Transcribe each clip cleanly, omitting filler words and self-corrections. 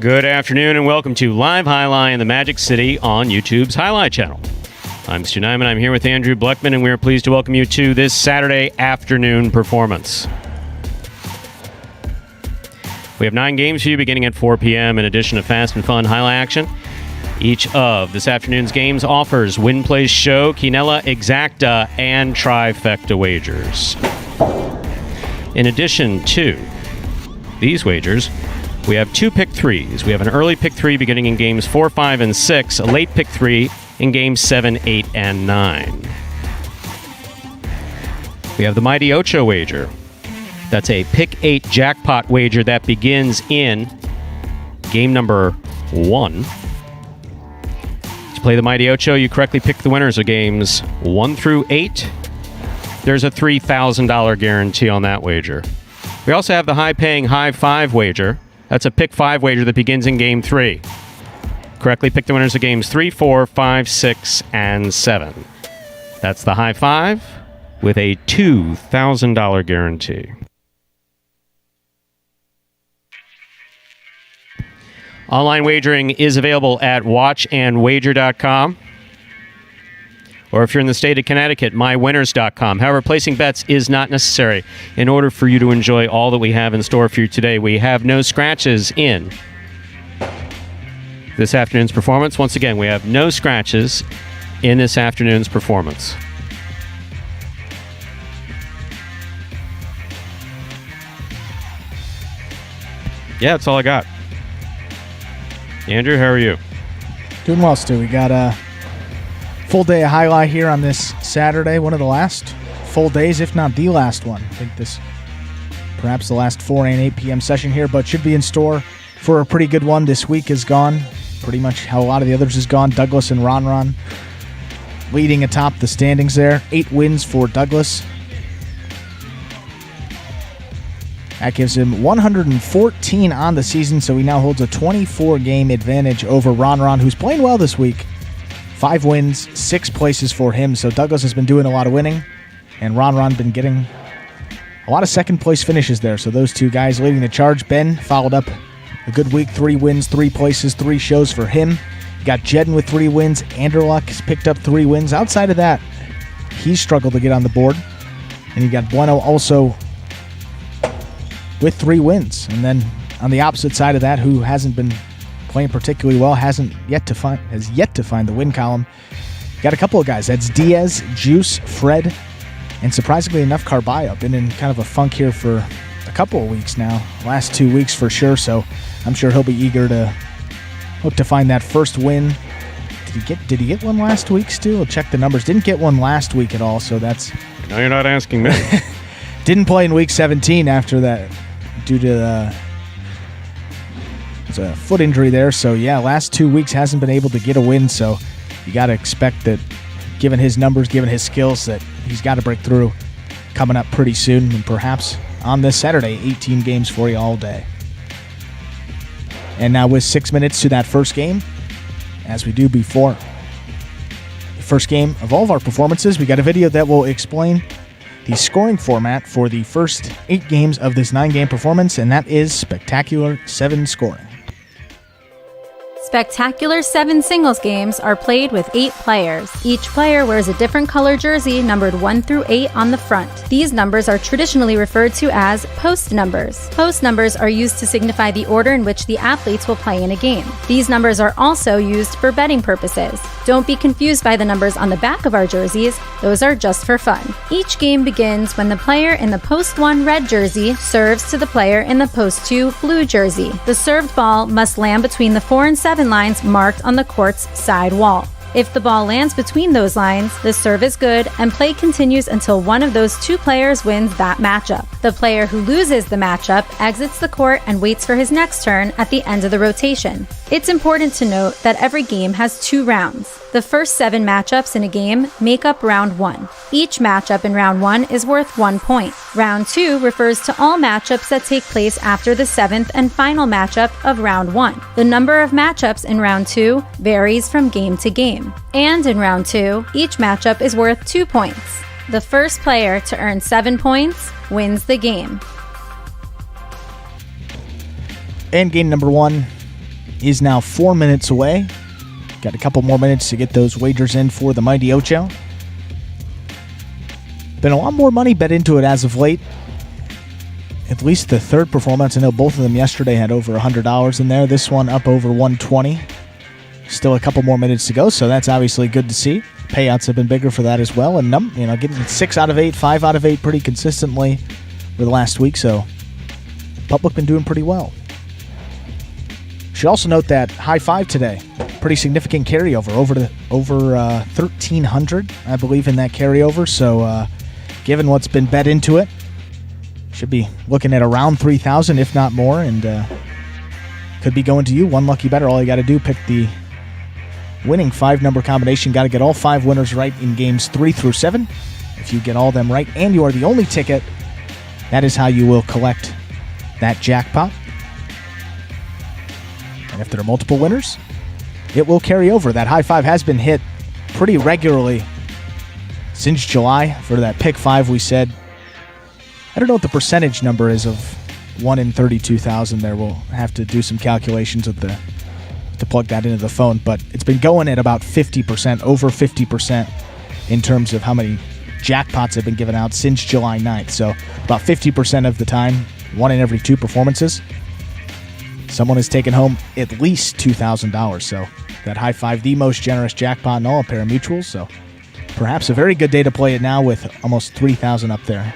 Good afternoon and welcome to Live Jai-Alai in the Magic City on YouTube's Jai-Alai Channel. I'm Stu Nyman. I'm here with Andrew Bleckman, and we are pleased to welcome you to this Saturday afternoon performance. We have 9 games for you beginning at 4 p.m. in addition to fast and fun Jai-Alai action. Each of this afternoon's games offers win, place, show, quinella, exacta, and trifecta wagers. In addition to these wagers, we have 2 pick 3s. We have an early pick 3 beginning in games 4, 5, and 6, a late pick 3 in games 7, 8, and 9. We have the Mighty Ocho wager. That's a pick 8 jackpot wager that begins in game number 1. To play the Mighty Ocho, you correctly pick the winners of games 1 through 8. There's a $3,000 guarantee on that wager. We also have the high-paying High 5 wager. That's a pick 5 wager that begins in game 3. Correctly pick the winners of games 3, 4, 5, 6, and 7. That's the High 5 with a $2,000 guarantee. Online wagering is available at watchandwager.com. Or if you're in the state of Connecticut, mywinners.com. However, placing bets is not necessary in order for you to enjoy all that we have in store for you today. We have no scratches in this afternoon's performance. Once again, we have no scratches in this afternoon's performance. Yeah, that's all I got. Andrew, how are you? Doing well, Stu. We got a full day of Jai-Alai here on this Saturday. One of the last full days, if not the last one. I think this perhaps the last 4 and 8 p.m. session here, but should be in store for a pretty good one. This week is gone. Pretty much how a lot of the others is gone. Douglas and Ron leading atop the standings there. 8 wins for Douglas. That gives him 114 on the season, so he now holds a 24-game advantage over Ron, who's playing well this week. 5 wins, 6 places for him, so Douglas has been doing a lot of winning, and Ron been getting a lot of second-place finishes there, so those 2 guys leading the charge. Ben followed up a good week, 3 wins, 3 places, 3 shows for him. You got Jedden with 3 wins. Anderluck has picked up 3 wins. Outside of that, he's struggled to get on the board. And you got Bueno also with 3 wins. And then on the opposite side of that, who hasn't been playing particularly well, has yet to find the win column. Got a couple of guys. That's Diaz, Juice, Fred, and surprisingly enough, Carballo. Been in kind of a funk here for a couple of weeks now. Last 2 weeks for sure, so I'm sure he'll be eager to look to find that first win. Did he get one last week, Stu? I'll check the numbers. Didn't get one last week at all, so that's... No, you're not asking me. Didn't play in week 17 after that due to a foot injury there. So, yeah, last 2 weeks hasn't been able to get a win. So, you got to expect that, given his numbers, given his skills, that he's got to break through coming up pretty soon. And perhaps on this Saturday, 18 games for you all day. And now with 6 minutes to that first game, as we do before the first game of all of our performances, we got a video that will explain the scoring format for the first 8 games of this 9-game performance, and that is Spectacular 7 scoring. Spectacular 7 singles games are played with 8 players. Each player wears a different color jersey numbered 1 through 8 on the front. These numbers are traditionally referred to as post numbers. Post numbers are used to signify the order in which the athletes will play in a game. These numbers are also used for betting purposes. Don't be confused by the numbers on the back of our jerseys. Those are just for fun. Each game begins when the player in the post 1 red jersey serves to the player in the post 2 blue jersey. The served ball must land between the 4 and 7 lines marked on the court's side wall. If the ball lands between those lines, the serve is good and play continues until one of those 2 players wins that matchup. The player who loses the matchup exits the court and waits for his next turn at the end of the rotation. It's important to note that every game has 2 rounds. The first 7 matchups in a game make up round 1. Each matchup in round 1 is worth 1 point. Round 2 refers to all matchups that take place after the 7th and final matchup of round 1. The number of matchups in round 2 varies from game to game. And in round 2, each matchup is worth 2 points. The first player to earn 7 points wins the game. And game number 1 is now 4 minutes away. Got a couple more minutes to get those wagers in for the Mighty Ocho. Been a lot more money bet into it as of late. At least the third performance. I know both of them yesterday had over $100 in there. This one up over $120. Still a couple more minutes to go, so that's obviously good to see. Payouts have been bigger for that as well, and getting 6 out of 8, 5 out of 8 pretty consistently for the last week, so public been doing pretty well. Should also note that high five today, pretty significant carryover over 1,300, I believe, in that carryover. So, given what's been bet into it, should be looking at around 3,000, if not more, and could be going to you. One lucky better. All you got to do, pick the winning 5-number combination. Got to get all 5 winners right in games 3 through 7. If you get all them right and you are the only ticket, that is how you will collect that jackpot. And if there are multiple winners, it will carry over. That high five has been hit pretty regularly since July. For that pick 5, we said, I don't know what the percentage number is of 1 in 32,000 there. We'll have to do some calculations with to plug that into the phone, but it's been going at about 50%, over 50% in terms of how many jackpots have been given out since July 9th. So about 50% of the time, 1 in every 2 performances, someone has taken home at least $2,000. So that high five, the most generous jackpot in all of pari-mutuels. So perhaps a very good day to play it now with almost 3,000 up there.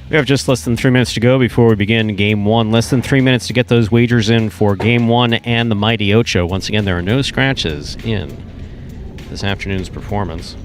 We have just less than 3 minutes to go before we begin Game 1. Less than 3 minutes to get those wagers in for Game 1 and the Mighty Ocho. Once again, there are no scratches in this afternoon's performance.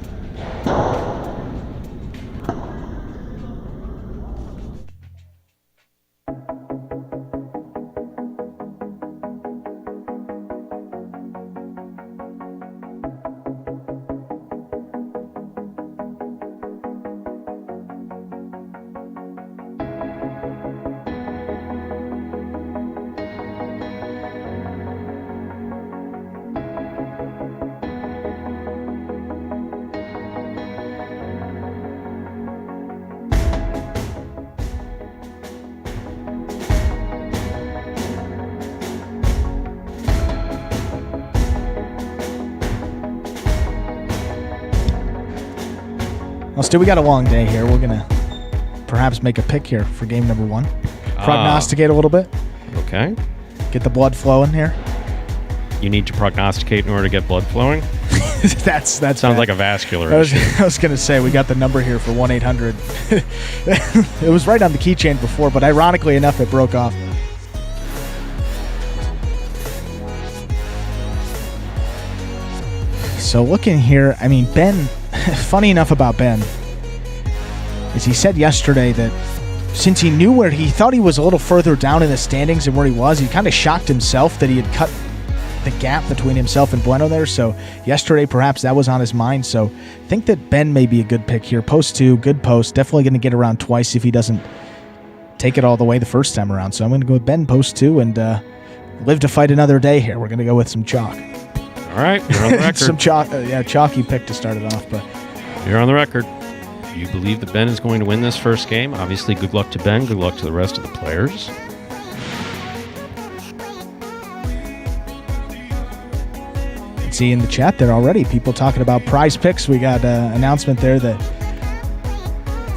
Well, Stu, we got a long day here. We're going to perhaps make a pick here for game number 1. Prognosticate a little bit. Okay. Get the blood flowing here. You need to prognosticate in order to get blood flowing? That sounds like a vascular issue. I was going to say, we got the number here for 1-800. It was right on the keychain before, but ironically enough, it broke off. So looking here, I mean, Ben, funny enough about Ben, is he said yesterday that since he knew where he thought he was a little further down in the standings than where he was, he kind of shocked himself that he had cut the gap between himself and Bueno there. So yesterday, perhaps that was on his mind. So I think that Ben may be a good pick here. Post 2, good post. Definitely going to get around twice if he doesn't take it all the way the first time around. So I'm going to go with Ben post 2 and live to fight another day here. We're going to go with some chalk. All right, you're on the record. Some chalky pick to start it off, but you're on the record. You believe that Ben is going to win this first game. Obviously, good luck to Ben. Good luck to the rest of the players. See in the chat there already, people talking about prize picks. We got an announcement there that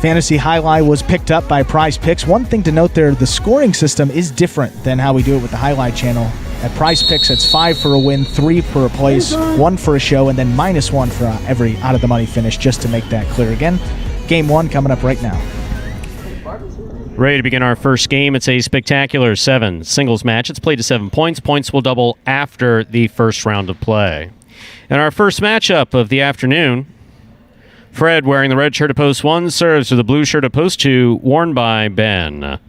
Fantasy Jai-Alai was picked up by Prize Picks. One thing to note there, the scoring system is different than how we do it with the Jai-Alai channel. At Prize Picks, it's 5 for a win, 3 for a place, 1 for a show, and then -1 for every out-of-the-money finish, just to make that clear. Again, Game 1 coming up right now. Ready to begin our first game. It's a spectacular 7 singles match. It's played to 7 points. Points will double after the first round of play. And our first matchup of the afternoon, Fred, wearing the red shirt at post 1, serves with the blue shirt at post 2, worn by Ben.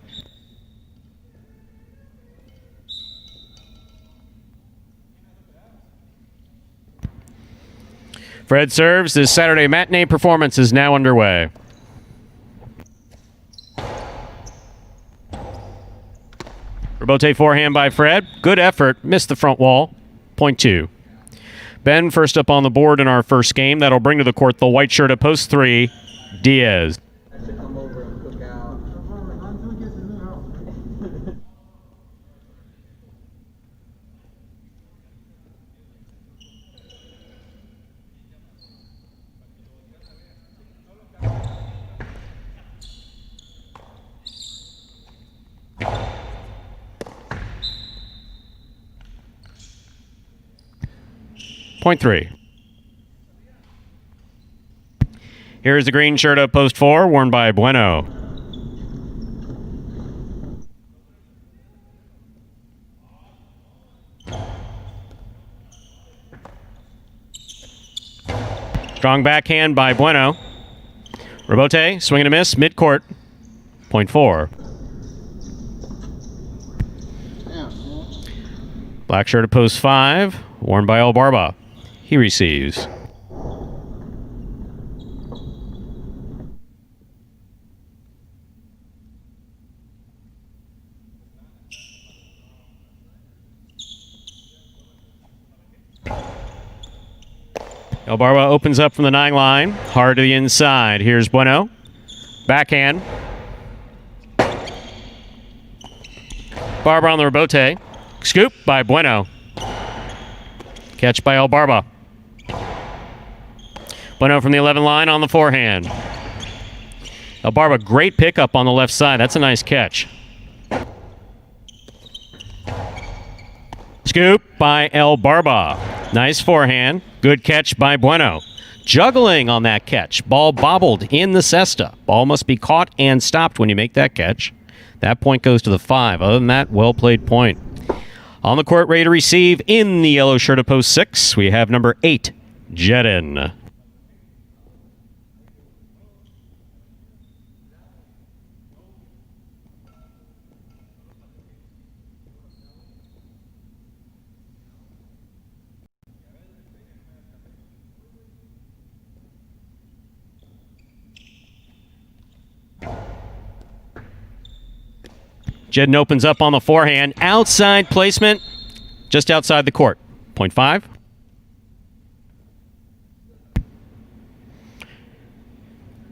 Fred serves. This Saturday matinee performance is now underway. Rebote forehand by Fred. Good effort. Missed the front wall. Point 2. Ben first up on the board in our first game. That'll bring to the court the white shirt at post 3, Diaz. Point 3. Here's the green shirt of post 4, worn by Bueno. Strong backhand by Bueno. Rebote, swing and a miss, mid-court. Point 4. Black shirt of post 5, worn by El Barba. He receives. El Barba opens up from the 9 line. Hard to the inside. Here's Bueno. Backhand. Barba on the rebote. Scoop by Bueno. Catch by El Barba. Bueno from the 11 line on the forehand. El Barba, great pickup on the left side. That's a nice catch. Scoop by El Barba. Nice forehand. Good catch by Bueno. Juggling on that catch. Ball bobbled in the cesta. Ball must be caught and stopped when you make that catch. That point goes to the 5. Other than that, well played point. On the court, ready to receive in the yellow shirt of post 6, we have number 8, Jedin. Jedin opens up on the forehand. Outside placement, just outside the court. Point 5.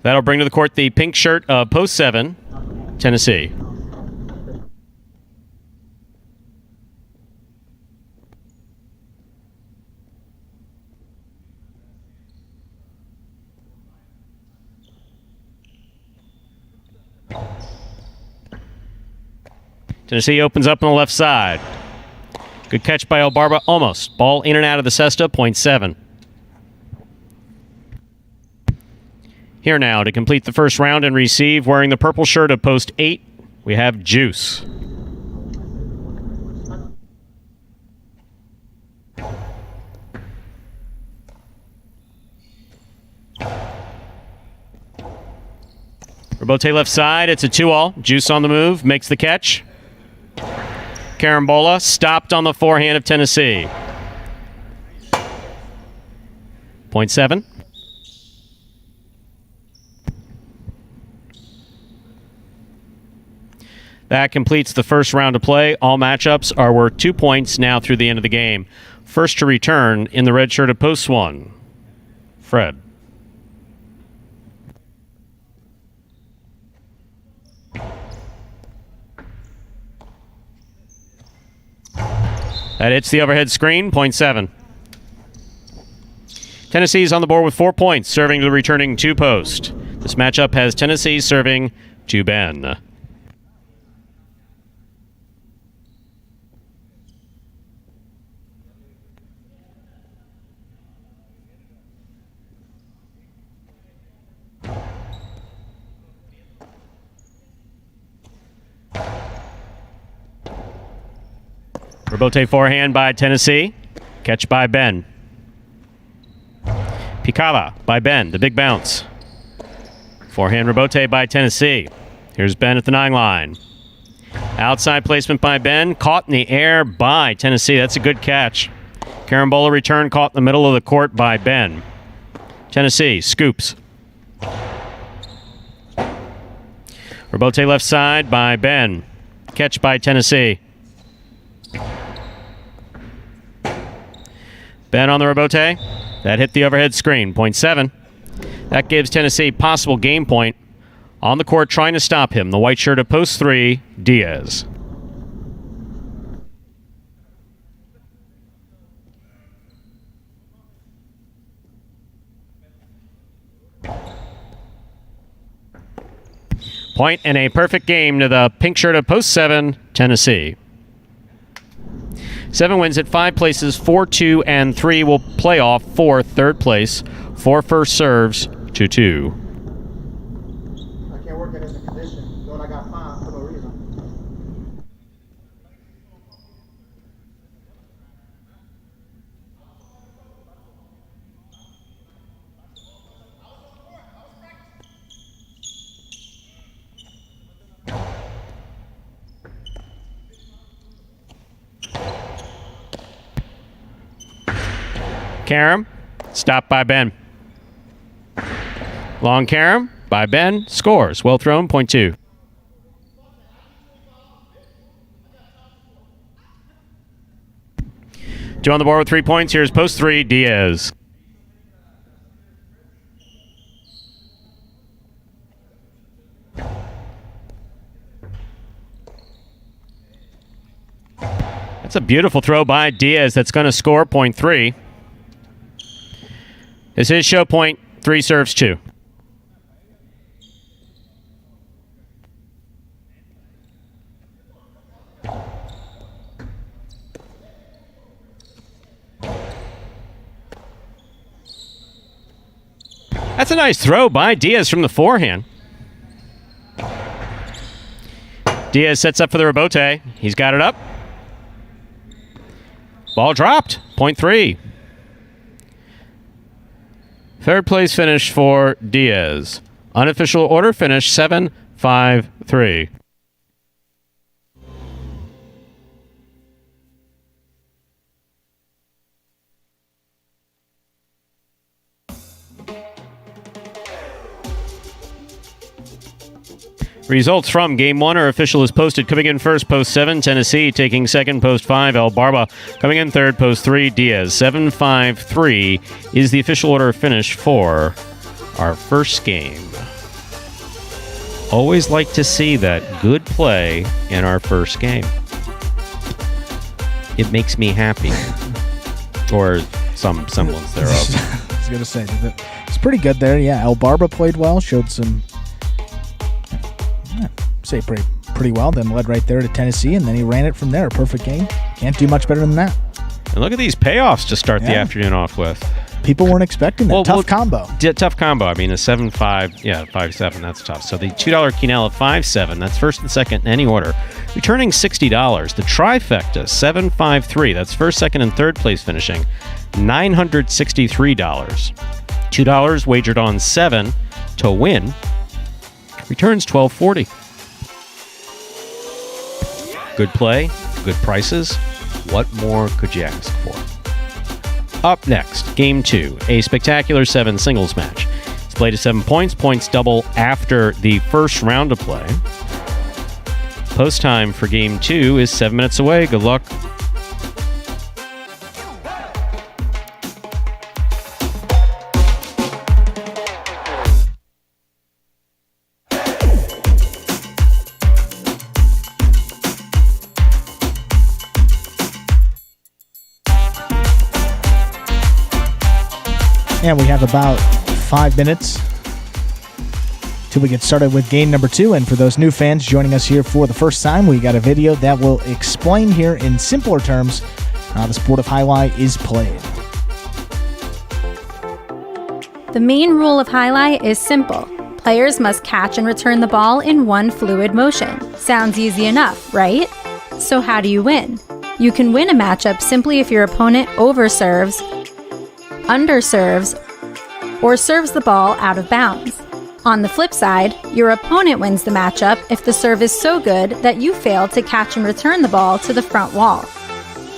That'll bring to the court the pink shirt of post 7, Tennessee. Tennessee opens up on the left side. Good catch by El Barba, almost. Ball in and out of the cesta, point 7. Here now to complete the first round and receive, wearing the purple shirt of post 8, we have Juice. Rebote left side, it's a 2-all. Juice on the move, makes the catch. Carambola stopped on the forehand of Tennessee. Point 7. That completes the first round of play. All matchups are worth 2 points now through the end of the game. First to return in the red shirt of post 1, Fred. That hits the overhead screen, point 7. Tennessee's on the board with 4 points, serving to the returning 2 post. This matchup has Tennessee serving to Ben. Rebote forehand by Tennessee. Catch by Ben. Picada by Ben, the big bounce. Forehand rebote by Tennessee. Here's Ben at the 9 line. Outside placement by Ben. Caught in the air by Tennessee. That's a good catch. Carambola return caught in the middle of the court by Ben. Tennessee scoops. Rebote left side by Ben. Catch by Tennessee. Ben on the rebote. That hit the overhead screen. Point 7. That gives Tennessee possible game point. On the court trying to stop him. The white shirt of post 3, Diaz. Point and a perfect game to the pink shirt of post 7, Tennessee. 7 wins at 5 places, 4, 2, and 3 will play off for third place. 4 first serves to 2. I can't work it as a condition. Don't I got 5 for no reason. Karam, stopped by Ben. Long Karam by Ben, scores. Well thrown, point 2. 2 on the board with 3 points. Here's post 3, Diaz. That's a beautiful throw by Diaz that's going to score, point 3. This is show point, 3 serves 2. That's a nice throw by Diaz from the forehand. Diaz sets up for the rebote. He's got it up. Ball dropped, point 3. Third place finish for Diaz. Unofficial order finish 7-5-3. Results from Game 1 are official as posted. Coming in first, post 7, Tennessee. Taking second, post 5, El Barba. Coming in third, post 3, Diaz. 7-5-3 is the official order finish for our first game. Always like to see that good play in our first game. It makes me happy. Or some semblance thereof. I was going to say, it's pretty good there. Yeah, El Barba played well, showed some... say pretty well, then led right there to Tennessee, and then he ran it from there. A perfect game. Can't do much better than that. And look at these payoffs to start the afternoon off with. People weren't expecting that. Tough combo. Tough combo. I mean, a 7-5, 5-7, that's tough. So the $2 quinella 5-7, that's first and second in any order. Returning $60. The trifecta, 7-5-3, that's first, second, and third place finishing, $963. $2 wagered on 7 to win. Returns $12.40. Good play, good prices. What more could you ask for? Up next, Game 2, a spectacular 7 singles match. It's played to 7 points. Points double after the first round of play. Post time for Game 2 is 7 minutes away. Good luck. And we have about 5 minutes till we get started with game number 2. And for those new fans joining us here for the first time, we got a video that will explain here in simpler terms how the sport of Jai-Alai is played. The main rule of Jai-Alai is simple. Players must catch and return the ball in one fluid motion. Sounds easy enough, right? So how do you win? You can win a matchup simply if your opponent overserves, underserves, or serves the ball out of bounds. On the flip side, your opponent wins the matchup if the serve is so good that you fail to catch and return the ball to the front wall.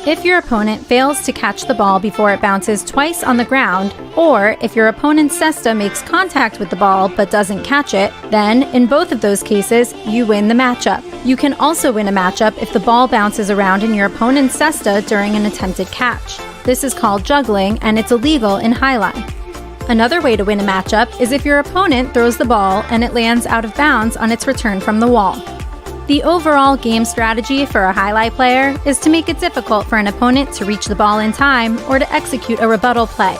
If your opponent fails to catch the ball before it bounces twice on the ground, or if your opponent's cesta makes contact with the ball but doesn't catch it, then in both of those cases, you win the matchup. You can also win a matchup if the ball bounces around in your opponent's cesta during an attempted catch. This is called juggling, and it's illegal in Jai-Alai. Another way to win a matchup is if your opponent throws the ball and it lands out of bounds on its return from the wall. The overall game strategy for a Jai-Alai player is to make it difficult for an opponent to reach the ball in time or to execute a rebuttal play.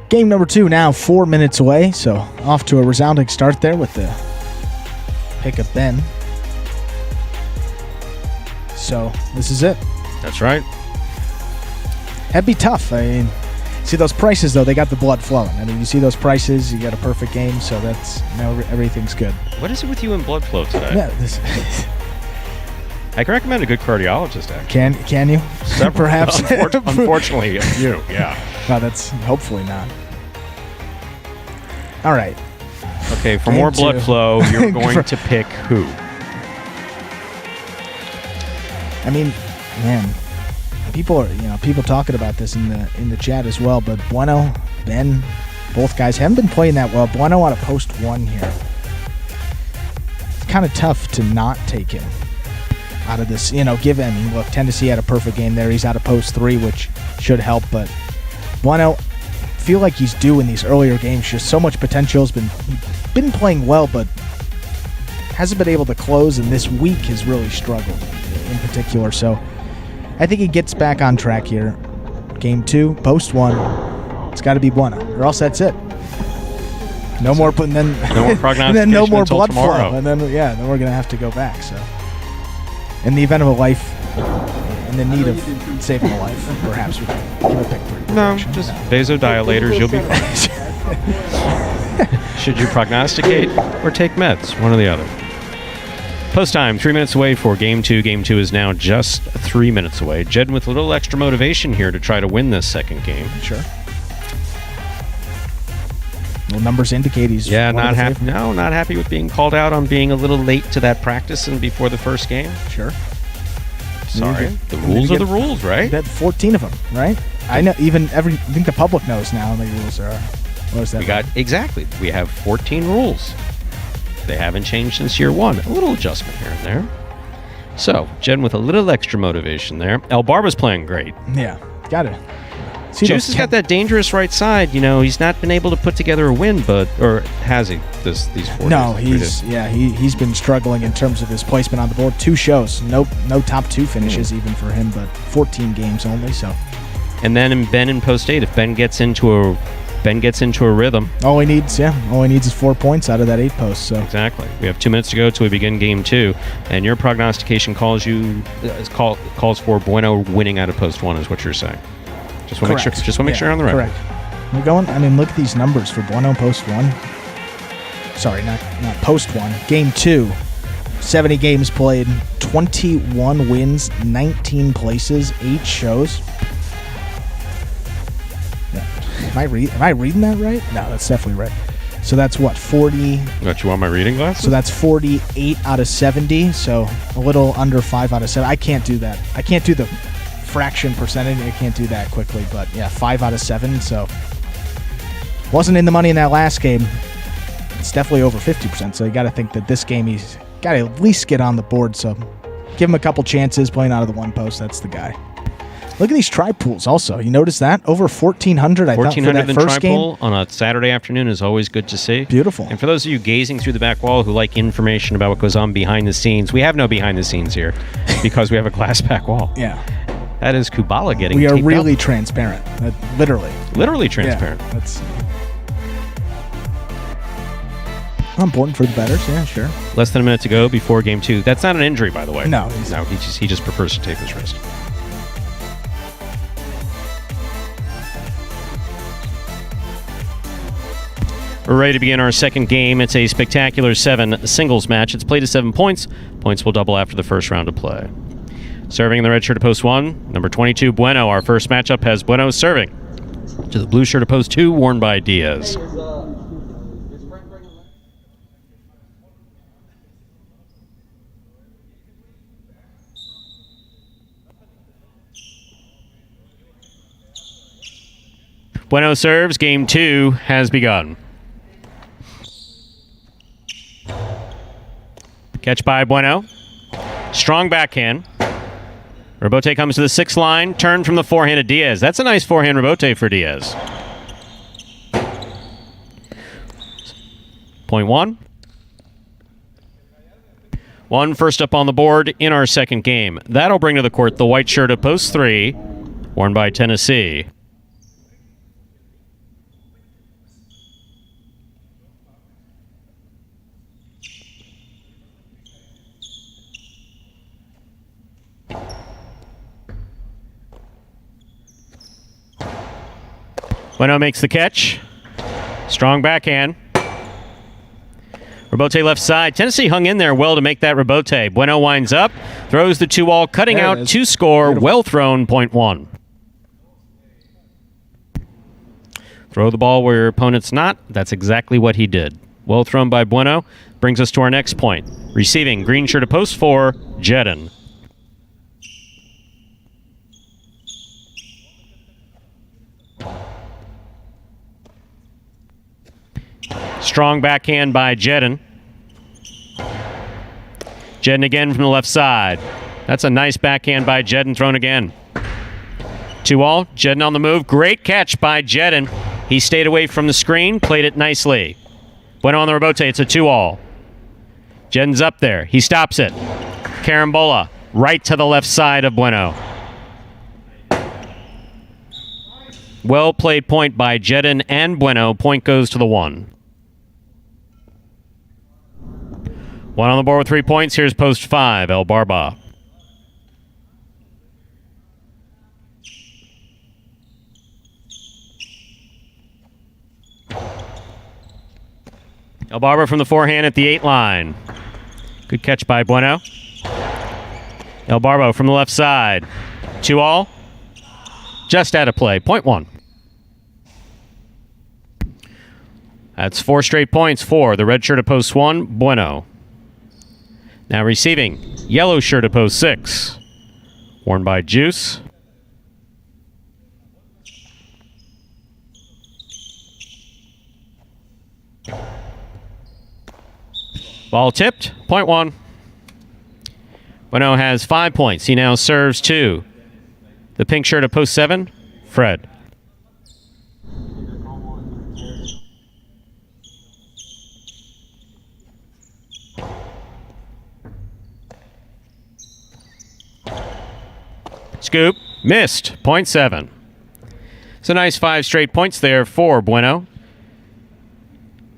Game number 2 now 4 minutes away, so off to a resounding start there with the pick of Ben. So this is it. That's right. That'd be tough. I mean, see those prices though, they got the blood flowing. I mean, you see those prices, you got a perfect game, so that's now everything's good. What is it with you and blood flow today? Yeah, I can recommend a good cardiologist, actually. Can you? Perhaps. Unfortunately, you, yeah. No, that's hopefully not. All right. Okay, for Game more blood 2. flow, you're going to pick who? I mean, man, people talking about this in the chat as well. But Bueno, Ben, both guys haven't been playing that well. Bueno out of post 1 here. It's kind of tough to not take him out of this. Give him. I mean, look, Tennessee had a perfect game there. He's out of post 3, which should help. But Bueno, feel like he's due in these earlier games. Just so much potential. He's been playing well, but hasn't been able to close. And this week has really struggled in particular. So I think he gets back on track here. Game 2, post 1. It's got to be Bueno, or else that's it. No more prognostication. And then no more blood tomorrow. flow. And then then we're gonna have to go back. So, in the event of a life, in the need of saving a life, perhaps we can give a pick for you. No, just vasodilators. You'll be fine. Should you prognosticate or take meds? One or the other. Post time, 3 minutes away for Game 2. Game 2 is now just 3 minutes away. Jed with a little extra motivation here to try to win this second game. Sure. Well, numbers indicate he's not happy. No, not happy with being called out on being a little late to that practice and before the first game. Sure. Sorry, the rules are the rules, right? That 14 of them, right? I know. I think the public knows now how many rules there are. What is that? We have 14 rules. They haven't changed since year 1. A little adjustment here and there. So, Jen with a little extra motivation there. El Barba's playing great. Yeah, got it. Juice has got that dangerous right side. He's not been able to put together a win, or has he? These 4 No, days? he's been struggling in terms of his placement on the board. 2 shows, no top 2 finishes even for him, but 14 games only. So, and then Ben in post 8. If Ben gets into a rhythm, all he needs is 4 points out of that 8 post. So exactly. We have 2 minutes to go till we begin game 2, and your prognostication calls for Bueno winning out of post 1, is what you're saying. Just want to make sure you're on the right. Correct. We're going. I mean, look at these numbers for Bueno post 1. Sorry, not post 1. Game 2, 70 games played, 21 wins, 19 places, 8 shows. Yeah. Am I reading that right? No, that's definitely right. So that's what, 40? Don't you want my reading glasses? So that's 48 out of 70. So a little under 5 out of 7. I can't do that. I can't do the fraction percentage. I can't do that quickly, but yeah, 5 out of 7. So wasn't in the money in that last game. It's definitely over 50%. So you got to think that this game he's got to at least get on the board. So give him a couple chances playing out of the 1 post. That's the guy. Look at these try pools also. You notice that? Over 1,400, I thought, for that first game. 1,400 pool on a Saturday afternoon is always good to see. Beautiful. And for those of you gazing through the back wall who like information about what goes on behind the scenes, we have no behind the scenes here because we have a glass back wall. Yeah. That is Kubala getting We are taped really up. Transparent. Literally. Literally transparent. Yeah, that's important for the bettors. Yeah, sure. Less than a minute to go before game 2. That's not an injury, by the way. No. He just prefers to tape his wrist. We're ready to begin our second game. It's a spectacular 7 singles match. It's played to 7 points. Points will double after the first round of play. Serving in the red shirt of post 1, number 22, Bueno. Our first matchup has Bueno serving to the blue shirt of post 2, worn by Diaz. Bueno serves. Game 2 has begun. Catch by Bueno. Strong backhand. Rebote comes to the 6th line. Turn from the forehand of Diaz. That's a nice forehand rebote for Diaz. Point 1. 1 first up on the board in our second game. That'll bring to the court the white shirt of post 3, worn by Tennessee. Bueno makes the catch. Strong backhand. Rebote left side. Tennessee hung in there well to make that rebote. Bueno winds up, throws the 2-all, cutting out to score. Beautiful. Well thrown, point 1. Throw the ball where your opponent's not. That's exactly what he did. Well thrown by Bueno. Brings us to our next point. Receiving, green shirt to post 4, Jedin. Strong backhand by Jedin. Jedin again from the left side. That's a nice backhand by Jedin, thrown again. 2-all, Jedin on the move. Great catch by Jedin. He stayed away from the screen, played it nicely. Bueno on the rebote, it's a 2-all. Jedin's up there, he stops it. Carambola, right to the left side of Bueno. Well played point by Jedin and Bueno. Point goes to the 1. 1 on the board with 3 points. Here's post 5, El Barba. El Barba from the forehand at the 8 line. Good catch by Bueno. El Barba from the left side. 2-all. Just out of play. Point 1. That's 4 straight points for the red shirt at post 1, Bueno. Now receiving, yellow shirt at post 6. Worn by Juice. Ball tipped, point 1. Bueno has 5 points. He now serves 2. The pink shirt at post 7, Fred. Scoop, missed, point 7. It's a nice 5 straight points there for Bueno.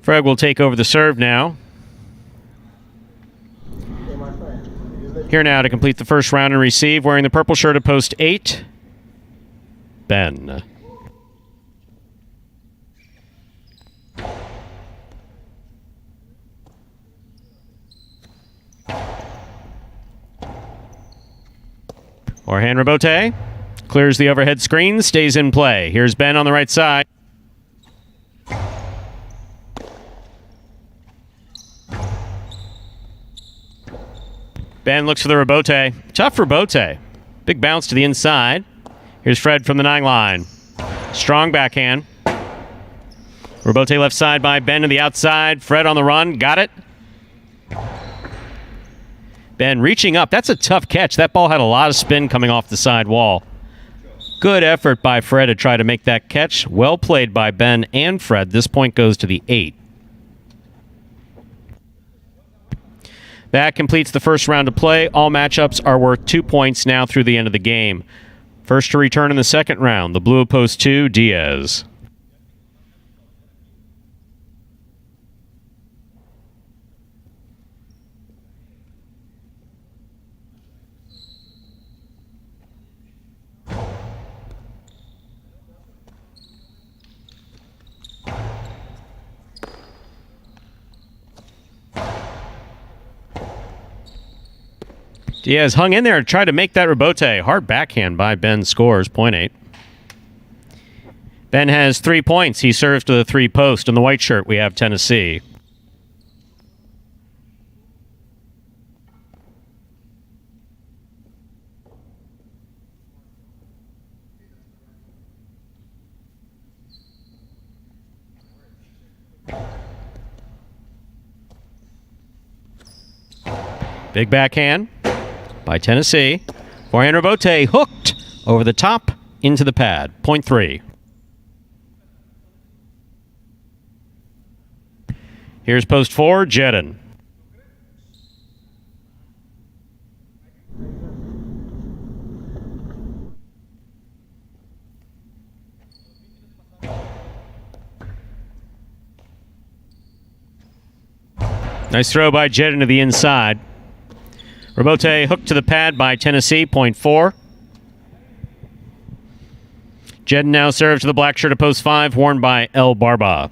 Fred will take over the serve now. Here now to complete the first round and receive, wearing the purple shirt at post 8, Ben. Forehand rebote. Clears the overhead screen, stays in play. Here's Ben on the right side. Ben looks for the rebote. Tough rebote. Big bounce to the inside. Here's Fred from the 9 line. Strong backhand. Rebote left side by Ben to the outside. Fred on the run. Got it. Ben reaching up. That's a tough catch. That ball had a lot of spin coming off the side wall. Good effort by Fred to try to make that catch. Well played by Ben and Fred. This point goes to the 8. That completes the first round of play. All matchups are worth 2 points now through the end of the game. First to return in the second round, the blue of post 2, Diaz. Diaz hung in there and tried to make that rebote. Hard backhand by Ben, scores, point 8. Ben has 3 points. He serves to the 3 post. In the white shirt, we have Tennessee. Big backhand by Tennessee. Forehand rebote hooked over the top into the pad. Point 3. Here's post 4, Jedin. Nice throw by Jedin to the inside. Rebote hooked to the pad by Tennessee, point 4. Jedden now serves to the black shirt of post 5, worn by El Barba.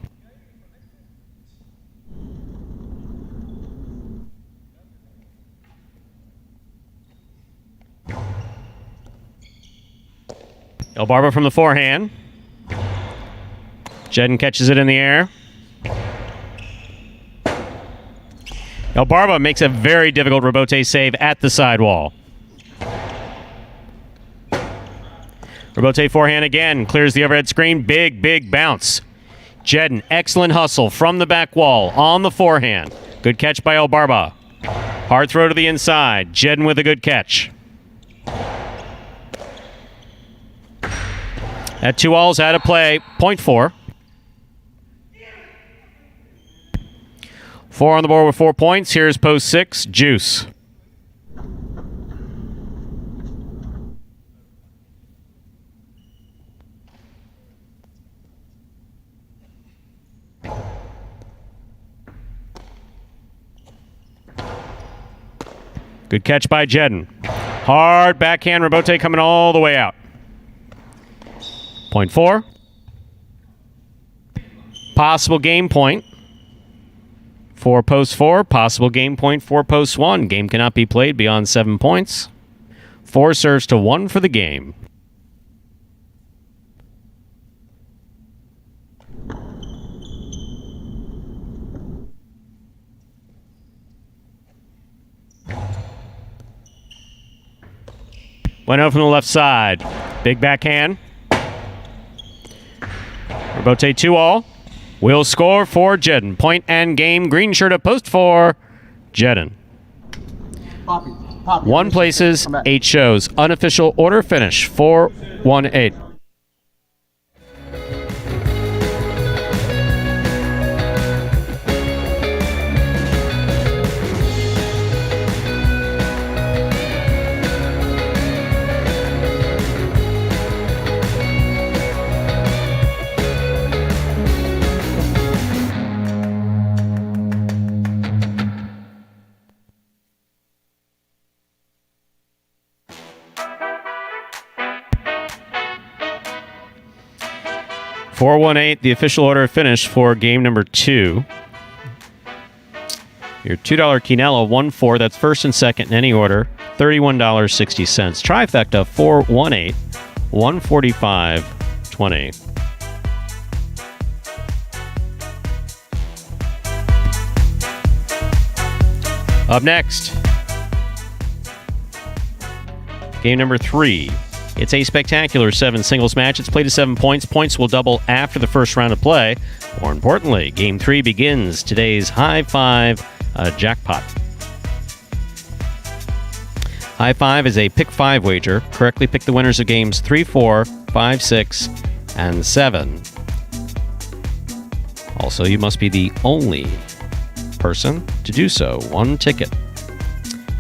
El Barba from the forehand. Jedden catches it in the air. El Barba makes a very difficult rebote save at the sidewall. Rebote forehand again. Clears the overhead screen. Big bounce. Jedden, excellent hustle from the back wall on the forehand. Good catch by El Barba. Hard throw to the inside. Jedden with a good catch. At 2-alls, out of play. Point 4. 4 on the board with 4 points. Here's post 6, Juice. Good catch by Jedden. Hard backhand rebote coming all the way out. Point 4. Possible game point for post 4. Possible game point for post 1. Game cannot be played beyond 7 points. 4 serves to 1 for the game. Went out from the left side. Big backhand. Rebote 2-all. Will score for Jedden. Point and game. Green shirt at post 4. Jedden. Poppy, 1 places, 8 shows. Unofficial order finish 4-1-8. $4-1-8, the official order of finish for game number 2. Your $2 Quinella, 1-4. That's first and second in any order. $31.60. Trifecta, 4-1-8, 145.20. Up next, game number 3. It's a spectacular 7 singles match. It's played to 7 points. Points will double after the first round of play. More importantly, Game 3 begins today's High 5 jackpot. High 5 is a pick 5 wager. Correctly pick the winners of games 3, 4, 5, 6, and 7. Also, you must be the only person to do so. 1 ticket.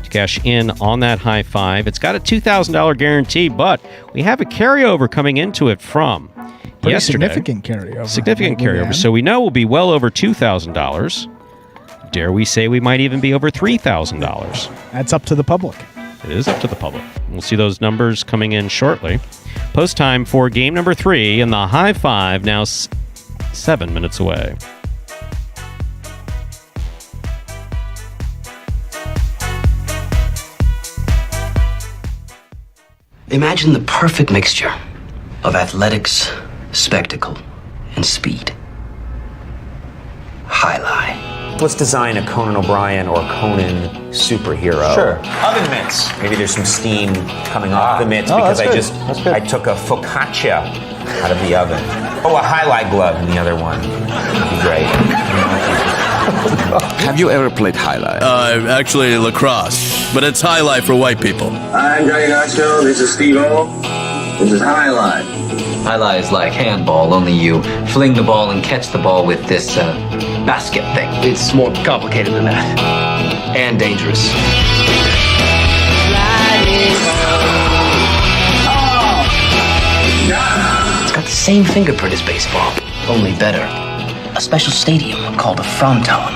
Cash in on that High 5. It's got a $2,000 guarantee, but we have a carryover coming into it from yesterday. Significant carryover. Significant carryover. So we know we'll be well over $2,000. Dare we say we might even be over $3,000. That's up to the public. It is up to the public. We'll see those numbers coming in shortly. Post time for game number 3, and the High 5 now 7 minutes away. Imagine the perfect mixture of athletics, spectacle, and speed. Jai-Alai. Let's design a Conan O'Brien or Conan superhero. Sure. Oven mitts. Maybe there's some steam coming off the mitts because I took a focaccia out of the oven. Oh, a Jai-Alai glove in the other one. That'd be great. Have you ever played Jai-Alai? Actually lacrosse, but it's Jai-Alai for white people. I'm Johnny Nacho, this is Steve-O, this is Jai-Alai. Jai-Alai is like handball, only you fling the ball and catch the ball with this basket thing. It's more complicated than that. And dangerous. It's got the same fingerprint as baseball, only better. A special stadium called a fronton.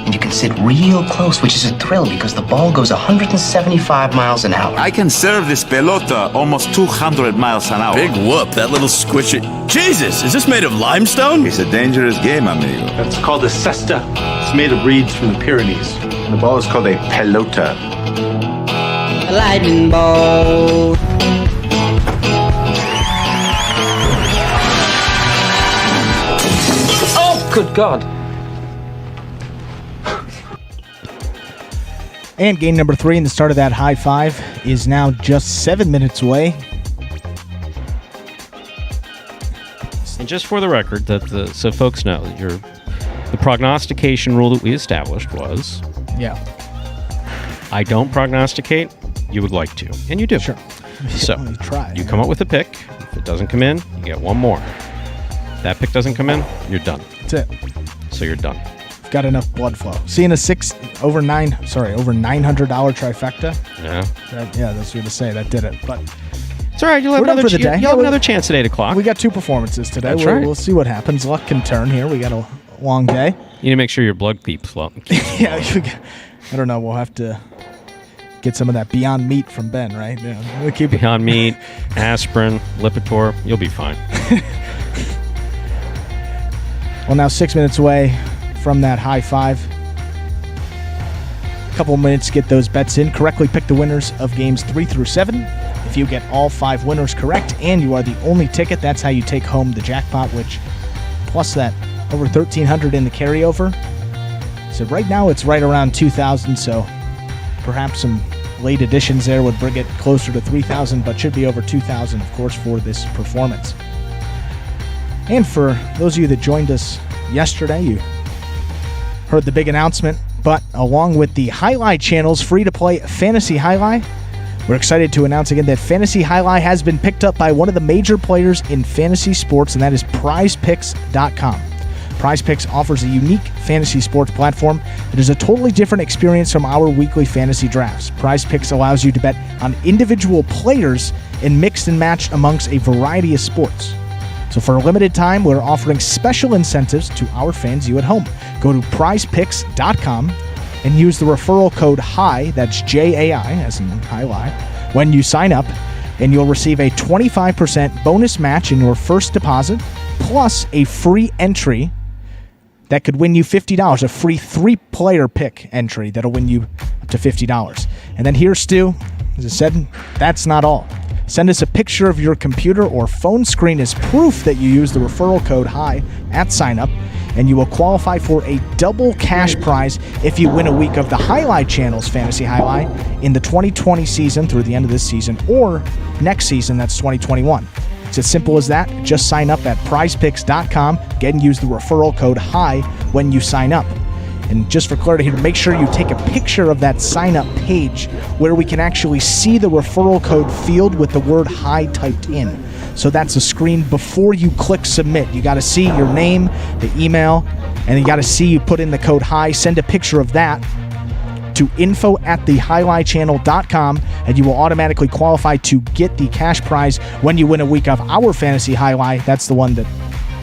And you can sit real close, which is a thrill because the ball goes 175 miles an hour. I can serve this pelota almost 200 miles an hour. Big whoop, that little squishy. Jesus, is this made of limestone? It's a dangerous game, amigo. That's called a cesta. It's made of reeds from the Pyrenees. The ball is called a pelota. A lightning bolt. Oh, good God. And game number 3 in the start of that high five is now just 7 minutes away. And just for the record, so folks know, the prognostication rule that we established was, Yeah. I don't prognosticate, you would like to. And you do. Sure. So, Well, you try. you come up with a pick. If it doesn't come in, you get one more. If that pick doesn't come in, you're done. That's it. So you're done. Got enough blood flow. Seeing a over $900 trifecta. Yeah. That's what you to say. That did it. But It's all right. You'll have We're done another, for the day. you'll Yeah, have we- another chance at 8 o'clock. we got 2 performances today. That's right. We'll see what happens. Luck can turn here. We got a long day. You need to make sure your blood keeps low. Yeah. I don't know. We'll have to get some of that Beyond Meat from Ben, right? Yeah. We'll keep it. Beyond Meat, aspirin, Lipitor, you'll be fine. Well, now 6 minutes away from that high five. A couple minutes to get those bets in. Correctly pick the winners of games 3 through 7. If you get all 5 winners correct and you are the only ticket, that's how you take home the jackpot, which plus that over $1,300 in the carryover. So right now it's right around 2,000, so perhaps some late additions there would bring it closer to 3,000, but should be over 2,000, of course, for this performance. And for those of you that joined us yesterday, you heard the big announcement, but along with the Jai-Alai Channel's free-to-play Fantasy Jai-Alai, we're excited to announce again that Fantasy Jai-Alai has been picked up by one of the major players in fantasy sports, and that is PrizePicks.com. PrizePicks offers a unique fantasy sports platform that is a totally different experience from our weekly fantasy drafts. PrizePicks allows you to bet on individual players and mix and match amongst a variety of sports. So for a limited time, we're offering special incentives to our fans, you at home. Go to prizepicks.com and use the referral code HI, that's J-A-I, as in Jai-Alai, when you sign up, and you'll receive a 25% bonus match in your first deposit, plus a free entry that could win you $50, a free 3-player pick entry that'll win you up to $50. And then here's Stu. As I said, that's not all. Send us a picture of your computer or phone screen as proof that you use the referral code HI at sign up, and you will qualify for a double cash prize if you win a week of the Jai-Alai Channel's Fantasy Jai-Alai in the 2020 season through the end of this season, or next season, that's 2021. It's as simple as that. Just sign up at prizepicks.com. Again, use the referral code HI when you sign up. And just for clarity here, make sure you take a picture of that sign-up page where we can actually see the referral code field with the word HI typed in. So that's a screen before you click submit. You got to see your name, the email, and you got to see you put in the code HI. Send a picture of that to info@thejai-alai-channel.com, and you will automatically qualify to get the cash prize when you win a week of our Fantasy Jai-Alai. That's the one that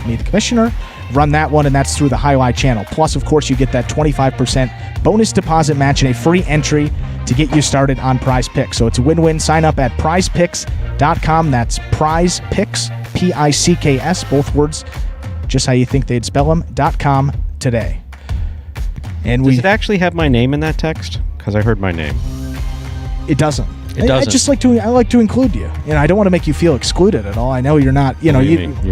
me, the commissioner, run that one, and that's through the Jai-Alai Channel. Plus, of course, you get that 25% bonus deposit match and a free entry to get you started on Prize Picks. So it's a win-win. Sign up at prizepicks.com. That's Prize Picks, P-I-C-K-S, both words, just how you think they'd spell them, .com today. And Does it actually have my name in that text? Because I heard my name. It doesn't. It doesn't. I just like to. I like to include you. I don't want to make you feel excluded at all. I know you're not. You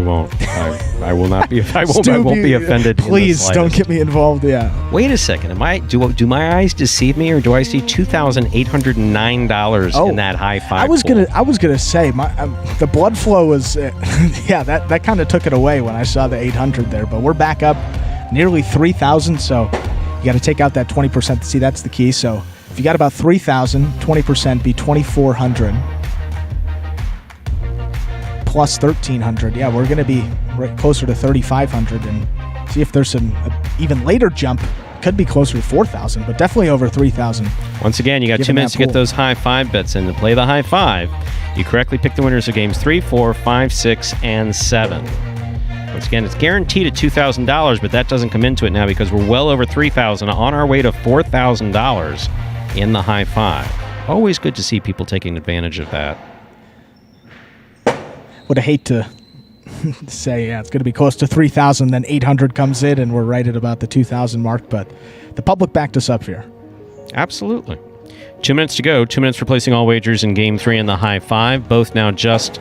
won't. I will not be. I won't be offended. Please don't get me involved. Yeah. Wait a second. Do my eyes deceive me, or do I see $2,809 in that high five? I was gonna say the blood flow was. Yeah, that kind of took it away when I saw the 800 there. But we're back up nearly 3,000. So you got to take out that 20%. See, that's the key. So. If you got about 3,000, 20% be 2,400 plus 1,300. Yeah, we're going to be right closer to 3,500, and see if there's an even later jump. Could be closer to 4,000, but definitely over 3,000. Once again, you got 2 minutes to get those high five bets in. To play the high five, you correctly pick the winners of games 3, 4, 5, 6, and 7. Once again, it's guaranteed at $2,000, but that doesn't come into it now because we're well over $3,000, on our way to $4,000 in the high five. Always good to see people taking advantage of that. Would hate to say, yeah, it's going to be close to 3,000, then 800 comes in, and we're right at about the 2,000 mark, but the public backed us up here. Absolutely. 2 minutes to go. 2 minutes for placing all wagers in Game 3 in the high five, both now just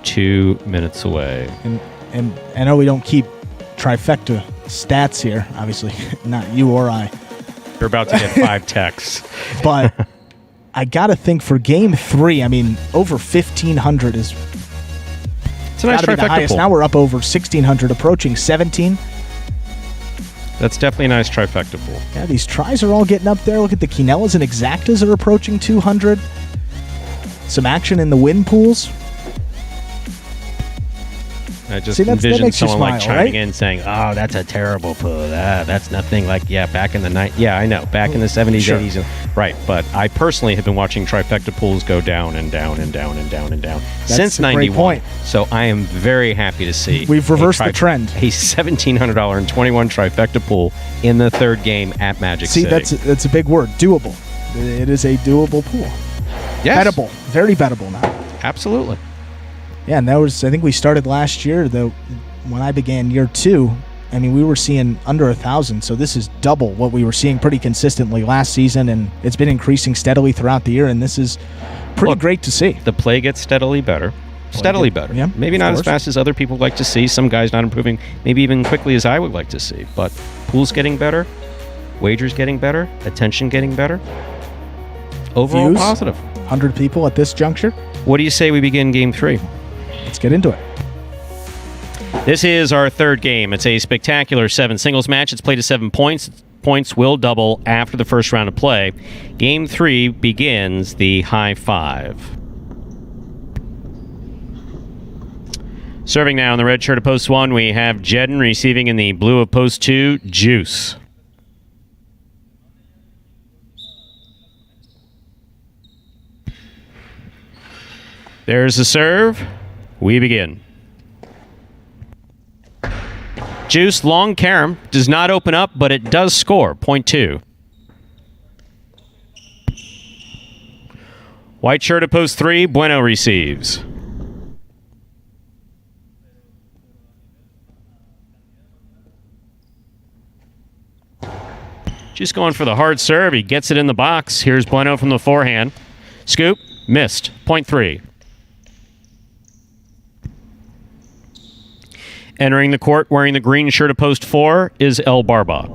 2 minutes away. And I know we don't keep trifecta stats here, obviously, not you or I. You're about to get 5 texts. But I got to think for Game 3, I mean, over 1,500 is it's a nice gotta be the highest. pool. Now we're up over 1,600, approaching 17. That's definitely a nice trifecta pool. Yeah, these tries are all getting up there. Look at the Quinellas and Exactas are approaching 200. Some action in the win pools. I just that envisioned makes you someone like smile, chiming right? in saying, "Oh, that's a terrible pool. That's nothing like back in the night. Yeah, I know, back in the 70s, Sure. 80s, right." But I personally have been watching trifecta pools go down and down and down and down and down since a great '91. point. So I am very happy to see We've reversed the trend. A $1,700 and 21 trifecta pool in the third game at Magic City. That's a big word. Doable. It is a doable pool. Yes. Bettable. Very bettable now. Absolutely. Yeah, and that was, I think we started last year, though, when I began year 2. I mean, we were seeing under 1,000, so this is double what we were seeing pretty consistently last season, and it's been increasing steadily throughout the year, and this is pretty great to see. The play gets steadily better. Steadily better. Yeah, maybe not as fast as other people like to see. Some guys not improving maybe even quickly as I would like to see. But pool's getting better. Wagers getting better. Attention getting better. Overall Views, positive. 100 people at this juncture. What do you say we begin Game 3? Let's get into it. This is our third game. It's a spectacular 7 singles match. It's played to 7 points. Points will double after the first round of play. Game 3 begins the high five. Serving now in the red shirt of post 1, we have Jedden. Receiving in the blue of post 2, Juice. There's the serve. We begin. Juice, long carom, does not open up, but it does score. Point 2. White shirt at post 3, Bueno receives. Just going for the hard serve. He gets it in the box. Here's Bueno from the forehand. Scoop, missed. Point 3. Entering the court wearing the green shirt of post 4 is El Barba.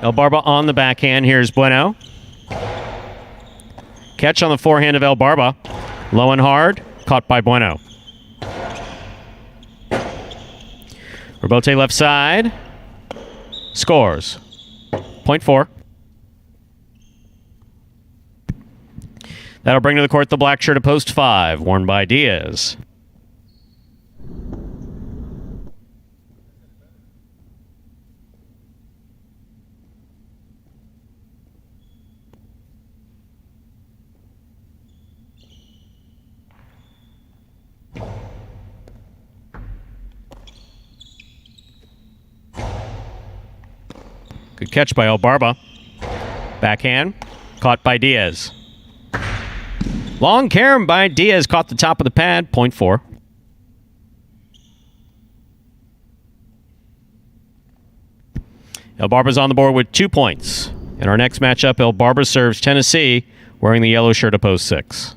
El Barba on the backhand. Here's Bueno. Catch on the forehand of El Barba. Low and hard. Caught by Bueno. Rebote left side. Scores. Point 4. That'll bring to the court the black shirt of post 5, worn by Diaz. Good catch by El Barba. Backhand. Caught by Diaz. Long carom by Diaz. Caught the top of the pad. Point 4. El Barba's on the board with 2 points. In our next matchup, El Barba serves Tennessee, wearing the yellow shirt of post 6.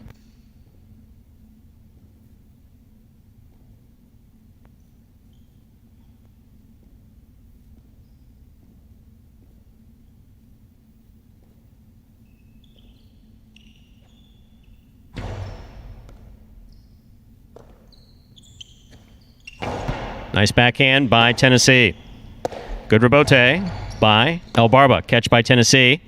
Nice backhand by Tennessee. Good rebote by El Barba. Catch by Tennessee.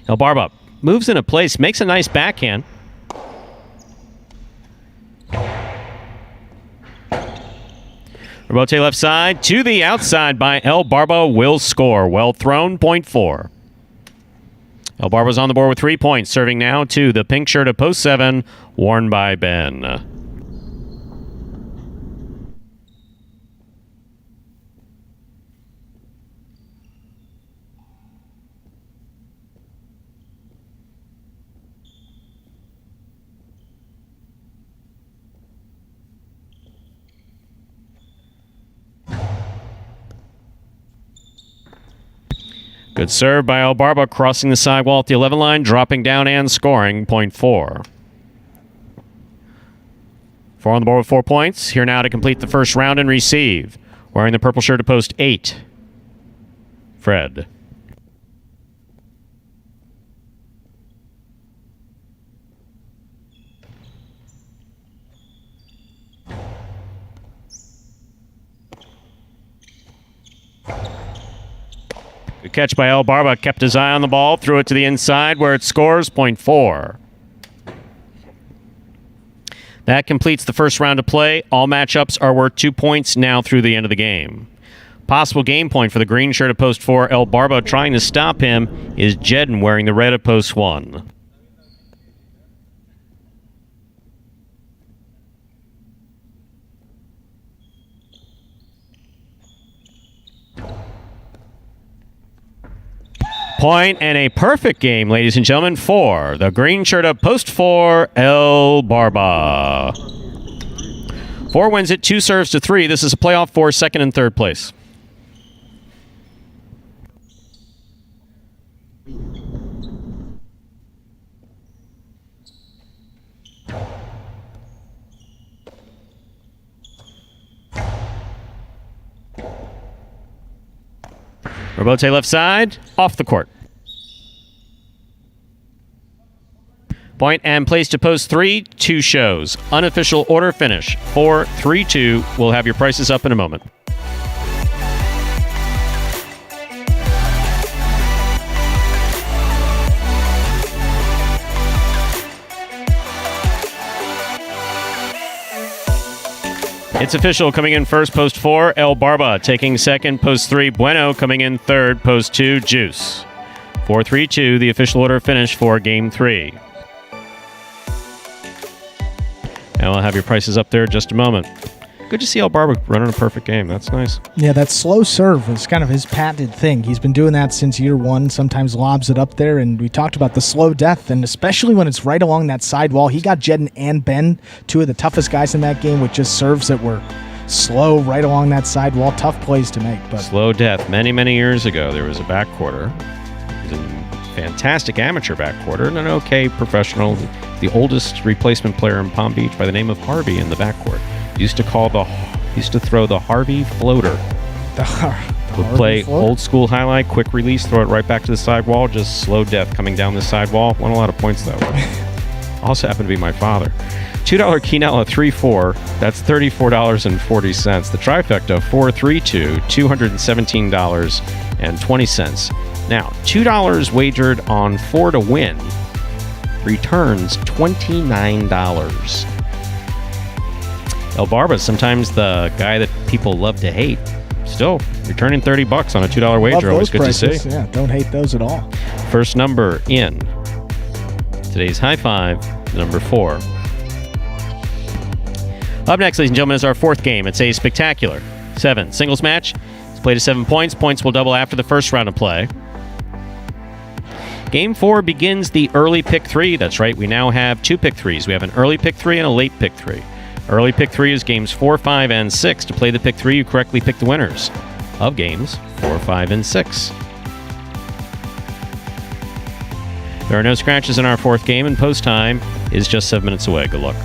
El Barba moves into place, makes a nice backhand. Robote left side to the outside by El Barba will score. Well thrown, point 4. El Barba's on the board with 3 points, serving now to the pink shirt of post 7, worn by Ben. Good serve by El Barba, crossing the sidewall at the 11 line, dropping down and scoring, point 4. 4 on the board with 4 points. Here now to complete the first round and receive. Wearing the purple shirt to post 8, Fred. Good catch by El Barba. Kept his eye on the ball. Threw it to the inside where it scores. Point 4. That completes the first round of play. All matchups are worth 2 points now through the end of the game. Possible game point for the green shirt of post 4. El Barba trying to stop him is Jedden wearing the red of post 1. Point and a perfect game, ladies and gentlemen, for the green shirt of post 4, El Barba. 4 wins it, 2 serves to 3. This is a playoff for second and third place. Robote left side, off the court. Point and place to post 3, 2 shows. Unofficial order finish. 4, 3, 2. We'll have your prices up in a moment. It's official. Coming in first, post 4, El Barba. Taking second, post 3, Bueno. Coming in third, post 2, Juice. 4, 3, 2, the official order finish for Game 3. And we'll have your prices up there in just a moment. Good to see El Barba running a perfect game. That's nice. Yeah, that slow serve is kind of his patented thing. He's been doing that since year 1, sometimes lobs it up there, and we talked about the slow death, and especially when it's right along that sidewall. He got Jedden and Ben, 2 of the toughest guys in that game, with just serves that were slow right along that sidewall. Tough plays to make. But slow death. Many, many years ago, there was a backcourter. It was a fantastic amateur backcourter and an okay professional. The oldest replacement player in Palm Beach by the name of Harvey in the backcourt. Used to throw the Harvey floater. Would play floater? Old school highlight, quick release, throw it right back to the sidewall, just slow death coming down the sidewall. Won a lot of points that way. Also happened to be my father. $2 Quinella 3-4, that's $34.40. The trifecta 4-3-2, $217.20. Now, $2 wagered on 4 to win returns $29. El Barba, sometimes the guy that people love to hate, still returning $30 on a $2 wager. Always good prices. To see. Yeah, don't hate those at all. First number in today's high five, number 4. Up next, ladies and gentlemen, is our 4th game. It's a spectacular 7 singles match. It's played to 7 points. Points will double after the first round of play. Game 4 begins the early pick 3. That's right, we now have 2 pick 3s. We have an early pick 3 and a late pick 3. Early pick 3 is games 4, 5, and 6. To play the pick 3, you correctly pick the winners of games 4, 5, and 6. There are no scratches in our 4th game, and post time is just 7 minutes away. Good luck.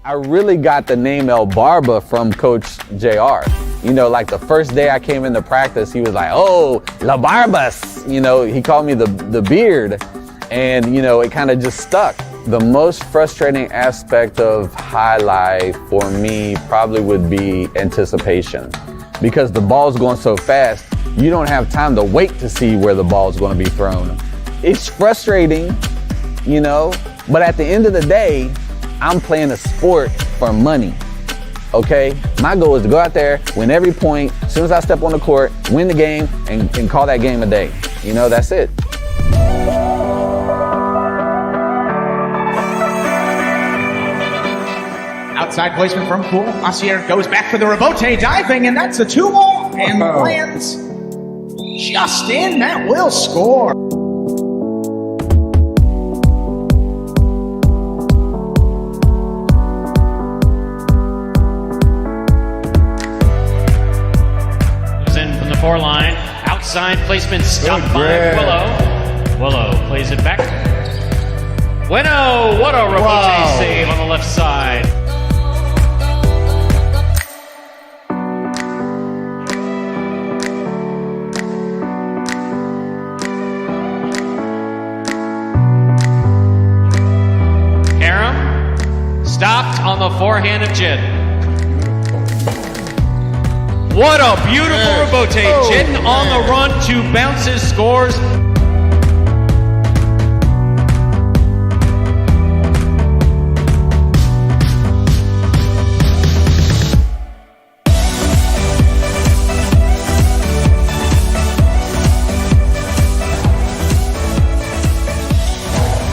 I really got the name El Barba from Coach JR. You know, like the first day I came into practice, he was like, "Oh, La Barbas." You know, he called me the beard. And, you know, it kind of just stuck. The most frustrating aspect of highlight for me probably would be anticipation. Because the ball's going so fast, you don't have time to wait to see where the ball's going to be thrown. It's frustrating, you know, but at the end of the day, I'm playing a sport for money. okay? My goal is to go out there, win every point, as soon as I step on the court, win the game, and call that game a day. You know, that's it. Outside placement from Poole. Massier goes back for the rebote, diving, and that's a 2-ball, and lands just in. That will score. In from the 4 line. Outside placement stopped by Willow. Willow plays it back. Bueno, what a rebote save on the left side. Stopped on the forehand of Jin. What a beautiful rebote. Jin on the run, 2 bounces, scores.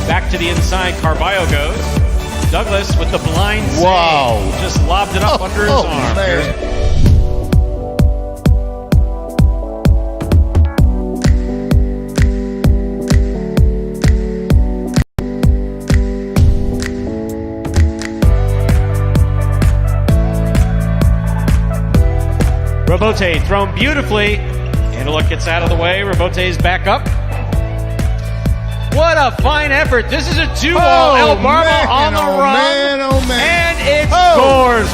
Back to the inside, Carballo goes. Douglas with the blind save. Just lobbed it up under his arm. Rebote thrown beautifully. Antelope gets out of the way. Rebote's back up. What a fine effort. This is a 2-ball. El Barba on the run. And it scores.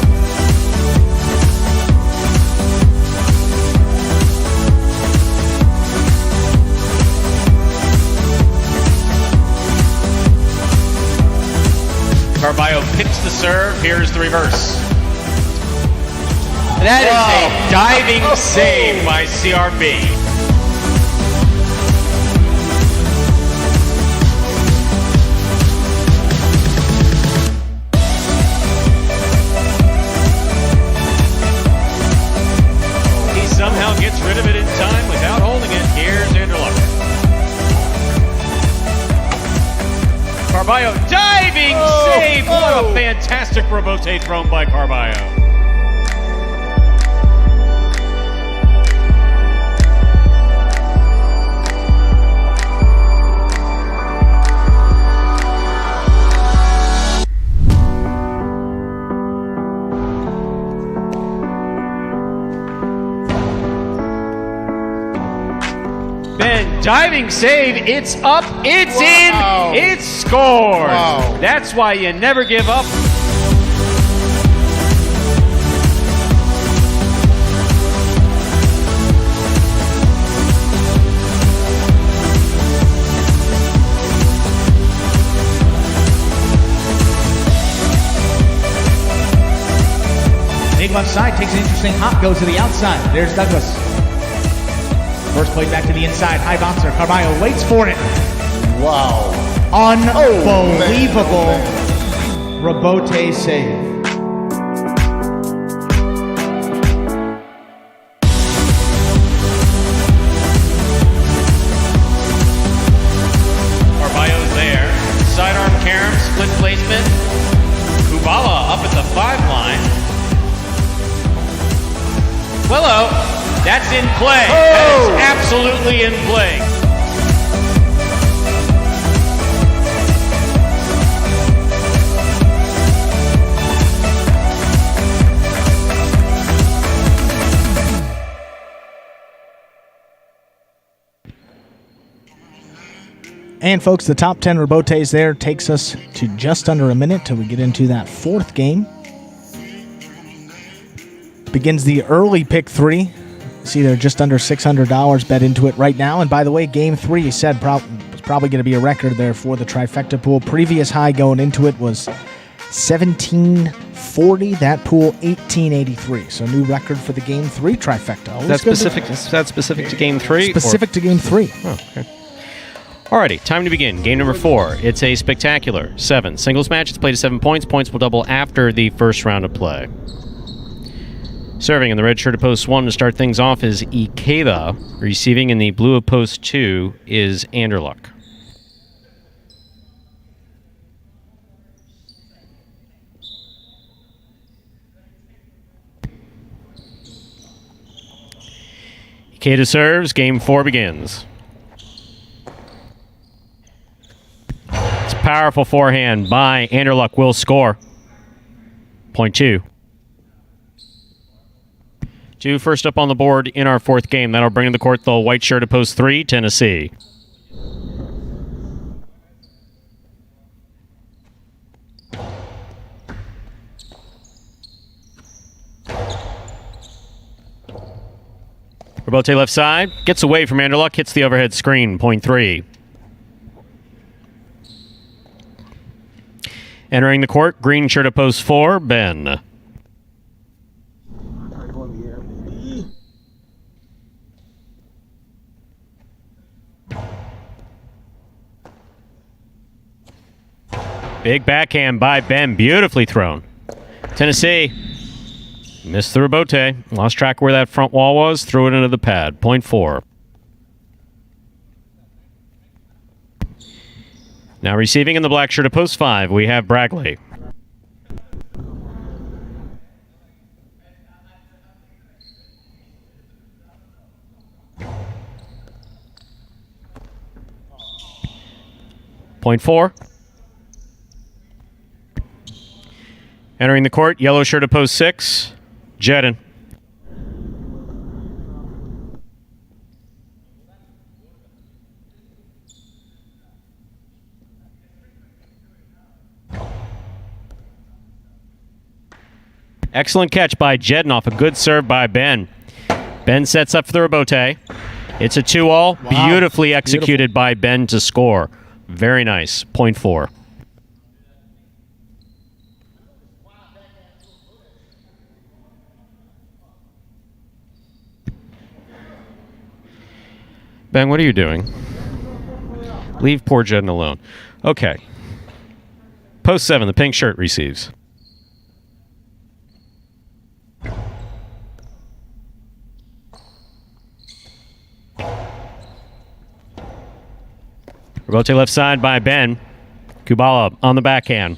Carballo picks the serve. Here's the reverse. That is a diving save by CRB. Somehow gets rid of it in time without holding it. Here's Anderluck. Carballo diving save. What a fantastic rebote thrown by Carballo. Diving save, it's up, it's in, it's scored. That's why you never give up. Big left side, takes an interesting hop, goes to the outside. There's Douglas. First play back to the inside, high bouncer. Carballo waits for it. Wow. Unbelievable rebote save. Carballo's there. Sidearm carom, split placement. Kubala up at the 5 line. Willow. That's in play. That is absolutely in play. And folks, the top 10 rebotes there takes us to just under a minute till we get into that 4th game. Begins the early pick 3. See, they're just under $600 bet into it right now. And by the way, game 3, you said was probably going to be a record there for the trifecta pool. Previous high going into it was 1740. That pool 1883. So new record for the game 3 trifecta. That's specific to game 3? Specific to game 3. Oh, okay. Alrighty, time to begin. Game number 4. It's a spectacular 7 singles match. It's played to 7 points. Points will double after the first round of play. Serving in the red shirt of post 1 to start things off is Ikeda. Receiving in the blue of post 2 is Anderluck. Ikeda serves. Game 4 begins. It's a powerful forehand by Anderluck. Will score. Point 2. 2 first up on the board in our 4th game. That'll bring to the court the white shirt of post 3, Tennessee. Rebote left side, gets away from Anderluck, hits the overhead screen, point 3. Entering the court, green shirt of post 4, Ben. Big backhand by Ben, beautifully thrown. Tennessee missed the rebote, lost track of where that front wall was, threw it into the pad, point 4. Now receiving in the black shirt of post 5, we have Bragley. Point 4. Entering the court, yellow shirt of post 6, Jedin. Excellent catch by Jedin off a good serve by Ben. Ben sets up for the rebote. It's a 2-all. Wow. Beautifully executed by Ben to score. Very nice. Point 4. Ben, what are you doing? Leave poor Jedin alone. Okay. Post 7, the pink shirt receives. Rebote left side by Ben. Kubala on the backhand.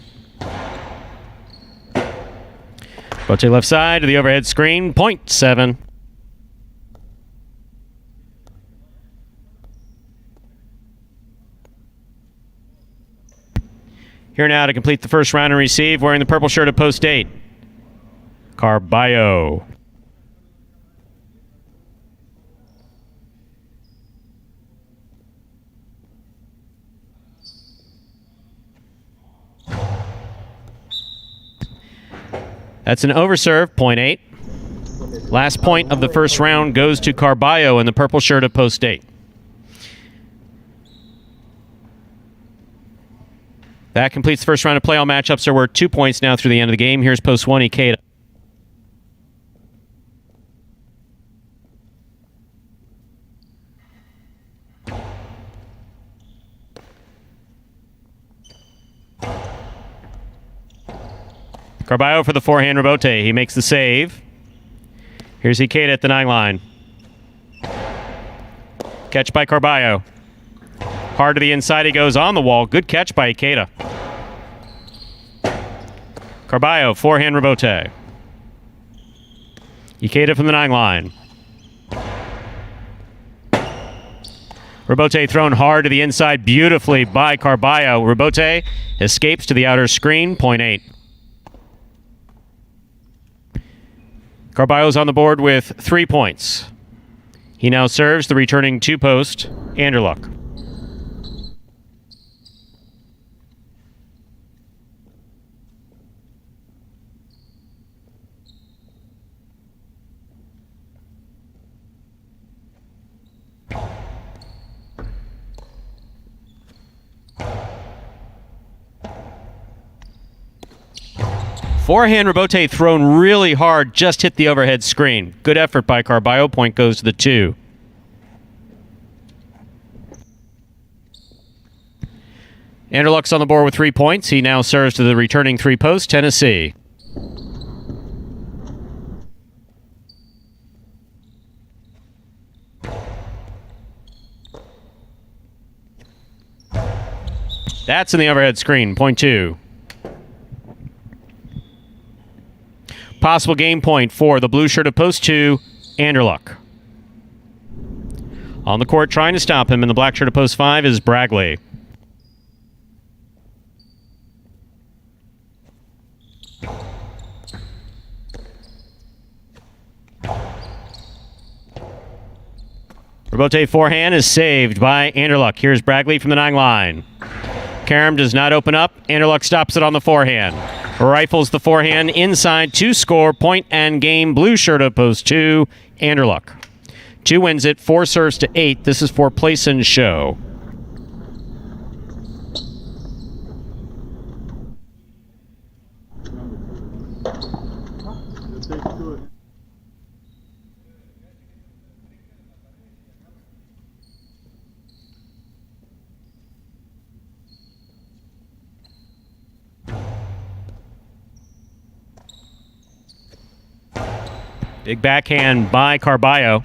Rebote left side to the overhead screen. Point 7. Here now to complete the first round and receive, wearing the purple shirt of post 8, Carballo. That's an overserve, point 8. Last point of the first round goes to Carballo in the purple shirt of post 8. That completes the first round of play. All matchups are worth 2 points now through the end of the game. Here's post 1, Ikeda. Carballo for the forehand rebote. He makes the save. Here's Ikeda at the 9 line. Catch by Carballo. Hard to the inside he goes on the wall. Good catch by Ikeda. Carballo, forehand rebote. Ikeda from the 9 line. Rebote thrown hard to the inside beautifully by Carballo. Rebote escapes to the outer screen, point 8. Carballo's on the board with 3 points. He now serves the returning 2-post, Anderluck. Forehand rebote thrown really hard, just hit the overhead screen. Good effort by Carballo. Point goes to the 2. Anderluck's on the board with 3 points. He now serves to the returning 3-post, Tennessee. That's in the overhead screen. Point 2. Possible game point for the blue shirt of post 2, Anderluck. On the court trying to stop him in the black shirt of post 5 is Bragley. Robote forehand is saved by Anderluck. Here's Bragley from the 9 line. Karam does not open up. Anderluck stops it on the forehand. Rifles the forehand inside to score. Point and game. Blue shirt of post 2, Anderluck. 2 wins it. 4 serves to 8. This is for Place and Show. Big backhand by Carballo.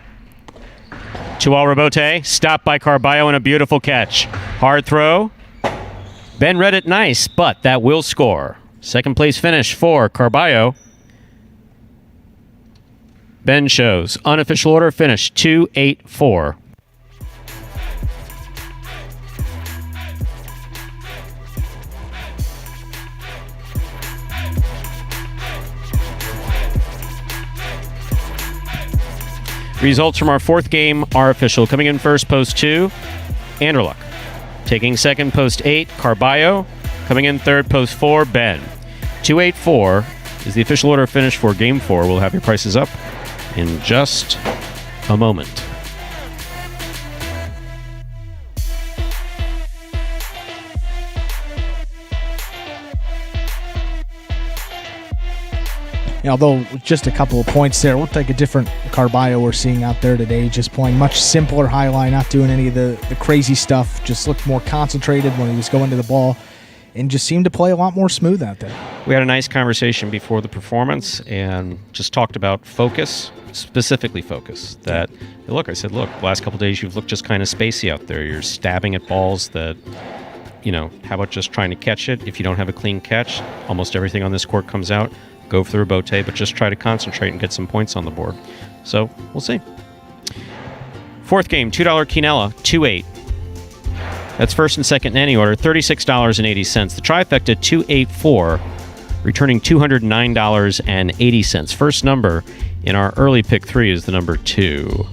2-all Robote. Stopped by Carballo and a beautiful catch. Hard throw. Ben read it nice, but that will score. Second place finish for Carballo. Ben shows. Unofficial order finish 2-8-4. Results from our 4th game are official. Coming in first, post 2, Anderluck. Taking second, post 8, Carballo. Coming in third, post 4, Ben. 2-8-4 is the official order finish for game 4. We'll have your prices up in just a moment. Although just a couple of points there, looked like a different Carballo we're seeing out there today, just playing much simpler high line, not doing any of the crazy stuff, just looked more concentrated when he was going to the ball, and just seemed to play a lot more smooth out there. We had a nice conversation before the performance and just talked about focus, specifically focus. That, look, I said, look, the last couple of days you've looked just kind of spacey out there. You're stabbing at balls that, you know, how about just trying to catch it? If you don't have a clean catch, almost everything on this court comes out. Go for the Robote, but just try to concentrate and get some points on the board. So, we'll see. 4th game, $2 Quinella, 2-8. That's first and second in any order, $36.80. The trifecta, 2-8-4, returning $209.80. First number in our early pick 3 is the number 2.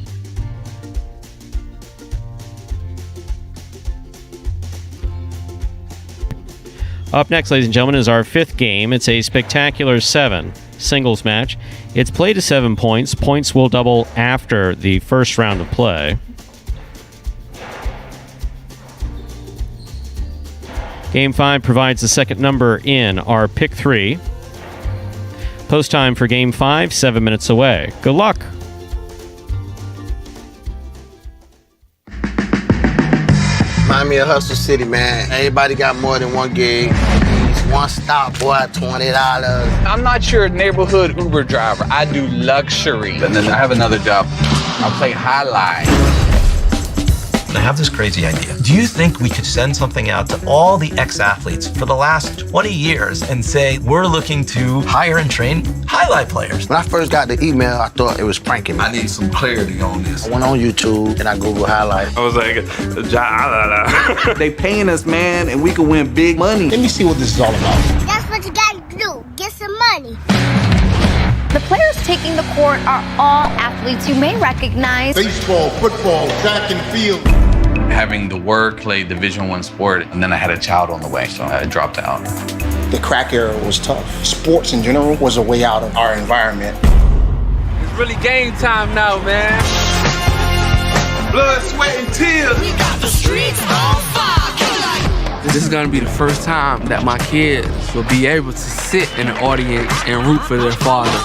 Up next, ladies and gentlemen, is our 5th game. It's a spectacular 7 singles match. It's played to 7 points. Points will double after the first round of play. Game 5 provides the second number in our pick 3. Post time for Game 5, 7 minutes away. Good luck. Remind me of Hustle City, man. Everybody got more than one gig. One stop, boy, $20. I'm not your neighborhood Uber driver. I do luxury. And then I have another job. I play highlight. I have this crazy idea. Do you think we could send something out to all the ex-athletes for the last 20 years and say, we're looking to hire and train highlight players? When I first got the email, I thought it was pranking me. I need some clarity on this. I went on YouTube and I Googled highlight. I was like, Jai-Alai. They paying us, man, and we can win big money. Let me see what this is all about. That's what you gotta do. Get some money. The players taking the court are all athletes you may recognize. Baseball, football, track and field. Having to work, play Division I sport, and then I had a child on the way, so I dropped out. The crack era was tough. Sports in general was a way out of our environment. It's really game time now, man. Blood, sweat, and tears. We got the streets on fire. This is gonna be the first time that my kids will be able to sit in the audience and root for their father.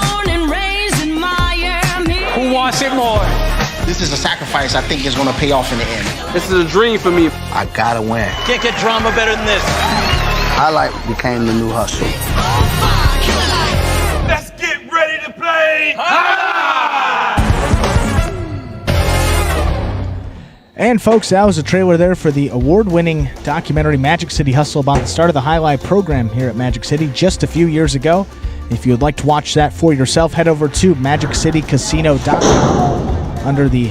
Who wants it more? This is a sacrifice I think is going to pay off in the end. This is a dream for me. I gotta win. Can't get drama better than this. Highlight became the new hustle. Let's get ready to play. And folks, that was a trailer there for the award-winning documentary Magic City Hustle about the start of the Jai-Alai program here at Magic City just a few years ago. If you would like to watch that for yourself, head over to MagicCityCasino.com. Under the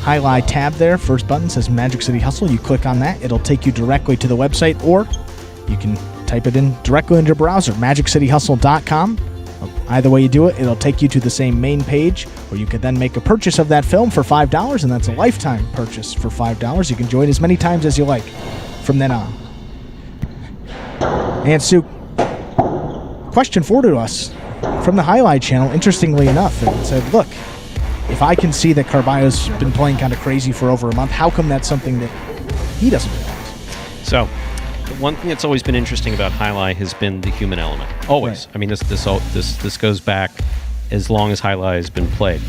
Jai-Alai tab there, first button says Magic City Hustle. You click on that. It'll take you directly to the website, or you can type it in directly into your browser, MagicCityHustle.com. Either way you do it, it'll take you to the same main page, where you could then make a purchase of that film for $5, and that's a lifetime purchase for $5. You can join as many times as you like from then on. And Sue, question forwarded to us from the Jai-Alai Channel, interestingly enough, it said, look, if I can see that Carballo's been playing kind of crazy for over a month, how come that's something that he doesn't realize? So, one thing that's always been interesting about Jai-Alai has been the human element. Always. Right. I mean, this goes back as long as Jai-Alai has been played.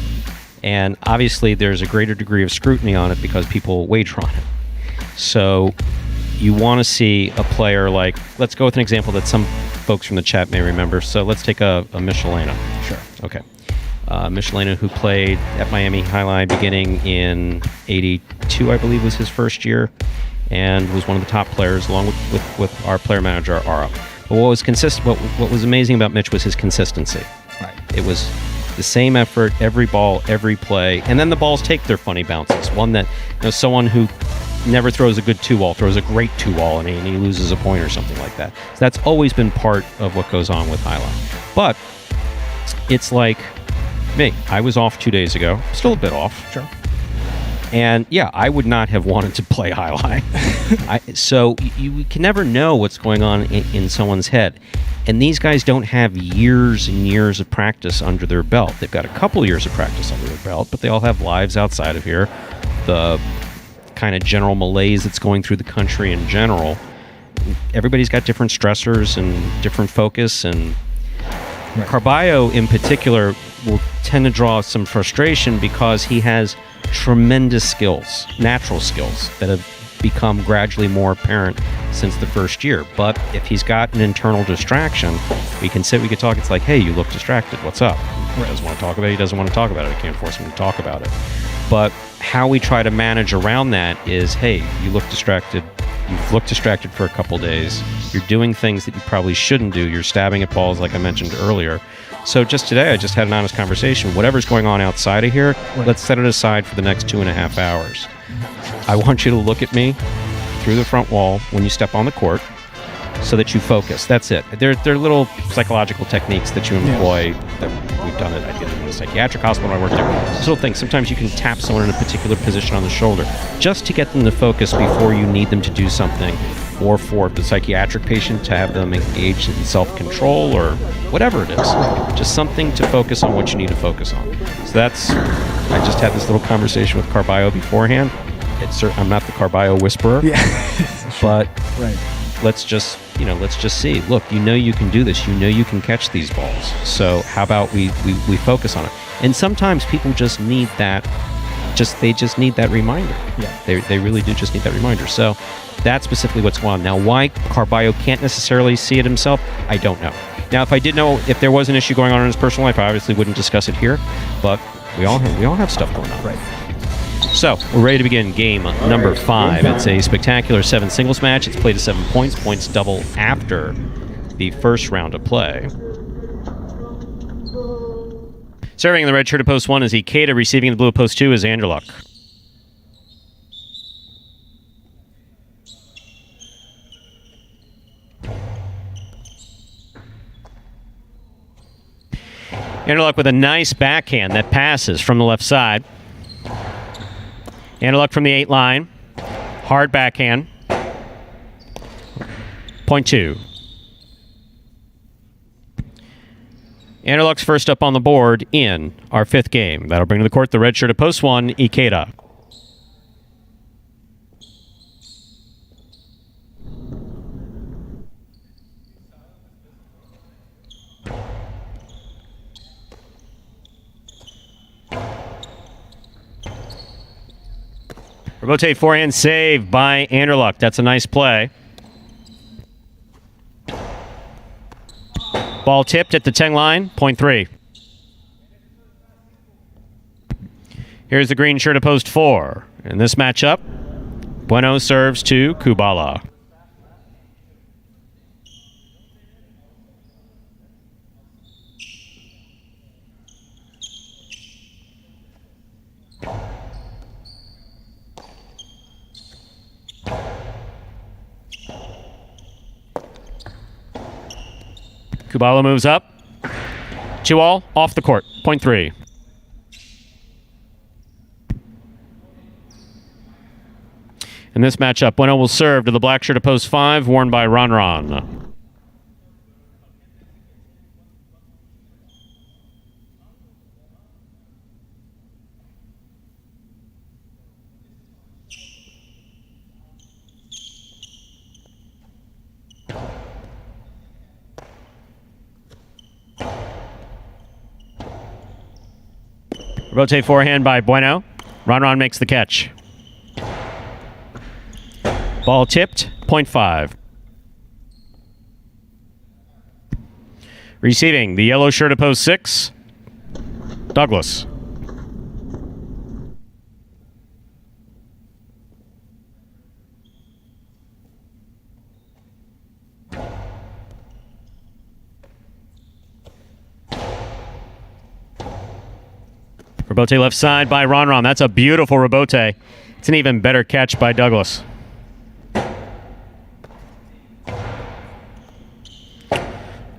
And obviously, there's a greater degree of scrutiny on it because people wager on it. So, you want to see a player like, let's go with an example that some folks from the chat may remember. So, let's take a Michelena. Sure. Okay. Michelena, who played at Miami Jai-Alai beginning in '82, I believe was his first year, and was one of the top players, along with our player manager, Ara. But what was amazing about Mitch was his consistency. Right. It was the same effort, every ball, every play, and then the balls take their funny bounces. One that, someone who never throws a good 2-ball throws a great 2-ball and he loses a point or something like that. So that's always been part of what goes on with Jai-Alai. But it's like me. I was off 2 days ago. Still a bit off. Sure. And yeah, I would not have wanted to play Jai-Alai. So you can never know what's going on in someone's head. And these guys don't have years and years of practice under their belt. They've got a couple years of practice under their belt, but they all have lives outside of here. The kind of general malaise that's going through the country in general. Everybody's got different stressors and different focus, and right. Carballo in particular will tend to draw some frustration because he has tremendous skills, natural skills, that have become gradually more apparent since the first year. But if he's got an internal distraction, we could talk. It's like, hey, you look distracted. What's up? He doesn't want to talk about it. He doesn't want to talk about it. I can't force him to talk about it. But how we try to manage around that is, hey, you look distracted. You've looked distracted for a couple days. You're doing things that you probably shouldn't do. You're stabbing at balls like I mentioned earlier. So just today, I just had an honest conversation. Whatever's going on outside of here, let's set it aside for the next 2.5 hours. I want you to look at me through the front wall when you step on the court so that you focus. That's it. They're little psychological techniques that you employ. That we've done it. I did it in a psychiatric hospital when I worked there. This little thing. Sometimes you can tap someone in a particular position on the shoulder just to get them to focus before you need them to do something, or for the psychiatric patient to have them engaged in self-control or whatever it is. Just something to focus on what you need to focus on. So I just had this little conversation with Carballo beforehand. I'm not the Carballo whisperer. Yeah. But right. Let's just see. Look, you can do this. You can catch these balls. So how about we focus on it? And sometimes people just need that. They just need that reminder. Yeah. They really do just need that reminder. So that's specifically what's going on. Now, why Carballo can't necessarily see it himself, I don't know. Now, if I did know if there was an issue going on in his personal life, I obviously wouldn't discuss it here. But we all have stuff going on. Right. So, we're ready to begin game number 5. It's a spectacular 7 singles match. It's played to 7 points. Points double after the first round of play. Serving in the red shirt at post 1 is Ikeda. Receiving in the blue at post 2 is Anderluck. Anderluck with a nice backhand that passes from the left side. Anderluck from the 8 line. Hard backhand. Point 2. Anderluck's first up on the board in our 5th game. That'll bring to the court the red shirt at post 1, Ikeda. Rotate forehand save by Anderluck. That's a nice play. Ball tipped at the 10 line, point 3. Here's the green shirt at post 4. In this matchup, Bueno serves to Kubala. Kubala moves up. 2-all, off the court. Point 3. In this matchup, Bueno will serve to the black shirt of post 5, worn by Ron. Rebote forehand by Bueno. Ron makes the catch. Ball tipped, point 5. Receiving, the yellow shirt of post 6, Douglas. Rebote left side by Ron. That's a beautiful rebote. It's an even better catch by Douglas.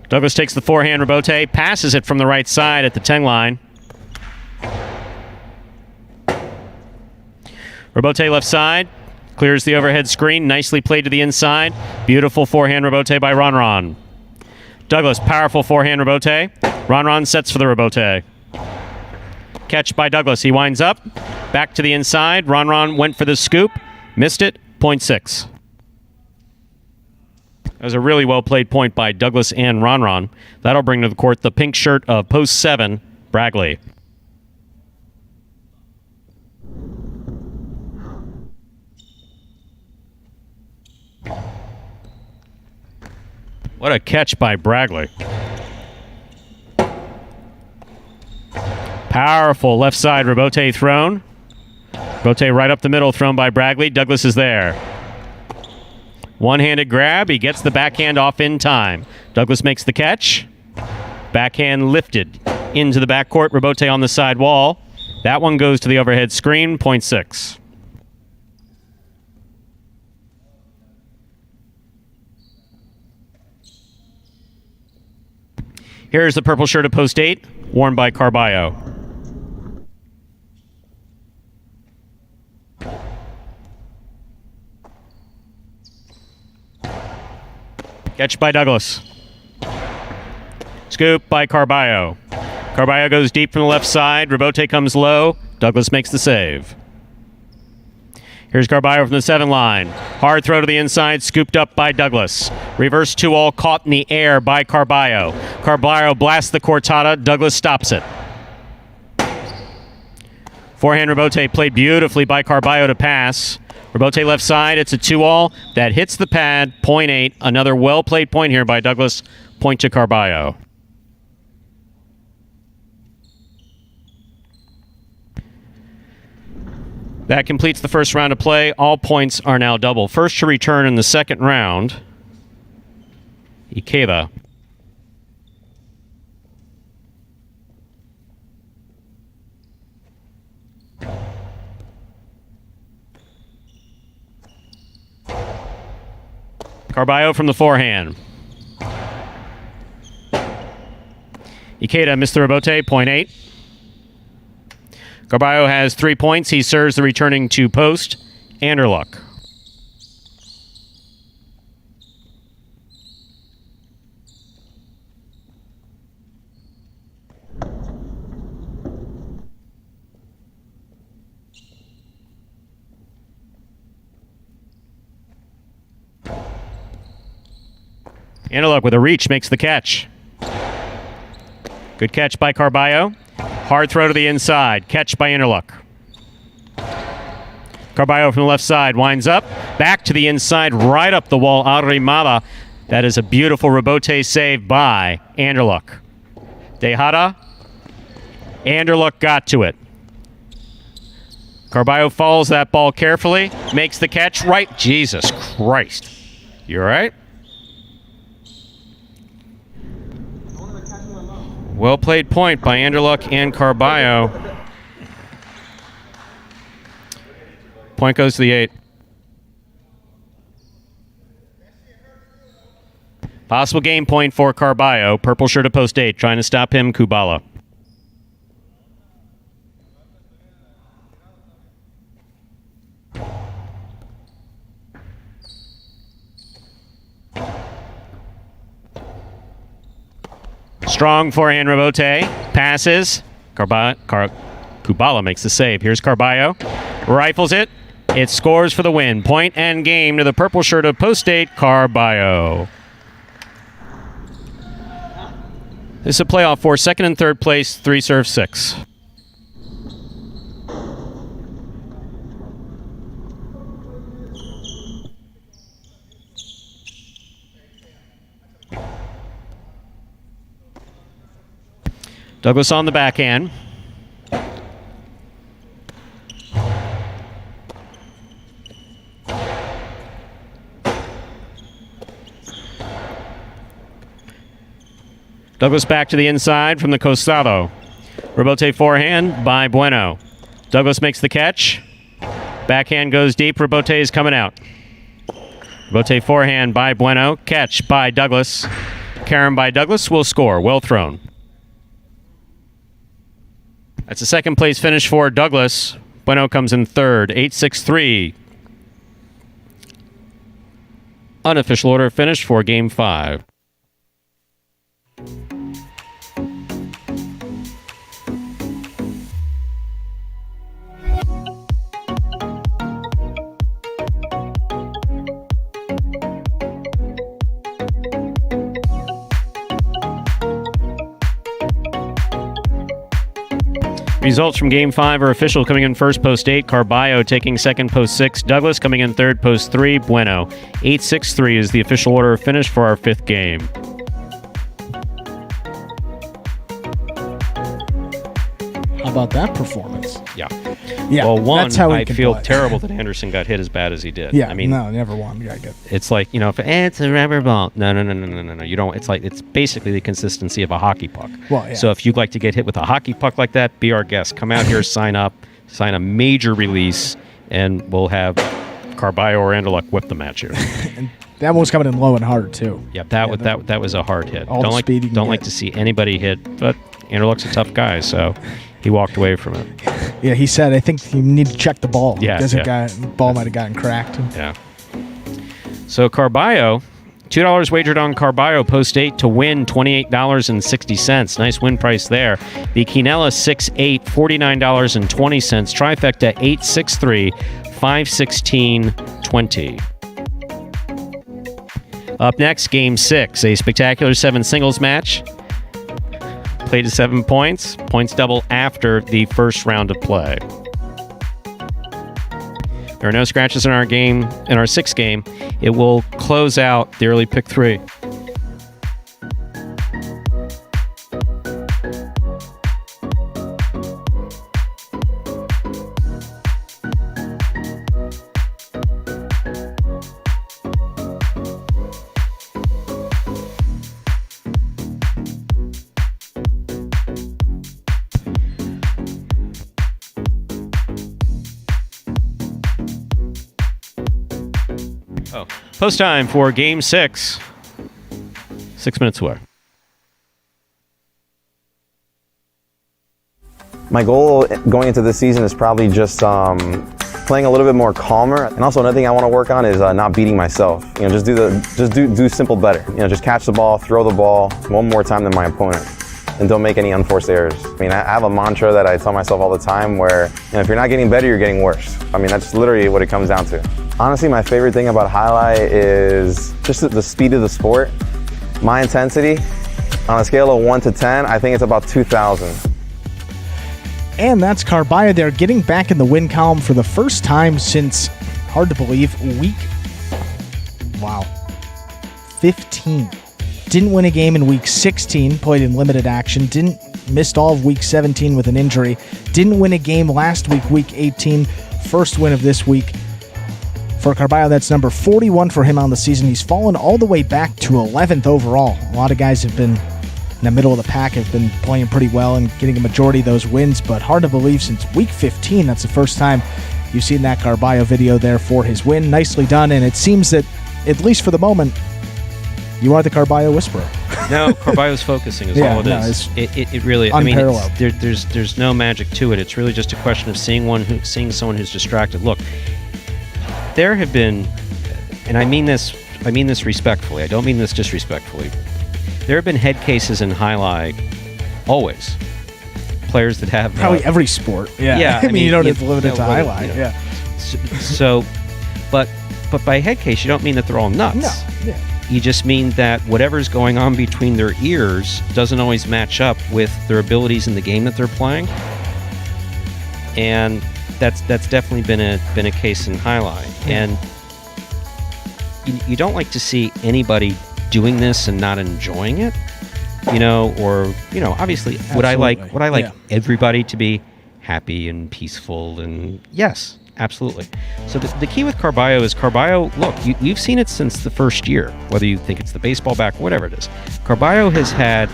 Douglas takes the forehand rebote, passes it from the right side at the 10 line. Rebote left side, clears the overhead screen, nicely played to the inside. Beautiful forehand rebote by Ron. Douglas, powerful forehand rebote. Ron sets for the rebote. Catch by Douglas, he winds up, back to the inside. Ron went for the scoop, missed it, point 6. That was a really well-played point by Douglas and Ron. That'll bring to the court the pink shirt of post 7, Bragley. What a catch by Bragley. Powerful left side rebote thrown. Rebote right up the middle, thrown by Bragley. Douglas is there. One-handed grab. He gets the backhand off in time. Douglas makes the catch. Backhand lifted into the backcourt. Rebote on the side wall. That one goes to the overhead screen. Point 6. Here's the purple shirt of post 8, worn by Carballo. Catch by Douglas. Scoop by Carballo. Carballo goes deep from the left side. Rebote comes low. Douglas makes the save. Here's Carballo from the 7 line. Hard throw to the inside, scooped up by Douglas. Reverse 2-all caught in the air by Carballo. Carballo blasts the cortada. Douglas stops it. Forehand rebote played beautifully by Carballo to pass. Rebote left side, it's a 2-all. That hits the pad, point 8. Another well-played point here by Douglas. Point to Carballo. That completes the first round of play. All points are now double. First to return in the second round, Ikeda. Carballo from the forehand. Ikeda missed the rebote, point 8. Carballo has 3 points. He serves the returning to post, Anderluck. Anderluck with a reach makes the catch. Good catch by Carballo. Hard throw to the inside. Catch by Anderluck. Carballo from the left side winds up. Back to the inside, right up the wall. Arrimada. That is a beautiful rebote save by Anderluck. Tejada. Anderluck got to it. Carballo follows that ball carefully, makes the catch right. Jesus Christ. You all right? Well played point by Anderluck and Carballo. Point goes to the 8. Possible game point for Carballo. Purple shirt at post 8. Trying to stop him, Kubala. Strong forehand, Robote. Passes. Kubala makes the save. Here's Carballo. Rifles it. It scores for the win. Point and game to the purple shirt of post 8, Carballo. This is a playoff for second and third place, 3 serve 6. Douglas on the backhand. Douglas back to the inside from the costado. Rebote forehand by Bueno. Douglas makes the catch. Backhand goes deep. Rebote is coming out. Rebote forehand by Bueno. Catch by Douglas. Carom by Douglas will score. Well thrown. That's a second place finish for Douglas. Bueno comes in third. 8-6-3. Unofficial order finish for Game 5. Results from Game 5 are official. Coming in first, post 8, Carballo taking second, post 6. Douglas coming in third, post 3, Bueno. 8-6-3 is the official order of finish for our 5th game. How about that performance? Yeah. Yeah, well, one, that's how I can feel play. terrible that Anderson got hit as bad as he did. Yeah, I mean, no, never won. Yeah, good. It's like, if it's a rubber ball. No. You don't. It's basically the consistency of a hockey puck. Well, yeah. So if you'd like to get hit with a hockey puck like that, be our guest. Come out here, sign up, sign a major release, and we'll have Carballo or Anderluck whip them at you. And that one was coming in low and hard too. Yep, that was a hard hit. All the speed you can Don't get. like to see anybody hit, but Anderluck's a tough guy, so he walked away from it. Yeah, he said, I think you need to check the ball. Yeah, ball might have gotten cracked. Yeah. So Carballo, $2 wagered on Carballo post 8 to win $28.60. Nice win price there. The Quinella 6-8, $49.20. Trifecta 8-6-3, $516.20. Up next, Game 6, a spectacular 7 singles match. Played to 7 points. Points double after the first round of play. There are no scratches in our game, in our 6th game. It will close out the early pick 3. Post time for Game 6. 6 minutes away. My goal going into this season is probably just playing a little bit more calmer, and also another thing I want to work on is not beating myself. Just do simple better. Just catch the ball, throw the ball one more time than my opponent, and don't make any unforced errors. I have a mantra that I tell myself all the time where if you're not getting better, you're getting worse. That's literally what it comes down to. Honestly, my favorite thing about Jai-Alai is just the speed of the sport. My intensity, on a scale of 1 to 10, I think it's about 2,000. And that's Carballo there, getting back in the win column for the first time since, hard to believe, week 15. Didn't win a game in week 16, played in limited action, didn't missed all of Week 17 with an injury. Didn't win a game last week, Week 18. First win of this week. For Carballo, that's number 41 for him on the season. He's fallen all the way back to 11th overall. A lot of guys have been in the middle of the pack, have been playing pretty well and getting a majority of those wins, but hard to believe since Week 15, that's the first time you've seen that Carballo video there for his win. Nicely done, and it seems that, at least for the moment, you are the Carballo whisperer. No, Carballo's focusing is all it is. It really, unparalleled. I mean, there's no magic to it. It's really just a question of seeing someone who's distracted. Look, there have been, and I mean this respectfully. I don't mean this disrespectfully. There have been head cases in highlight always. Players that have probably every sport. Yeah. I mean, you don't have to limit it to highlight. You know, So, but by head case, you don't mean that they're all nuts. No. Yeah. You just mean that whatever's going on between their ears doesn't always match up with their abilities in the game that they're playing, and that's definitely been a case in highlight. And you don't like to see anybody doing this and not enjoying it, obviously. Absolutely. Would I like everybody to be happy and peaceful? And yes, absolutely. So the key with Carballo is look, you've seen it since the first year, whether you think it's the baseball back, whatever it is. Carballo has had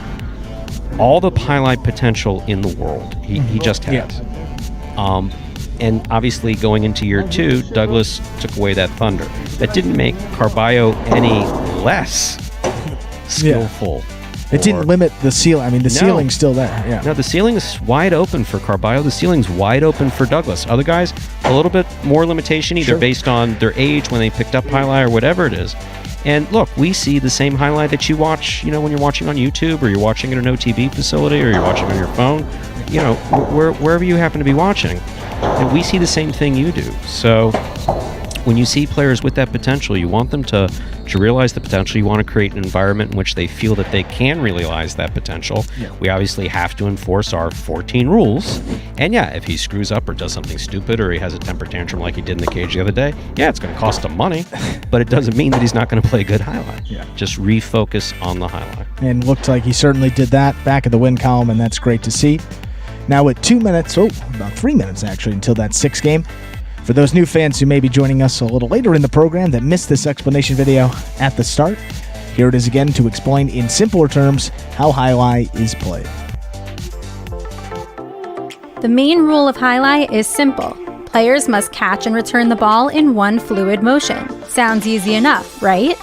all the highlight potential in the world. He just has. Yeah. And obviously going into year 2, Douglas took away that thunder. That didn't make Carballo any less skillful. It didn't limit the ceiling. I mean, the ceiling's still there. Yeah. No, the ceiling is wide open for Carballo. The ceiling's wide open for Douglas. Other guys, a little bit more limitation, either based on their age when they picked up highlight or whatever it is. And look, we see the same highlight that you watch, when you're watching on YouTube or you're watching at an OTB facility or you're watching on your phone, wherever you happen to be watching. And we see the same thing you do. So when you see players with that potential, you want them to realize the potential. You want to create an environment in which they feel that they can realize that potential. Yeah. We obviously have to enforce our 14 rules. And if he screws up or does something stupid or he has a temper tantrum like he did in the cage the other day, it's going to cost him money, but it doesn't mean that he's not going to play good highlight. Yeah. Just refocus on the highlight. And looked like he certainly did that back of the win column, and that's great to see. Now with 2 minutes, about 3 minutes actually, until that 6th game. For those new fans who may be joining us a little later in the program that missed this explanation video at the start, here it is again to explain in simpler terms how highlight is played. The main rule of highlight is simple. Players must catch and return the ball in one fluid motion. Sounds easy enough, right?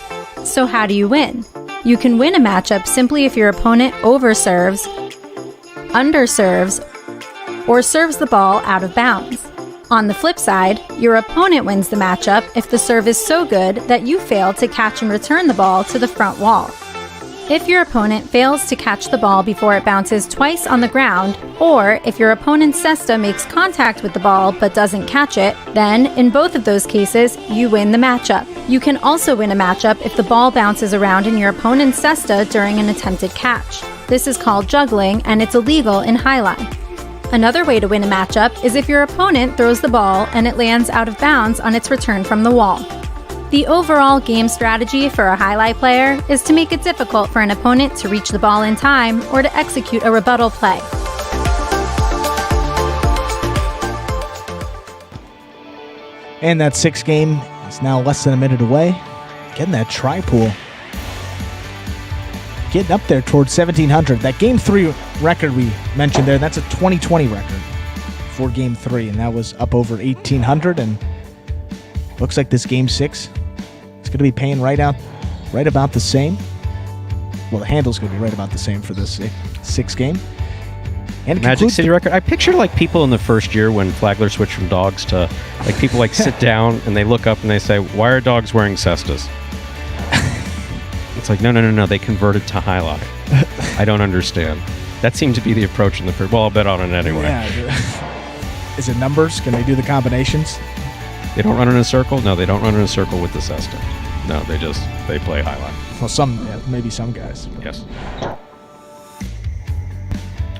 So how do you win? You can win a matchup simply if your opponent overserves, underserves, or serves the ball out of bounds. On the flip side, your opponent wins the matchup if the serve is so good that you fail to catch and return the ball to the front wall. If your opponent fails to catch the ball before it bounces twice on the ground, or if your opponent's cesta makes contact with the ball but doesn't catch it, then in both of those cases, you win the matchup. You can also win a matchup if the ball bounces around in your opponent's cesta during an attempted catch. This is called juggling, and it's illegal in highlight. Another way to win a matchup is if your opponent throws the ball and it lands out of bounds on its return from the wall. The overall game strategy for a highlight player is to make it difficult for an opponent to reach the ball in time or to execute a rebuttal play. And that 6th game is now less than a minute away. Getting that tri-pool. Getting up there towards 1,700. That Game 3 record we mentioned there, that's a 2020 record for Game 3, and that was up over 1,800, and looks like this Game 6 is going to be paying right about the same. Well, the handle's going to be right about the same for this 6th game. And Magic City record. I picture like people in the first year when Flagler switched from dogs to like people like sit down and they look up and they say, "Why are dogs wearing cestas?" It's like, no, they converted to highlight. I don't understand. That seemed to be the approach in the first. Well, I'll bet on it anyway. Yeah. Is it numbers? Can they do the combinations? They don't run in a circle? No, they don't run in a circle with the cesta. No, they play highlight. Well, maybe some guys. Yes.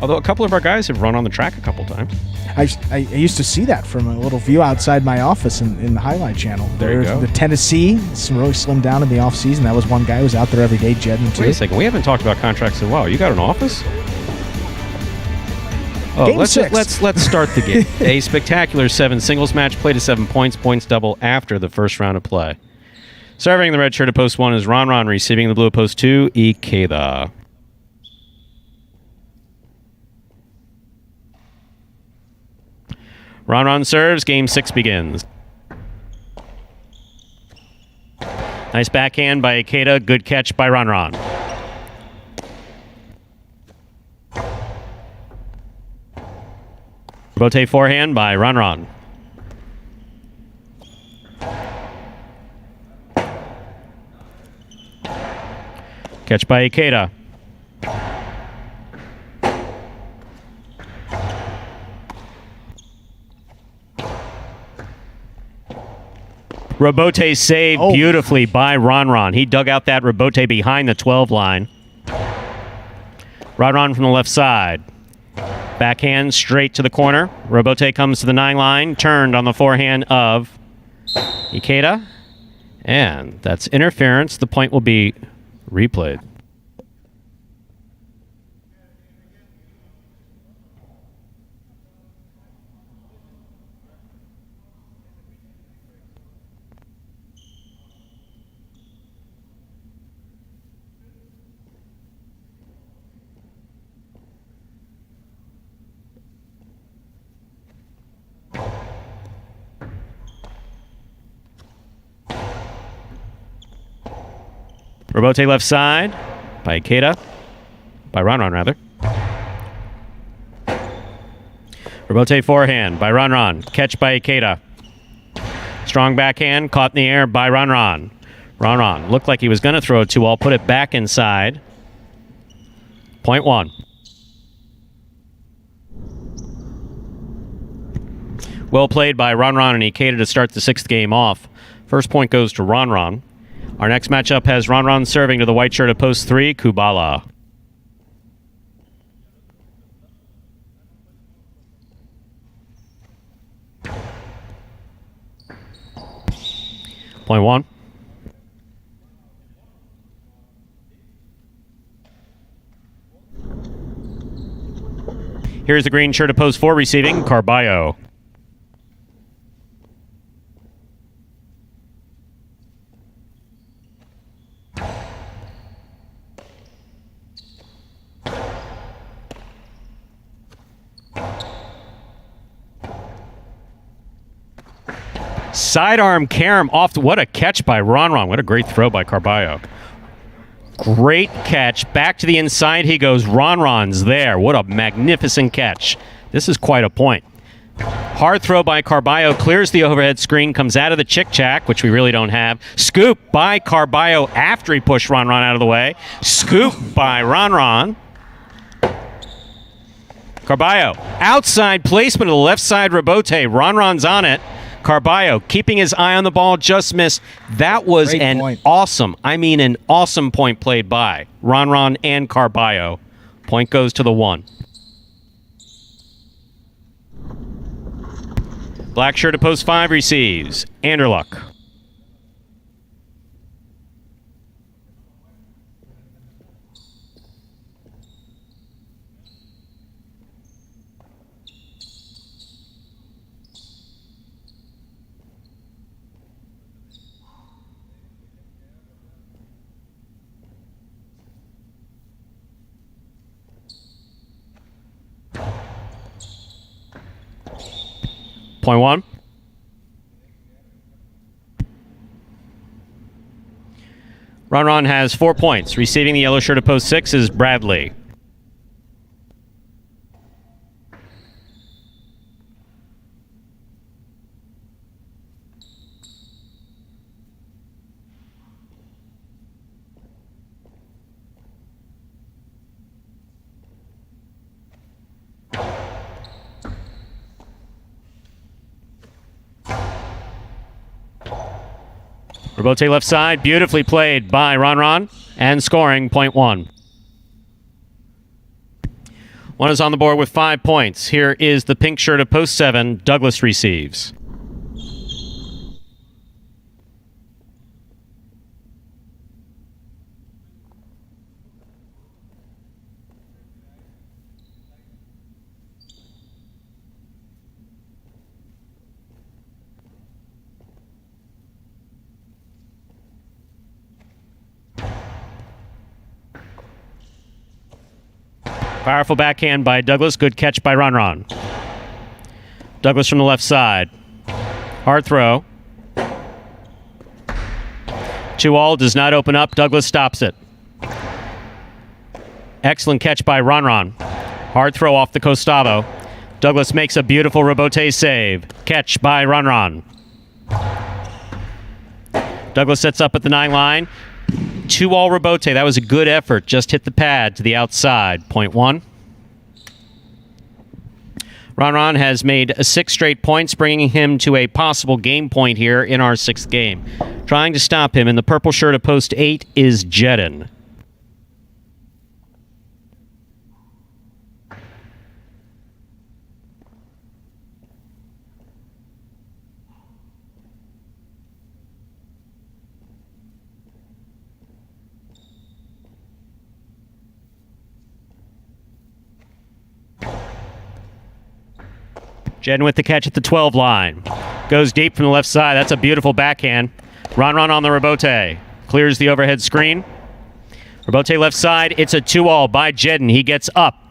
Although a couple of our guys have run on the track a couple times. I used to see that from a little view outside my office in the highlight channel. There you go. The Tennessee, it's really slimmed down in the off season. That was one guy who was out there every day jetting too. Wait a second, we haven't talked about contracts in a while. You got an office? Oh, Game let's 6. let's start the game. A spectacular 7 singles match played to 7 points. Points double after the first round of play. Serving the red shirt at post 1 is Ron Ron. Receiving the blue at post 2, Ikeda. Ron Ron serves. Game 6 begins. Nice backhand by Ikeda. Good catch by Ron Ron. Rebote forehand by Ron Ron. Catch by Ikeda. Rebote saved beautifully by Ron Ron. He dug out that rebote behind the 12 line. Ron Ron from the left side. Backhand straight to the corner. Rebote comes to the 9 line. Turned on the forehand of Ikeda. And that's interference. The point will be replayed. Rebote left side by Ikeda. By Ron Ron, rather. Rebote forehand by Ron Ron. Catch by Ikeda. Strong backhand caught in the air by Ron Ron. Ron Ron looked like he was going to throw it 2-all. Put it back inside. Point 1. Well played by Ron Ron and Ikeda to start the 6th game off. First point goes to Ron Ron. Our next matchup has Ron Ron serving to the white shirt at post 3, Kubala. Point 1. Here's the green shirt at post 4 receiving, Carballo. Sidearm carom off. What a catch by Ron Ron. What a great throw by Carballo. Great catch. Back to the inside he goes. Ron Ron's there. What a magnificent catch. This is quite a point. Hard throw by Carballo. Clears the overhead screen. Comes out of the chick-chack, which we really don't have. Scoop by Carballo after he pushed Ron Ron out of the way. Scoop by Ron Ron. Carballo. Outside placement of the left side rebote. Ron Ron's on it. Carballo keeping his eye on the ball, just missed. That was an awesome point played by Ron Ron and Carballo. Point goes to the 1. Black shirt at post 5 receives. Anderluck. Point 1. Ron Ron has 4 points. Receiving the yellow shirt at post 6 is Bradley. Rebote left side, beautifully played by Ron Ron, and scoring, point 1. One is on the board with 5 points. Here is the pink shirt of post 7. Douglas receives. Powerful backhand by Douglas. Good catch by Ron. Douglas from the left side. Hard throw. 2-all does not open up. Douglas stops it. Excellent catch by Ron. Hard throw off the Costavo. Douglas makes a beautiful rebote save. Catch by Ron. Douglas sets up at the 9 line. 2-all rebote. That was a good effort. Just hit the pad to the outside. Point 1. Ron has made 6 straight points, bringing him to a possible game point here in our 6th game. Trying to stop him in the purple shirt of post 8 is Jedin. Jedin with the catch at the 12 line. Goes deep from the left side. That's a beautiful backhand. Ron on the rebote. Clears the overhead screen. Rebote left side. It's a 2-all by Jedin. He gets up.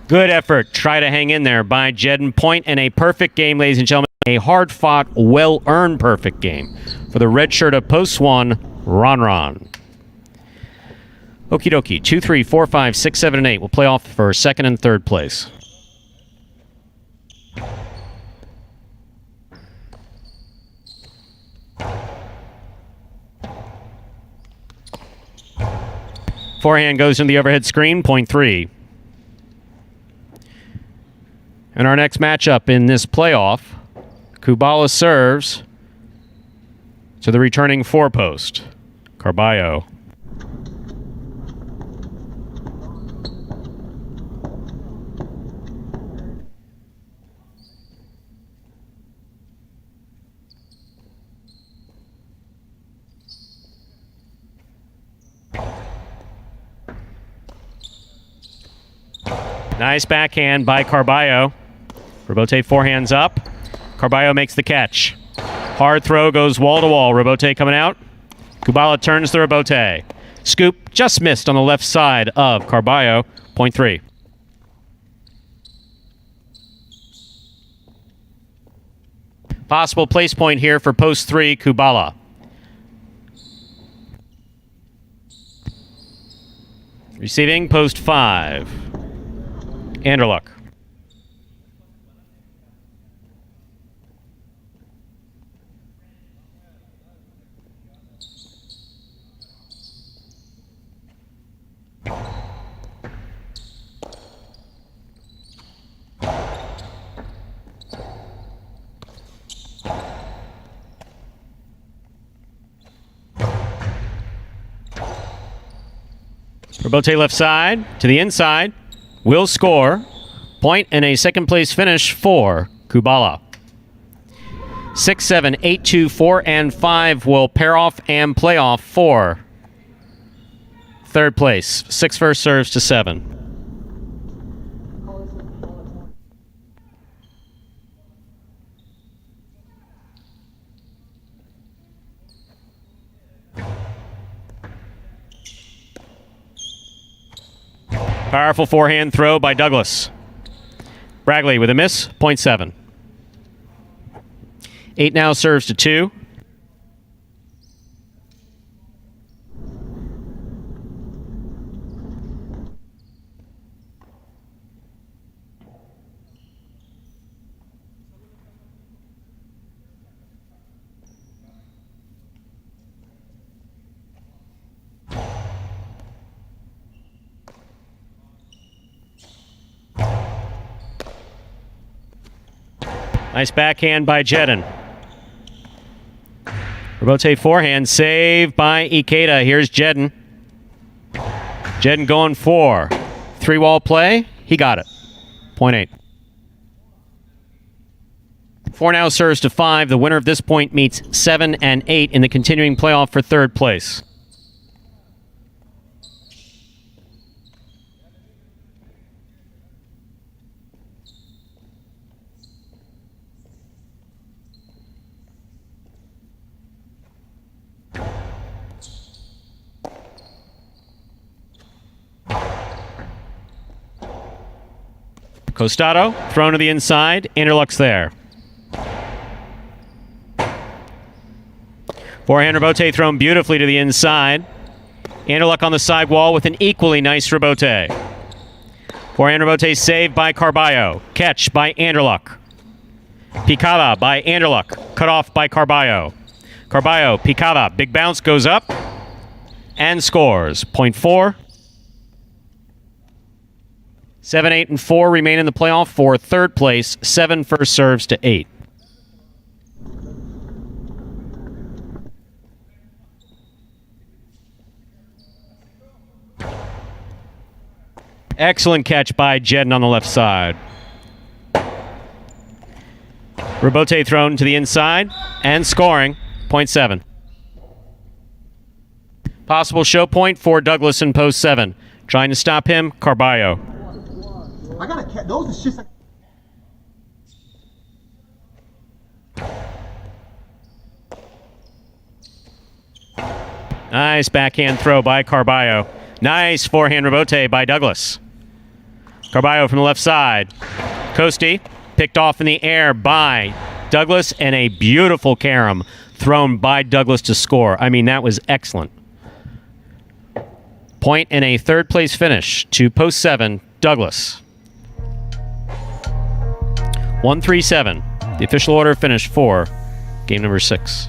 Good effort. Try to hang in there by Jedin. Point and a perfect game, ladies and gentlemen. A hard-fought, well-earned perfect game for the red shirt of post 1, Ron. Okie dokie. 2, 3, 4, 5, 6, 7, and 8. We'll play off for 2nd and 3rd place. Forehand goes into the overhead screen. Point 3. And our next matchup in this playoff, Kubala serves to the returning 4-post, Carballo. Nice backhand by Carballo. Rebote forehands up. Carballo makes the catch. Hard throw goes wall to wall. Rebote coming out. Kubala turns the rebote. Scoop just missed on the left side of Carballo. Point 3. Possible place point here for post 3, Kubala. Receiving post 5. Anderluck. Rebote left side to the inside. Will score. Point and a second place finish for Kubala. 6, 7, 8, 2, 4, and 5 will pair off and play off for 3rd place. 6 first serves to 7. Powerful forehand throw by Douglas. Bragley with a miss, point 7. 8 now serves to 2. Nice backhand by Jedin. Rebote forehand save by Ikeda. Here's Jedin. Jedin going for 3-wall play. He got it. Point 8. 4 now serves to 5. The winner of this point meets 7 and 8 in the continuing playoff for 3rd place. Costado, thrown to the inside. Anderluck's there. Forehand rebote thrown beautifully to the inside. Anderluck on the side wall with an equally nice rebote. Forehand rebote saved by Carballo. Catch by Anderluck. Picada by Anderluck. Cut off by Carballo. Carballo, Picada. Big bounce goes up and scores. Point 4. 7, 8, and 4 remain in the playoff for third place. 7 first serves to 8. Excellent catch by Jedden on the left side. Rebote thrown to the inside and scoring. Point 7. Possible show point for Douglas in post 7. Trying to stop him, Carballo. I gotta catch those. It's just like. Nice backhand throw by Carballo. Nice forehand rebote by Douglas. Carballo from the left side. Costi picked off in the air by Douglas, and a beautiful carom thrown by Douglas to score. I mean, that was excellent. Point and a third place finish to post 7, Douglas. 1-3-7. The official order finished for game number 6.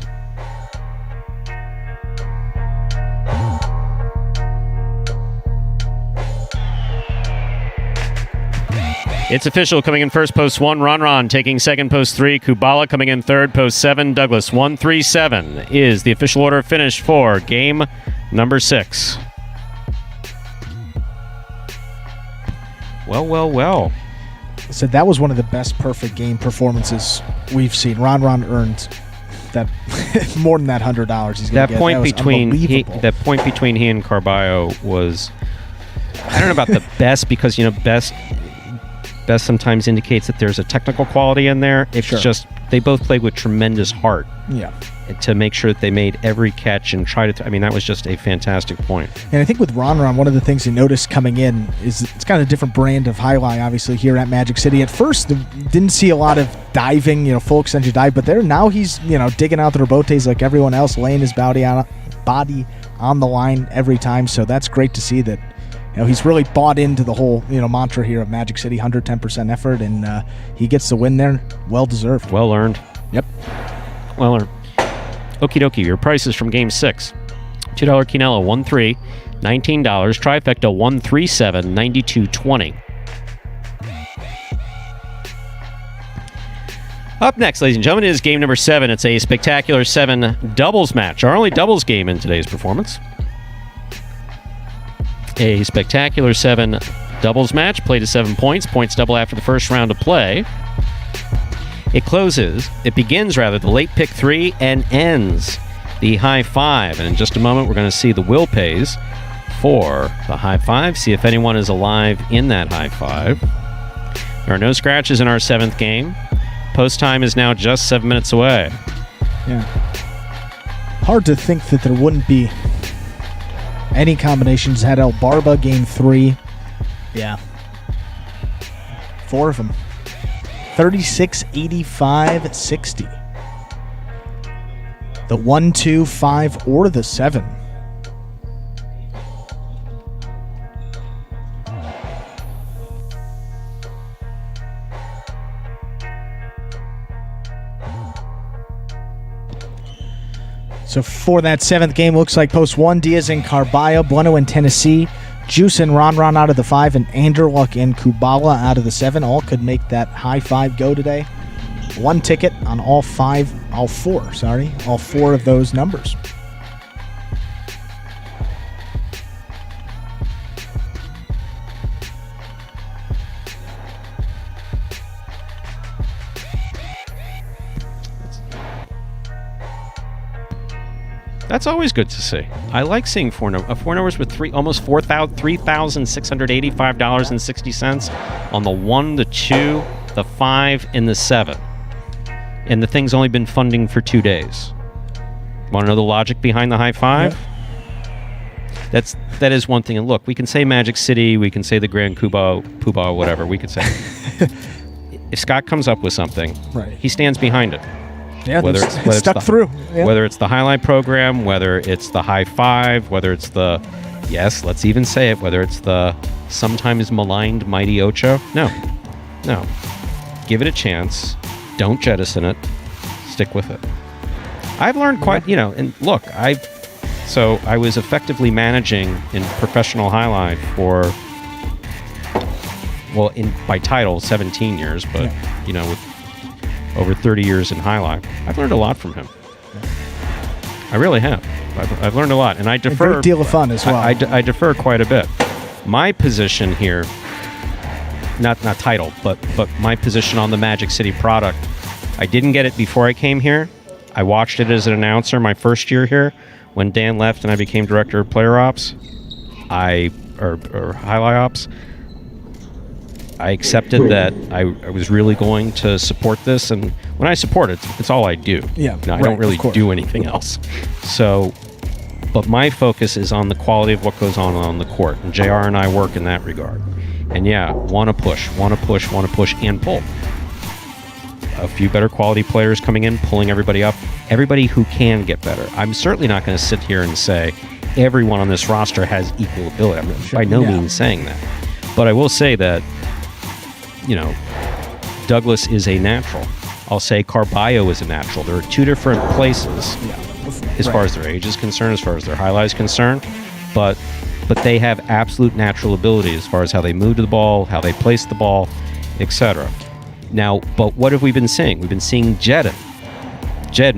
It's official. Coming in first, post 1, Ron taking second, post 3, Kubala coming in third, post 7, Douglas. 1-3-7 is the official order finish for game number 6. Well. So that was one of the best perfect game performances we've seen. Ron earned that more than that $100 he's going to get. That point between he and Carballo was, I don't know about the best, because best sometimes indicates that there's a technical quality in there. It's just they both played with tremendous heart. Yeah. To make sure that they made every catch and tried to. That was just a fantastic point. And I think with Ron, one of the things you noticed coming in is it's kind of a different brand of highlight, obviously, here at Magic City. At first, didn't see a lot of diving, full extension dive, but now he's, digging out the rebotes like everyone else, laying his body on the line every time. So that's great to see that. He's really bought into the whole, mantra here of Magic City, 110% effort, and he gets the win there. Well deserved. Well earned. Yep. Well earned. Okie dokie, your prices from game 6. $2 Quinella, 1-3, $19. Trifecta, 1-3-7, $92.20. Up next, ladies and gentlemen, is game number 7. It's a spectacular 7 doubles match. Our only doubles game in today's performance. A spectacular 7 doubles match, played to 7 points. Points double after the first round of play. It begins the late pick 3 and ends the high 5. And in just a moment, we're going to see the will pays for the high 5. See if anyone is alive in that high 5. There are no scratches in our 7th game. Post time is now just 7 minutes away. Yeah. Hard to think that there wouldn't be any combinations. Had El Barba game 3. Yeah. 4 of them. 36, 85, 60. The 1, 2, 5, or the 7. So for that 7th game, looks like post 1, Diaz and Carballo, Bueno in Tennessee, Juice and Ron out of the 5, and Anderluck and Kubala out of the 7. All could make that high 5 go today. 1 ticket on all 4 of those numbers. That's always good to see. I like seeing 4 numbers with almost $3,685.60 on the 1, the 2, the 5, and the 7. And the thing's only been funding for 2 days. Want to know the logic behind the high 5? that is one thing. And look, we can say Magic City, we can say the Grand Poobah, whatever. We could say. If Scott comes up with something, right, he stands behind it. Yeah, whether it's stuck through. Yeah. Whether it's the highlight program, whether it's the high five, whether it's the, yes, let's even say it, whether it's the sometimes maligned Mighty Ocho. No. Give it a chance. Don't jettison it. Stick with it. I've learned quite, and look, I was effectively managing in professional highlight for, by title, 17 years, but, with over 30 years in highlight. I've learned a lot from him. I really have. I've learned a lot, and I defer. A great deal of fun as well. I defer quite a bit. My position here, not title, but my position on the Magic City product, I didn't get it before I came here. I watched it as an announcer my first year here. When Dan left and I became director of player ops, or highlight ops, I accepted that I was really going to support this, and when I support it, it's all I do. Yeah, I don't really do anything else. So, but my focus is on the quality of what goes on the court, and JR and I work in that regard. And want to push, and pull. A few better quality players coming in, pulling everybody up. Everybody who can get better. I'm certainly not going to sit here and say everyone on this roster has equal ability. I'm by no means saying that. But I will say that, Douglas is a natural. I'll say Carballo is a natural. There are two different places as far as their age is concerned, as far as their highlight is concerned. But they have absolute natural ability as far as how they move to the ball, how they place the ball, etc. Now, but what have we been seeing? We've been seeing Jedden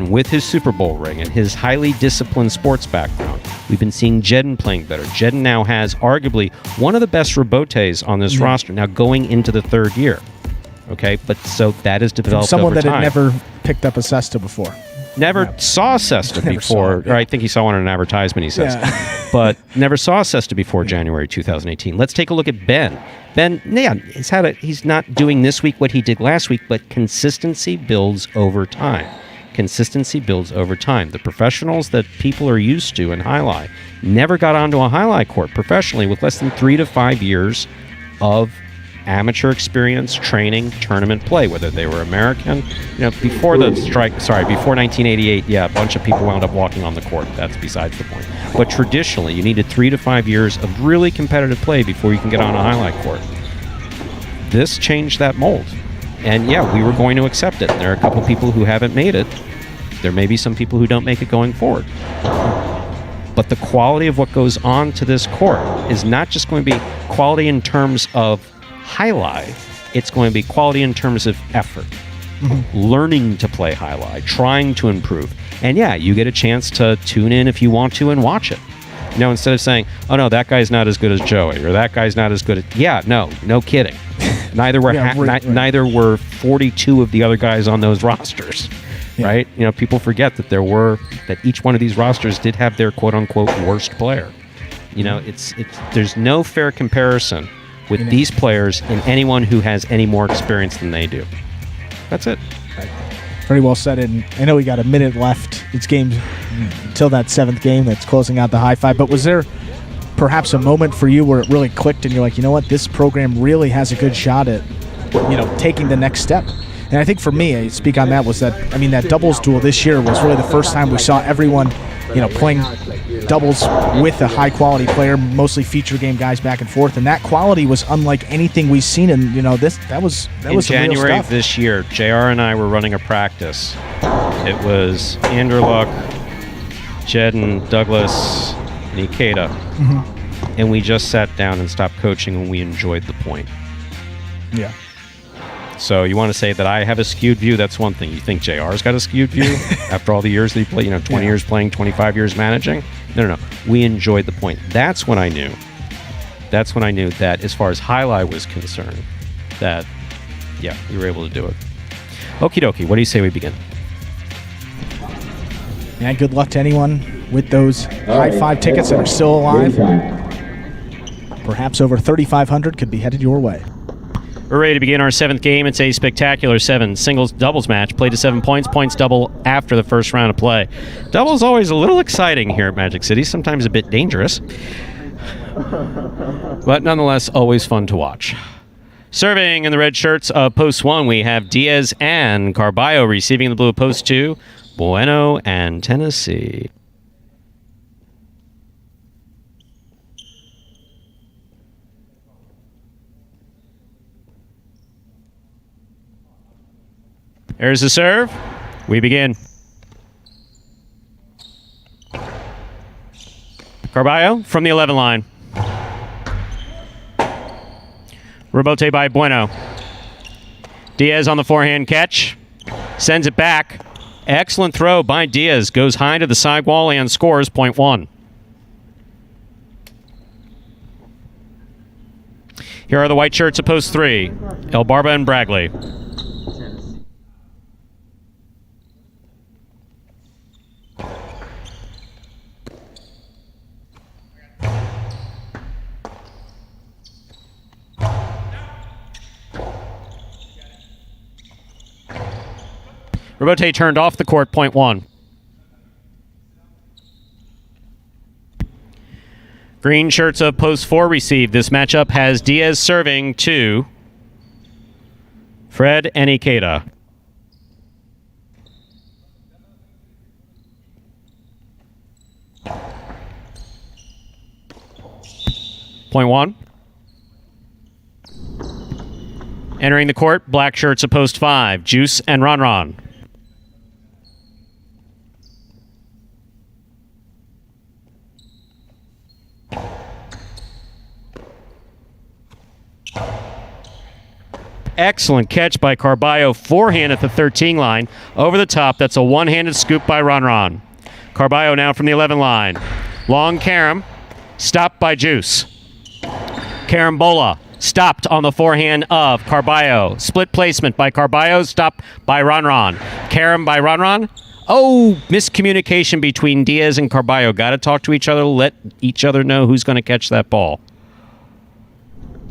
with his Super Bowl ring and his highly disciplined sports background. We've been seeing Jedden playing better. Jedden now has arguably one of the best rebotes on this roster, now going into the third year. Okay, but so that has developed someone over time. Someone that had never picked up a Cesta before. Never saw a Cesta before, or I think he saw one in an advertisement, he says. But never saw a Cesta before January 2018. Let's take a look at Ben. Ben, he's not doing this week what he did last week, but consistency builds over time. The professionals that people are used to in highlight never got onto a highlight court professionally with less than 3 to 5 years of amateur experience, training, tournament play, whether they were American. Before the strike, before 1988, a bunch of people wound up walking on the court. That's besides the point. But traditionally, you needed 3 to 5 years of really competitive play before you can get on a highlight court. This changed that mold. And we were going to accept it. And there are a couple people who haven't made it. There may be some people who don't make it going forward. But the quality of what goes on to this court is not just going to be quality in terms of highlight. It's going to be quality in terms of effort. Learning to play highlight, trying to improve. And you get a chance to tune in if you want to and watch it. Instead of saying, oh no, that guy's not as good as Joey, or that guy's not as good as... no kidding. Neither were 42 of the other guys on those rosters, right? People forget that each one of these rosters did have their quote-unquote worst player. There's no fair comparison with these players and anyone who has any more experience than they do. That's it. Very well said. And I know we got a minute left. It's games until that 7th game that's closing out the high five. But was there perhaps a moment for you where it really clicked and you're like, this program really has a good shot at, taking the next step? And I think for me, I speak on that, was that doubles duel this year was really the first time we saw everyone, playing doubles with a high quality player, mostly feature game guys back and forth, and that quality was unlike anything we've seen. And that was in January of this year. JR and I were running a practice. It was Anderluck, Jedden, Douglas, and Ikeda, and we just sat down and stopped coaching, and we enjoyed the point. Yeah. So you want to say that I have a skewed view? That's one thing. You think JR's got a skewed view after all the years that he played, 20 years playing, 25 years managing? No. We enjoyed the point. That's when I knew that as far as highlight was concerned, that, we were able to do it. Okie dokie. What do you say we begin? Yeah, good luck to anyone with those high five tickets that are still alive. Perhaps over 3,500 could be headed your way. We're ready to begin our 7th game. It's a spectacular 7 singles doubles match. Played to 7 points. Points double after the first round of play. Double is always a little exciting here at Magic City. Sometimes a bit dangerous. But nonetheless, always fun to watch. Serving in the red shirts of Post 1, we have Diaz and Carballo. Receiving the blue of Post 2, Bueno and Tennessee. There's the serve. We begin. Carballo from the 11 line. Rebote by Bueno. Diaz on the forehand catch. Sends it back. Excellent throw by Diaz. Goes high to the sidewall and scores point 1. Here are the white shirts of Post 3. El Barba and Bragley. Rebote turned off the court, point 1. Green shirts of Post 4 received. This matchup has Diaz serving to Fred and Ikeda. Point 1. Entering the court, black shirts of Post 5, Juice and Ron. Excellent catch by Carballo. Forehand at the 13 line. Over the top. That's a one-handed scoop by Ron. Carballo now from the 11 line. Long carom. Stopped by Juice. Carambola. Stopped on the forehand of Carballo. Split placement by Carballo. Stopped by Ron. Carom by Ron. Oh, miscommunication between Diaz and Carballo. Got to talk to each other. Let each other know who's going to catch that ball.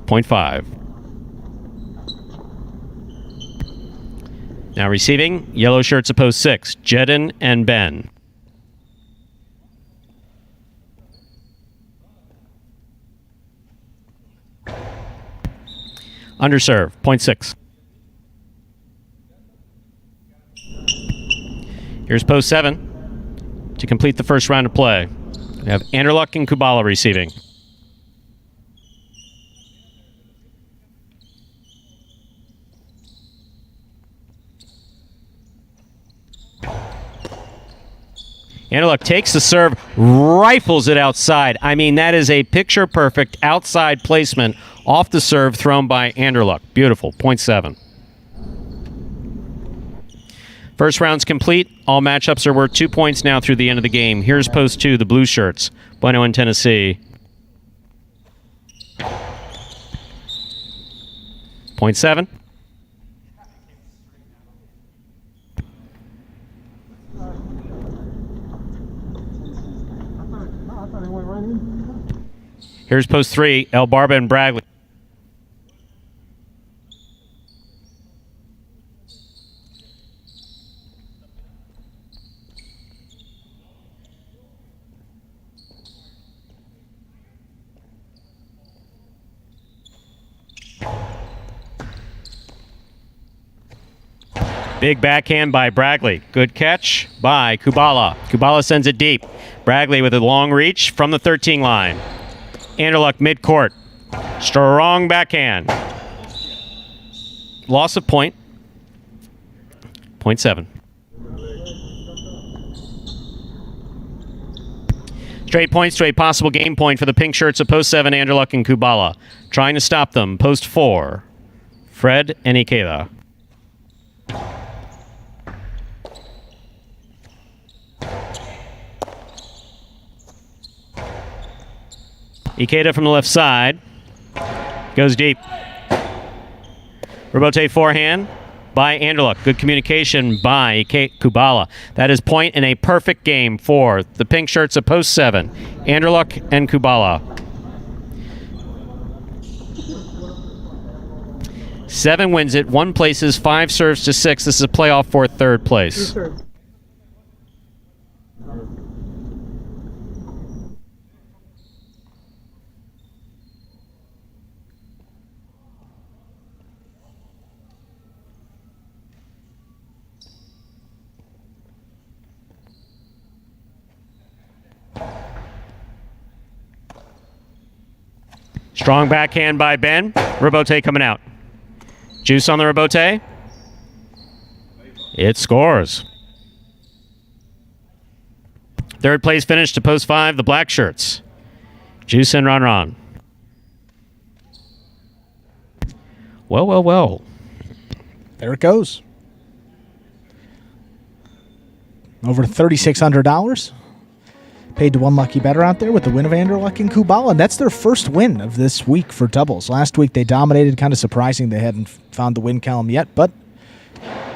Point 5. Now receiving, yellow shirts of Post 6, Jedin and Ben. Underserve, point 6. Here's Post 7 to complete the first round of play. We have Anderluck and Kubala receiving. Anderluck takes the serve, rifles it outside. I mean, that is a picture-perfect outside placement off the serve thrown by Anderluck. Beautiful. Point 7. First round's complete. All matchups are worth 2 points now through the end of the game. Here's Post 2, the blue shirts. Bueno and Tennessee. Point 7. Here's Post 3, El Barba and Bragley. Big backhand by Bragley. Good catch by Kubala. Kubala sends it deep. Bragley with a long reach from the 13 line. Anderluck mid-court. Strong backhand. Loss of point. Point 7. Straight points to a possible game point for the pink shirts of Post 7, Anderluck and Kubala. Trying to stop them. Post 4, Fred and Ikeda. Ikeda from the left side. Goes deep. Rebote forehand by Anderluck. Good communication by Kubala. That is point in a perfect game for the pink shirts of Post 7. Anderluck and Kubala. 7 wins it. 1 places. 5 serves to 6. This is a playoff for 3rd place. Strong backhand by Ben. Robote coming out. Juice on the Robote. It scores. 3rd place finish to post 5, the Black Shirts. Juice and Ron. Well. There it goes. Over $3,600. Paid to one lucky bettor out there with the win of Andrew Luck and Kubala. And that's their first win of this week for doubles. Last week they dominated, kind of surprising they hadn't found the win column yet, but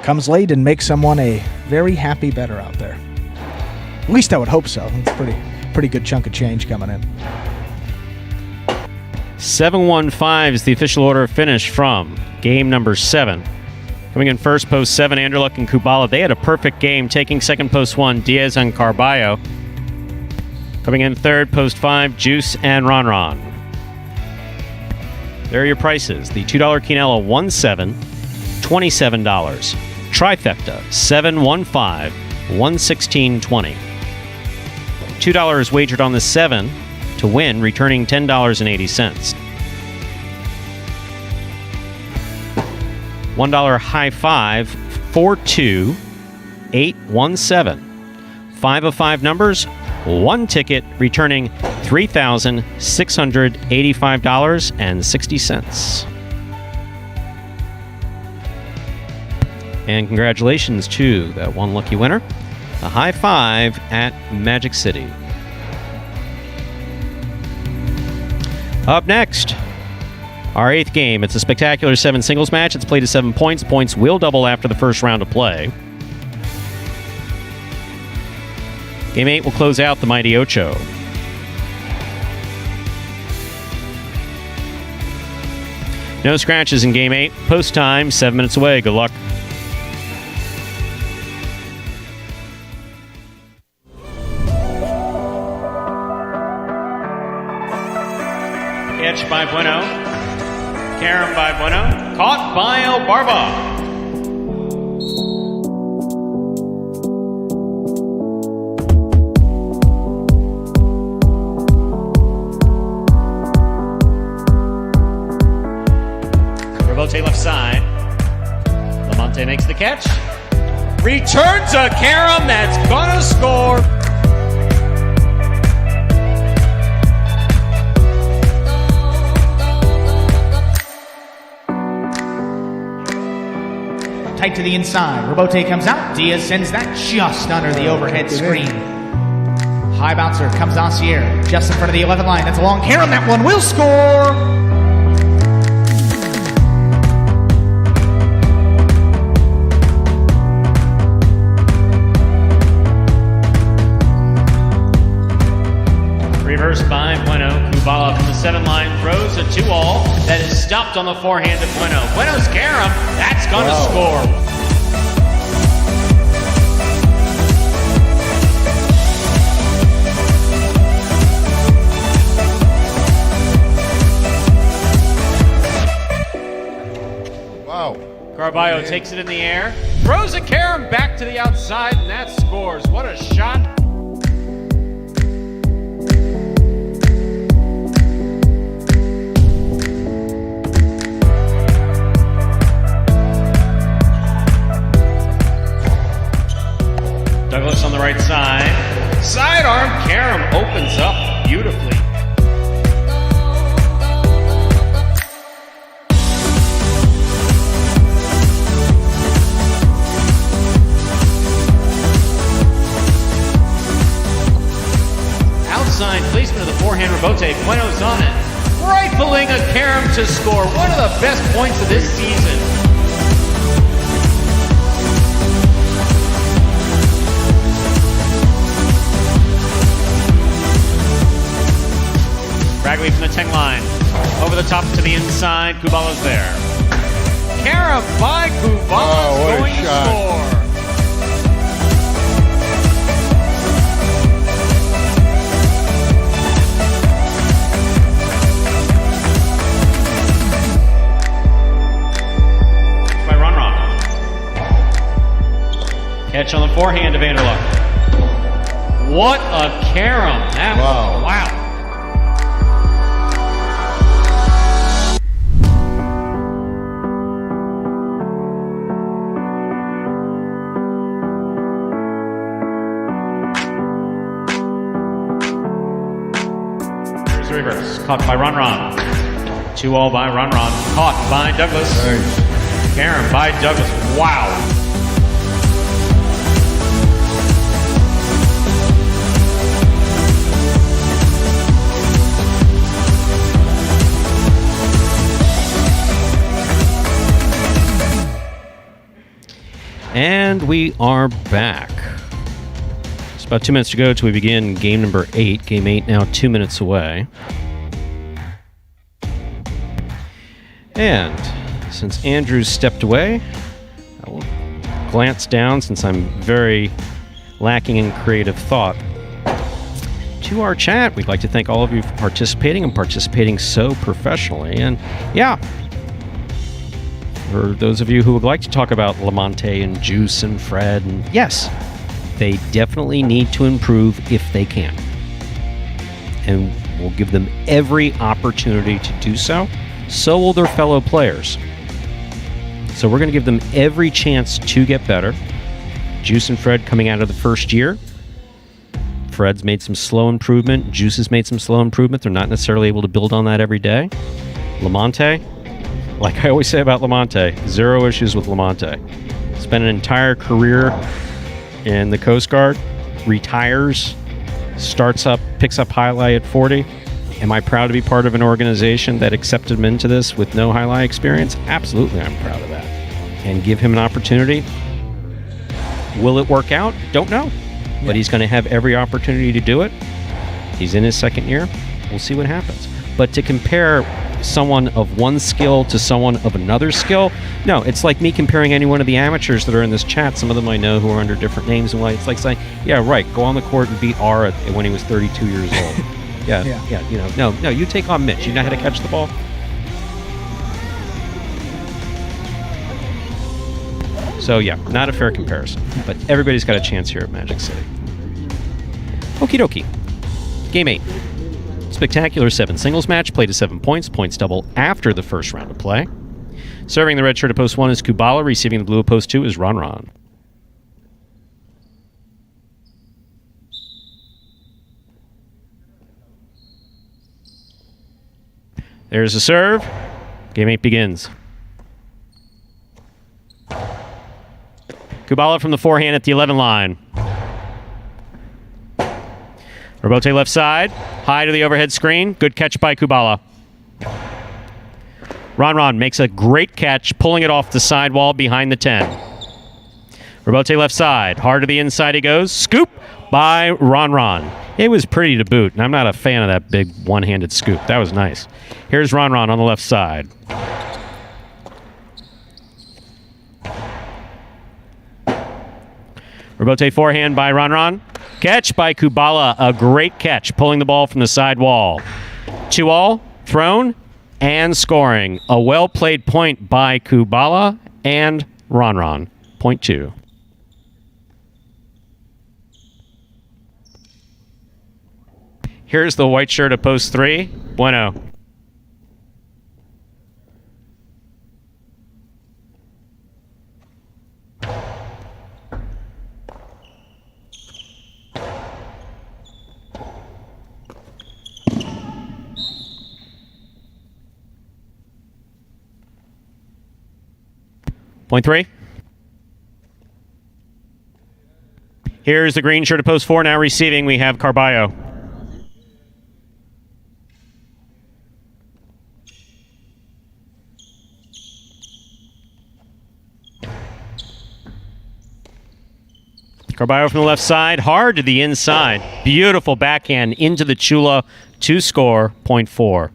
comes late and makes someone a very happy bettor out there. At least I would hope so. It's a pretty good chunk of change coming in. 7-1-5 is the official order of finish from game number 7. Coming in first, post 7, Andrew Luck and Kubala. They had a perfect game, taking second, post 1, Diaz and Carballo. Coming in 3rd, post 5, Juice and Ron. There are your prices. The $2 Quinella, 1-7, $27. Trifecta, 7-1-5, $116.20. $2 wagered on the 7 to win, returning $10.80. $1 high 5, 4-2, 8-1-7. 5 of 5 numbers, 1 ticket, returning $3,685.60. And congratulations to that one lucky winner. A high 5 at Magic City. Up next, our 8th game. It's a spectacular 7 singles match. It's played to 7 points. Points will double after the first round of play. Game 8 will close out the Mighty Ocho. No scratches in Game 8. Post time, 7 minutes away. Good luck. Catch by Bueno. Carom by Bueno. Caught by Barba. Robote left side. Lamonte makes the catch. Returns a Carom that's gonna score. Tight to the inside. Robote comes out. Diaz sends that just under the overhead screen. High bouncer comes Dossier just in front of the 11 line. That's a long Carom. That one will score. Reverse by Bueno. Kubala from the 7 line throws a 2-all that is stopped on the forehand of Bueno. Bueno's Carom. That's going to score. Wow. Carballo takes it in the air, throws a Carom back to the outside, and that scores. What a shot. Douglas on the right side. Sidearm, Carom opens up beautifully. Outside placement of the forehand Robote. Bueno's on it. Rifling a Carom to score. One of the best points of this season. Ragley from the 10 line. Over the top to the inside. Kubala's there. carom by Kubala going to score. By Run. Catch on the forehand to Vanderlust. What a carom. That was, wow. Here's the reverse. Caught by Run. 2-all by Run. Caught by Douglas. Carom by Douglas. Wow. And we are back. It's about 2 minutes to go till we begin game number 8. Game 8 now 2 minutes away. And since Andrew's stepped away, I will glance down, since I'm very lacking in creative thought, to our chat. We'd like to thank all of you for participating and participating so professionally. And yeah, for those of you who would like to talk about Lamonte and Juice and Fred, and yes, they definitely need to improve if they can. And we'll give them every opportunity to do so. So will their fellow players. So we're going to give them every chance to get better. Juice and Fred coming out of the first year. Fred's made some slow improvement. Juice has made some slow improvement. They're not necessarily able to build on that every day. Lamonte, like I always say about Lamonte, zero issues with Lamonte. Spent an entire career in the Coast Guard, retires, picks up Jai-Alai at 40. Am I proud to be part of an organization that accepted him into this with no Jai-Alai experience? Absolutely, I'm proud of that. And give him an opportunity. Will it work out? Don't know. But he's going to have every opportunity to do it. He's in his second year. We'll see what happens. But to compare someone of one skill to someone of another skill, no, it's like me comparing any one of the amateurs that are in this chat. Some of them I know who are under different names and it's like saying, yeah, right, go on the court and beat R when he was 32 years old. Yeah, you know, no, you take on Mitch. You know how to catch the ball? So yeah, not a fair comparison, but everybody's got a chance here at Magic City. Okie dokie. Game 8. Spectacular 7 singles match, played to 7 points. Points double after the first round of play. Serving the red shirt at post 1 is Kubala. Receiving the blue at post 2 is Ron. There's the serve. Game 8 begins. Kubala from the forehand at the 11 line. Robote left side. High to the overhead screen. Good catch by Kubala. Ron makes a great catch, pulling it off the sidewall behind the 10. Robote left side. Hard to the inside he goes. Scoop by Ron. It was pretty to boot, and I'm not a fan of that big one-handed scoop. That was nice. Here's Ron on the left side. Robote forehand by Ron. Catch by Kubala. A great catch, pulling the ball from the side wall. 2-all, thrown, and scoring. A well-played point by Kubala and Ron. Point 2. Here's the white shirt at post 3. Bueno. Point 3. Here's the green shirt at post 4. Now receiving, we have Carballo. Carballo from the left side, hard to the inside. Beautiful backhand into the Chula to score, point 4.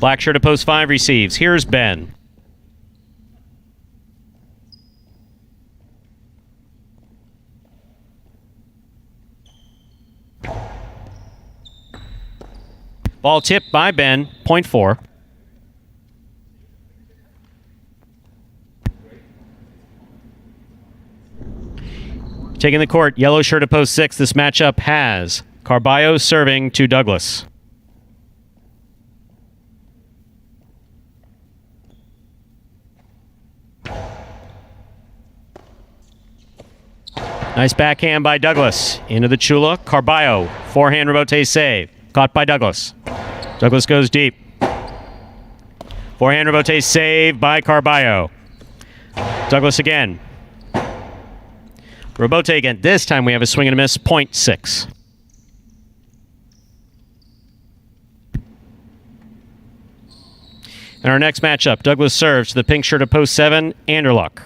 Black shirt at post 5 receives. Here's Ben. Ball tipped by Ben, point 4. Taking the court, yellow shirt at post 6. This matchup has Carballo serving to Douglas. Nice backhand by Douglas. Into the Chula. Carballo. Forehand rebote save. Caught by Douglas. Douglas goes deep. Forehand rebote save by Carballo. Douglas again. Rebote again. This time we have a swing and a miss. Point 6. In our next matchup, Douglas serves to the pink shirt at post 7, Anderluck.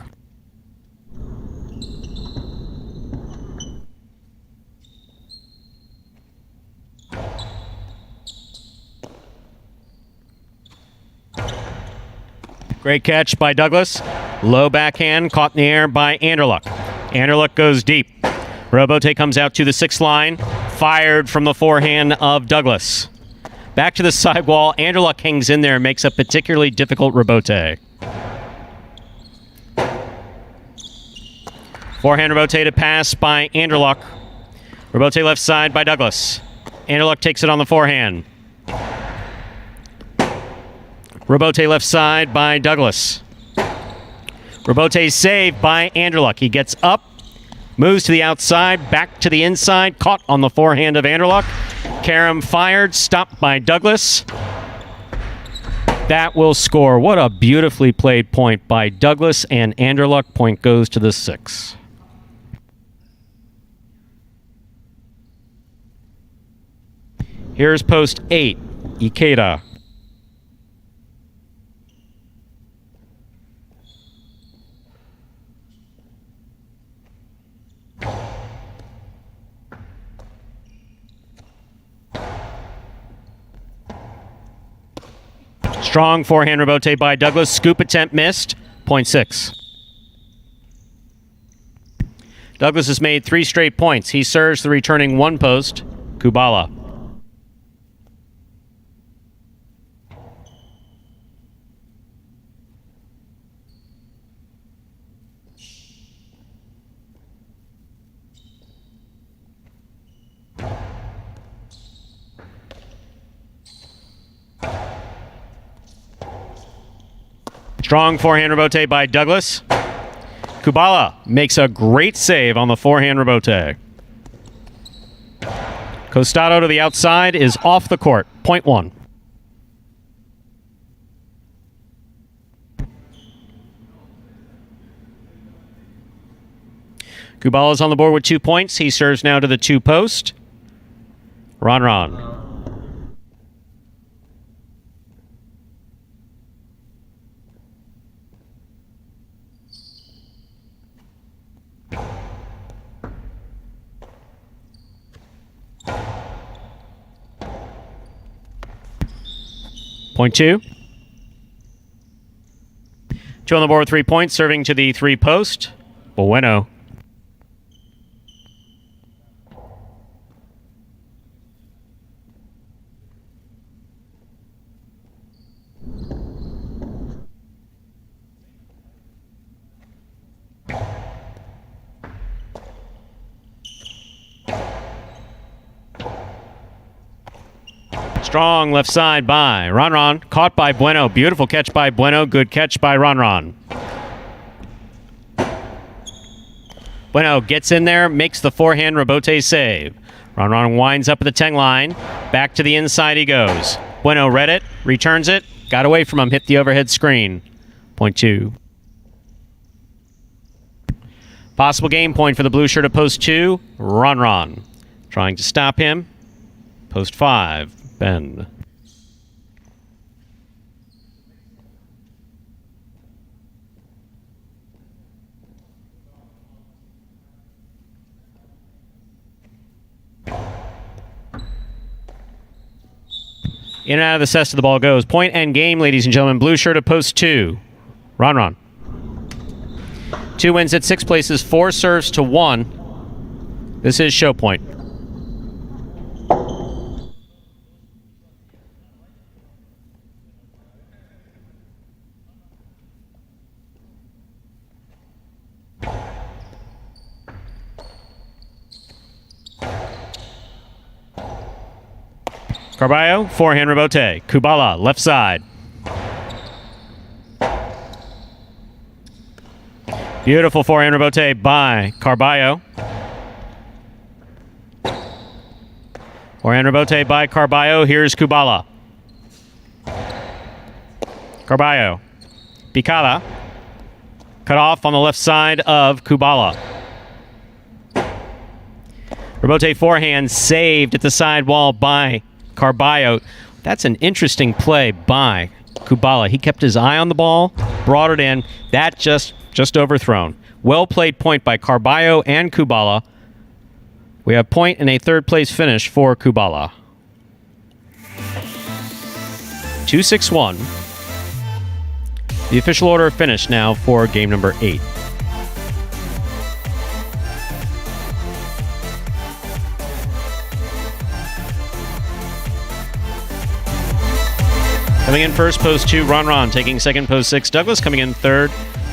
Great catch by Douglas. Low backhand caught in the air by Anderluck. Anderluck goes deep. Robote comes out to the 6th line. Fired from the forehand of Douglas. Back to the sidewall. Anderluck hangs in there and makes a particularly difficult rebote. Forehand rebote to pass by Anderluck. Rebote left side by Douglas. Anderluck takes it on the forehand. Rebote left side by Douglas. Rebote saved by Anderluck. He gets up, moves to the outside, back to the inside, caught on the forehand of Anderluck. Karam fired, stopped by Douglas. That will score. What a beautifully played point by Douglas and Anderluck. Point goes to the 6. Here's post 8, Ikeda. Strong forehand rebote by Douglas. Scoop attempt missed. Point 6. Douglas has made 3 straight points. He serves the returning 1 post, Kubala. Strong forehand rebote by Douglas. Kubala makes a great save on the forehand rebote. Costado to the outside is off the court. Point 1. Kubala's on the board with 2 points. He serves now to the 2 post. Ron. Point 2. 2 on the board with 3 points, serving to the 3 post. Bueno. Strong left side by Ron. Caught by Bueno. Beautiful catch by Bueno. Good catch by Ron. Bueno gets in there, makes the forehand rebote save. Ron winds up at the 10 line. Back to the inside he goes. Bueno read it, returns it, got away from him, hit the overhead screen. Point 2. Possible game point for the blue shirt at post 2, Ron. Trying to stop him. Post 5. Ben. In and out of the cesta, the ball goes. Point and game, ladies and gentlemen. Blue shirt at post 2. Ron. 2 wins at 6 places, 4 serves to 1. This is show point. Carballo, forehand rebote. Kubala, left side. Beautiful forehand rebote by Carballo. Forehand rebote by Carballo. Here's Kubala. Carballo. Picada. Cut off on the left side of Kubala. Rebote forehand saved at the side wall by Carballo. That's an interesting play by Kubala. He kept his eye on the ball, brought it in. That just overthrown. Well played point by Carballo and Kubala. We have point and a third place finish for Kubala. 2-6-1. The official order of finish now for game number 8. Coming in first, post 2, Ron. Taking second, post 6, Douglas. Coming in third,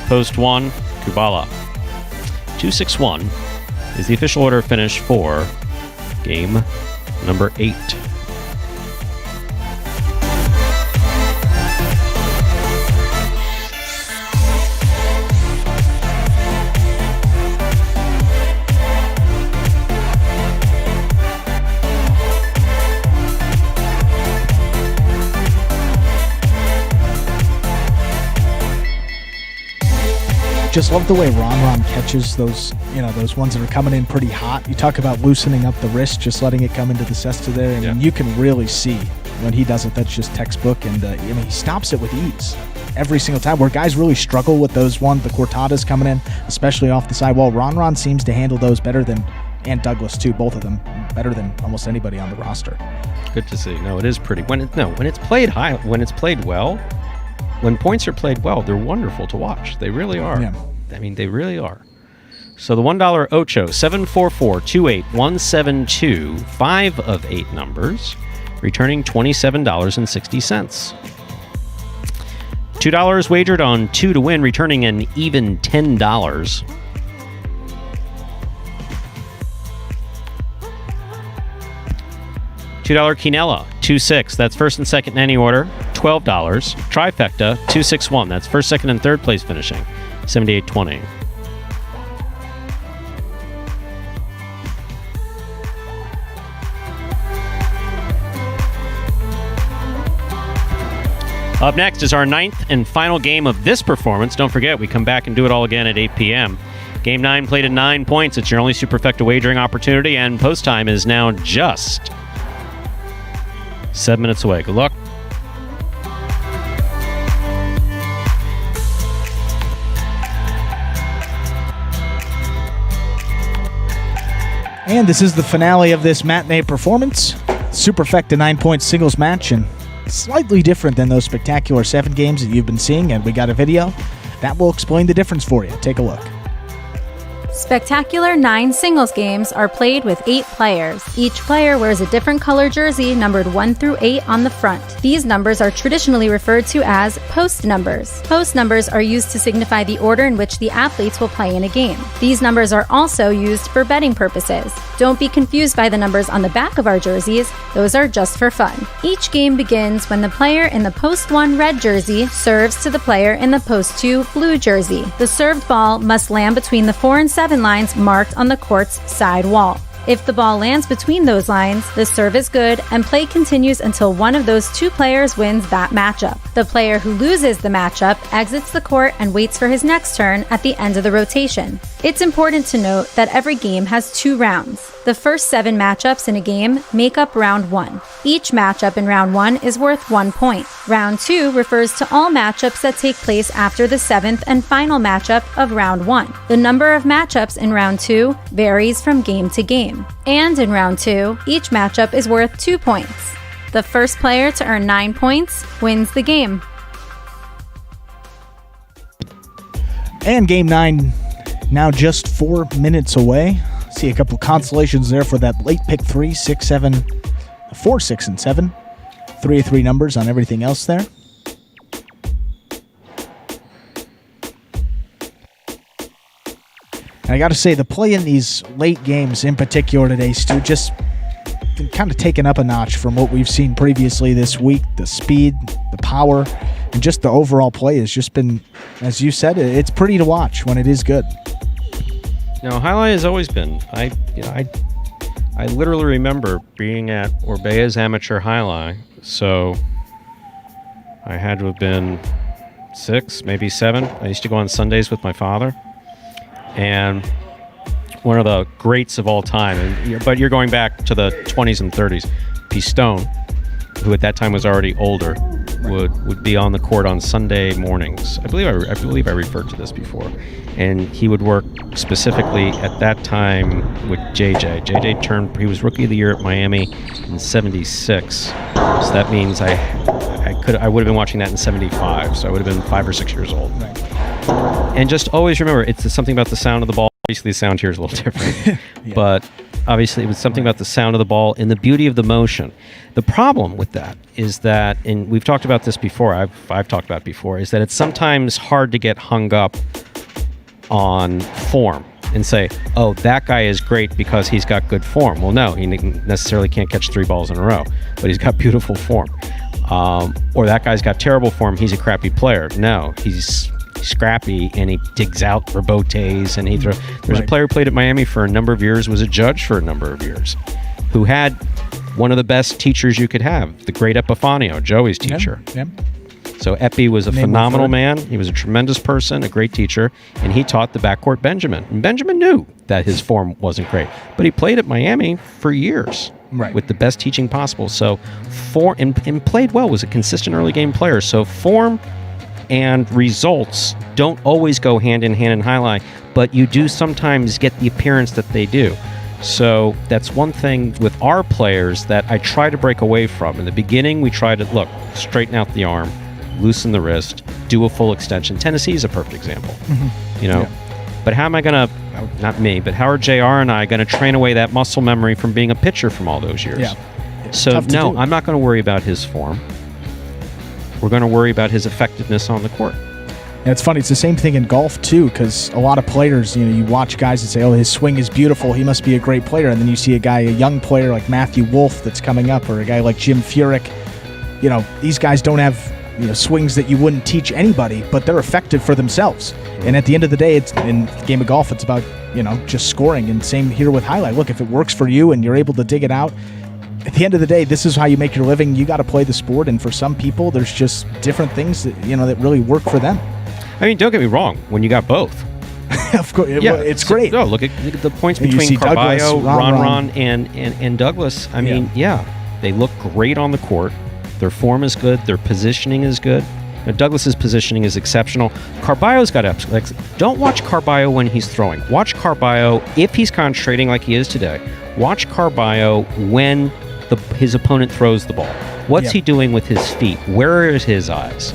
post 1, Kubala. 2-6-1 is the official order of finish for game number 8. Just love the way Ron catches those, those ones that are coming in pretty hot. You talk about loosening up the wrist, just letting it come into the cesta there. I mean, you can really see when he does it. That's just textbook. And, he stops it with ease every single time. Where guys really struggle with those ones, the cortadas coming in, especially off the sidewall. Ron seems to handle those better than, and Douglas too, both of them, better than almost anybody on the roster. Good to see. No, it is pretty. When it's played high, when it's played well, when points are played well, they're wonderful to watch. They really are. Yeah. I mean, they really are. So the $1 Ocho, 744-28172, 5 of 8 numbers, returning $27.60. $2 wagered on 2 to win, returning an even $10. $2 Quinella, 2-6. That's first and second in any order, $12. Trifecta, 2-6-1. That's first, second, and third place finishing, $78.20. Up next is our 9th and final game of this performance. Don't forget, we come back and do it all again at 8 p.m. Game 9 played at 9 points. It's your only superfecta wagering opportunity, and post time is now just 7 minutes away. Good luck. And this is the finale of this matinee performance. Superfecta 9-point singles match, and slightly different than those spectacular 7 games that you've been seeing, and we got a video that will explain the difference for you. Take a look. Spectacular 9 singles games are played with 8 players. Each player wears a different color jersey numbered 1 through 8 on the front. These numbers are traditionally referred to as post numbers. Post numbers are used to signify the order in which the athletes will play in a game. These numbers are also used for betting purposes. Don't be confused by the numbers on the back of our jerseys. Those are just for fun. Each game begins when the player in the post 1 red jersey serves to the player in the post 2 blue jersey. The served ball must land between the 4 and 7 lines marked on the court's side wall. If the ball lands between those lines, the serve is good and play continues until one of those 2 players wins that matchup. The player who loses the matchup exits the court and waits for his next turn at the end of the rotation. It's important to note that every game has 2 rounds. The first 7 matchups in a game make up round 1. Each matchup in round 1 is worth 1 point. Round 2 refers to all matchups that take place after the 7th and final matchup of round 1. The number of matchups in round 2 varies from game to game. And in round 2, each matchup is worth 2 points. The first player to earn 9 points wins the game. And game 9 now just 4 minutes away. See a couple consolations there for that late pick 3, 6, 7, 4, 6, and 7. 3 of 3 numbers on everything else there. And I got to say, the play in these late games in particular today, Stu, just kind of taken up a notch from what we've seen previously this week. The speed, the power, and just the overall play has just been, as you said, it's pretty to watch when it is good. No, Jai-Alai has always been. I literally remember being at Orbea's Amateur Jai-Alai, so I had to have been 6, maybe 7. I used to go on Sundays with my father, and one of the greats of all time, but you're going back to the 20s and 30s, Pistone, who at that time was already older, would be on the court on Sunday mornings. I believe I referred to this before. And he would work specifically at that time with JJ. JJ he was Rookie of the Year at Miami in 76. So that means I would have been watching that in 75. So I would have been 5 or 6 years old. Right. And just always remember, it's something about the sound of the ball. Obviously the sound here is a little different. Yeah. But obviously it was something about the sound of the ball and the beauty of the motion. The problem with that is that, and we've talked about this before, I've talked about it before, is that it's sometimes hard to get hung up on form and say, oh, that guy is great because he's got good form. Well, no, he necessarily can't catch 3 balls in a row, but he's got beautiful form. Or that guy's got terrible form, he's a crappy player. No, he's scrappy and he digs out rebotes and he throws. There's a player who played at Miami for a number of years, was a judge for a number of years, who had one of the best teachers you could have, the great Epifanio, Joey's teacher. Yep. So Epi was a phenomenal man. He was a tremendous person, a great teacher, and he taught the backcourt Benjamin. And Benjamin knew that his form wasn't great, but he played at Miami for years with the best teaching possible. So and played well, was a consistent early game player. So form and results don't always go hand in hand in Jai-Alai, but you do sometimes get the appearance that they do. So that's one thing with our players that I try to break away from. In the beginning, we try to, straighten out the arm, loosen the wrist, do a full extension. Tennessee is a perfect example. But how am I going to, not me, but how are JR and I going to train away that muscle memory from being a pitcher from all those years? So no, I'm not going to worry about his form. We're going to worry about his effectiveness on the court. And it's funny, it's the same thing in golf too, because a lot of players, you watch guys that say, oh, his swing is beautiful, he must be a great player, and then you see a young player like Matthew Wolff that's coming up, or a guy like Jim Furyk. These guys don't have swings that you wouldn't teach anybody, but they're effective for themselves. And at the end of the day, it's in the game of golf, it's about just scoring. And same here with Jai-Alai. Look, if it works for you and you're able to dig it out, at the end of the day, this is how you make your living. You got to play the sport, and for some people, there's just different things that that really work for them. I mean, don't get me wrong. When you got both, of course, it's great. No, look at the points between Carballo, Ron, and Douglas. I mean, they look great on the court. Their form is good. Their positioning is good. Douglas's positioning is exceptional. Carballo's got ups. Don't watch Carballo when he's throwing. Watch Carballo if he's concentrating like he is today. Watch Carballo when his opponent throws the ball. What's he doing with his feet? Where are his eyes?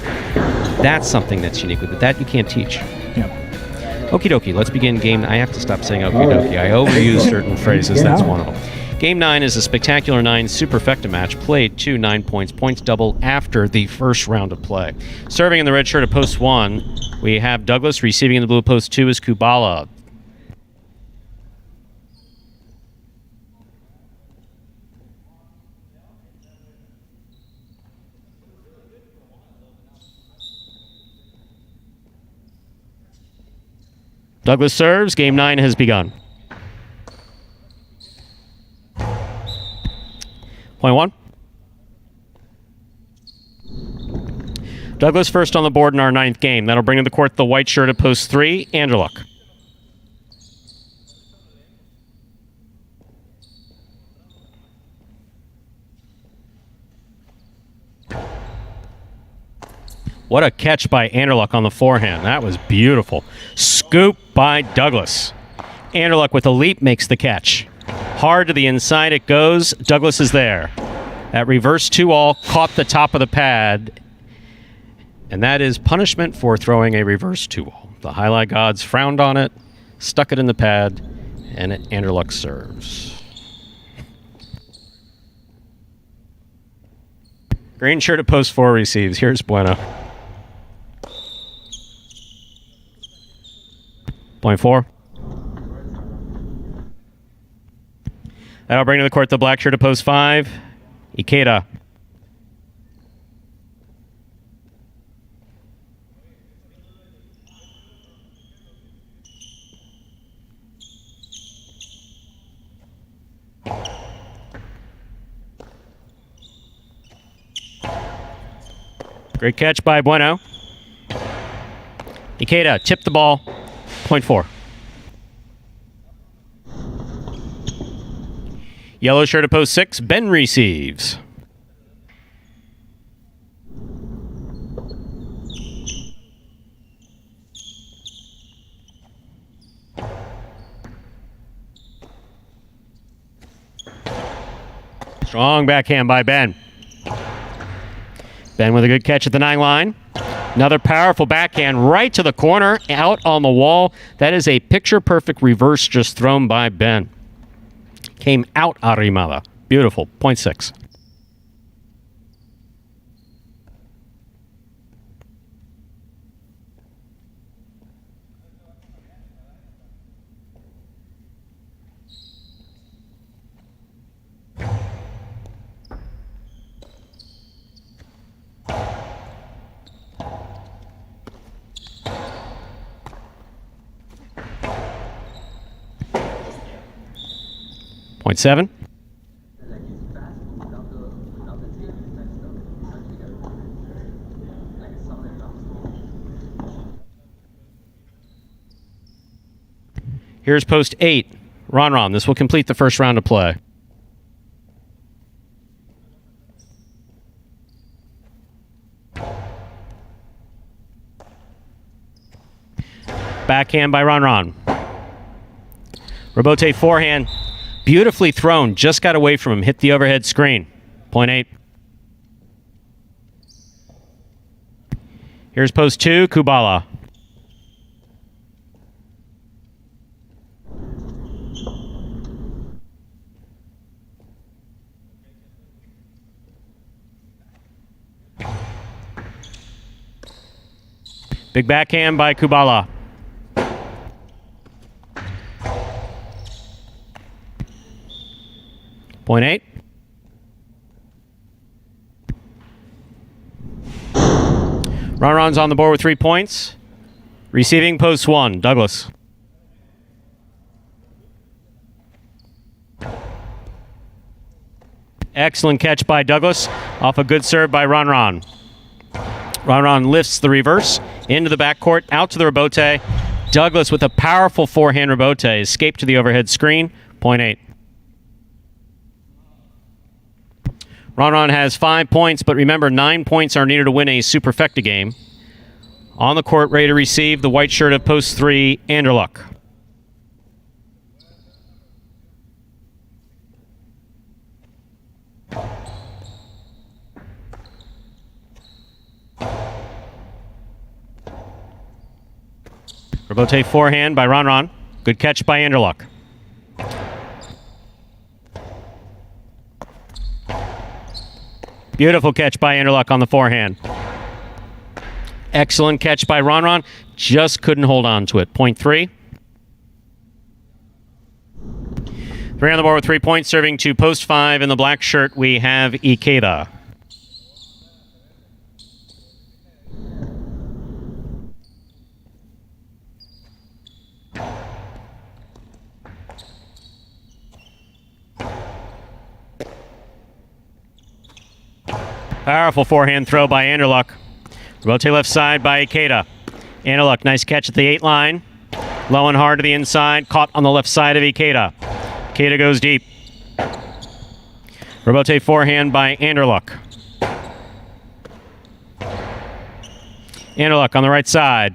That's something that's unique with it. That you can't teach. Okie dokie, let's begin game. I have to stop saying okie dokie. I overuse certain phrases. That's one of them. Game 9 is a spectacular 9 superfecta match played to 9 points. Points double after the first round of play. Serving in the red shirt at post 1, we have Douglas. Receiving in the blue post 2 is Kubala. Douglas serves. Game 9 has begun. Point 1. Douglas first on the board in our 9th game. That'll bring to the court the white shirt at post 3, Anderluck. What a catch by Anderluck on the forehand. That was beautiful. Scoop by Douglas. Anderluck with a leap makes the catch. Hard to the inside it goes. Douglas is there. That reverse 2-all caught the top of the pad, and that is punishment for throwing a reverse 2-all. The highlight gods frowned on it, stuck it in the pad, and Anderluck serves. Green shirt at post 4 receives. Here's Bueno. Point 4. That'll bring to the court the black shirt at post 5. Ikeda. Great catch by Bueno. Ikeda tipped the ball. Point 4. Yellow shirt at post 6. Ben receives. Strong backhand by Ben. Ben with a good catch at the 9 line. Another powerful backhand right to the corner, out on the wall. That is a picture-perfect reverse just thrown by Ben. Came out Arimada. Beautiful. Point 6. Point 7. Here's post 8. Ron. This will complete the first round of play. Backhand by Ron. Rebote forehand. Beautifully thrown. Just got away from him. Hit the overhead screen. Point 8. Here's post 2. Kubala. Big backhand by Kubala. Point 8. Ron's on the board with 3 points. Receiving post 1. Douglas. Excellent catch by Douglas off a good serve by Ron. Ron lifts the reverse into the backcourt, out to the rebote. Douglas with a powerful forehand rebote escaped to the overhead screen. Point 8. Ron has 5 points, but remember, 9 points are needed to win a superfecta game. On the court, ready to receive, the white shirt of post 3, Anderluck. Rebote forehand by Ron. Good catch by Anderluck. Beautiful catch by Anderluck on the forehand. Excellent catch by Ron. Just couldn't hold on to it. Point 3. 3 on the board with 3 points, serving to post 5. In the black shirt, we have Ikeda. Powerful forehand throw by Anderluck. Rotate left side by Ikeda. Anderluck, nice catch at the 8 line. Low and hard to the inside. Caught on the left side of Ikeda. Ikeda goes deep. Rotate forehand by Anderluck. Anderluck on the right side.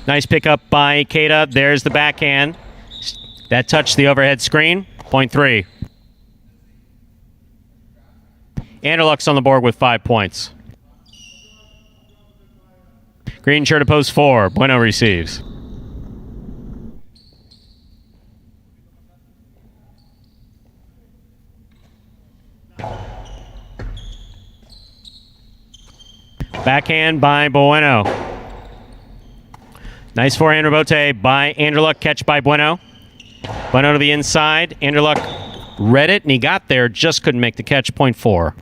Nice pickup by Ikeda. There's the backhand. That touched the overhead screen. Point 3. Anderluck's on the board with 5 points. Green shirt to post 4. Bueno receives. Backhand by Bueno. Nice forehand rebote by Anderluck. Catch by Bueno. Bueno to the inside. Anderluck read it, and he got there. Just couldn't make the catch. Point 4.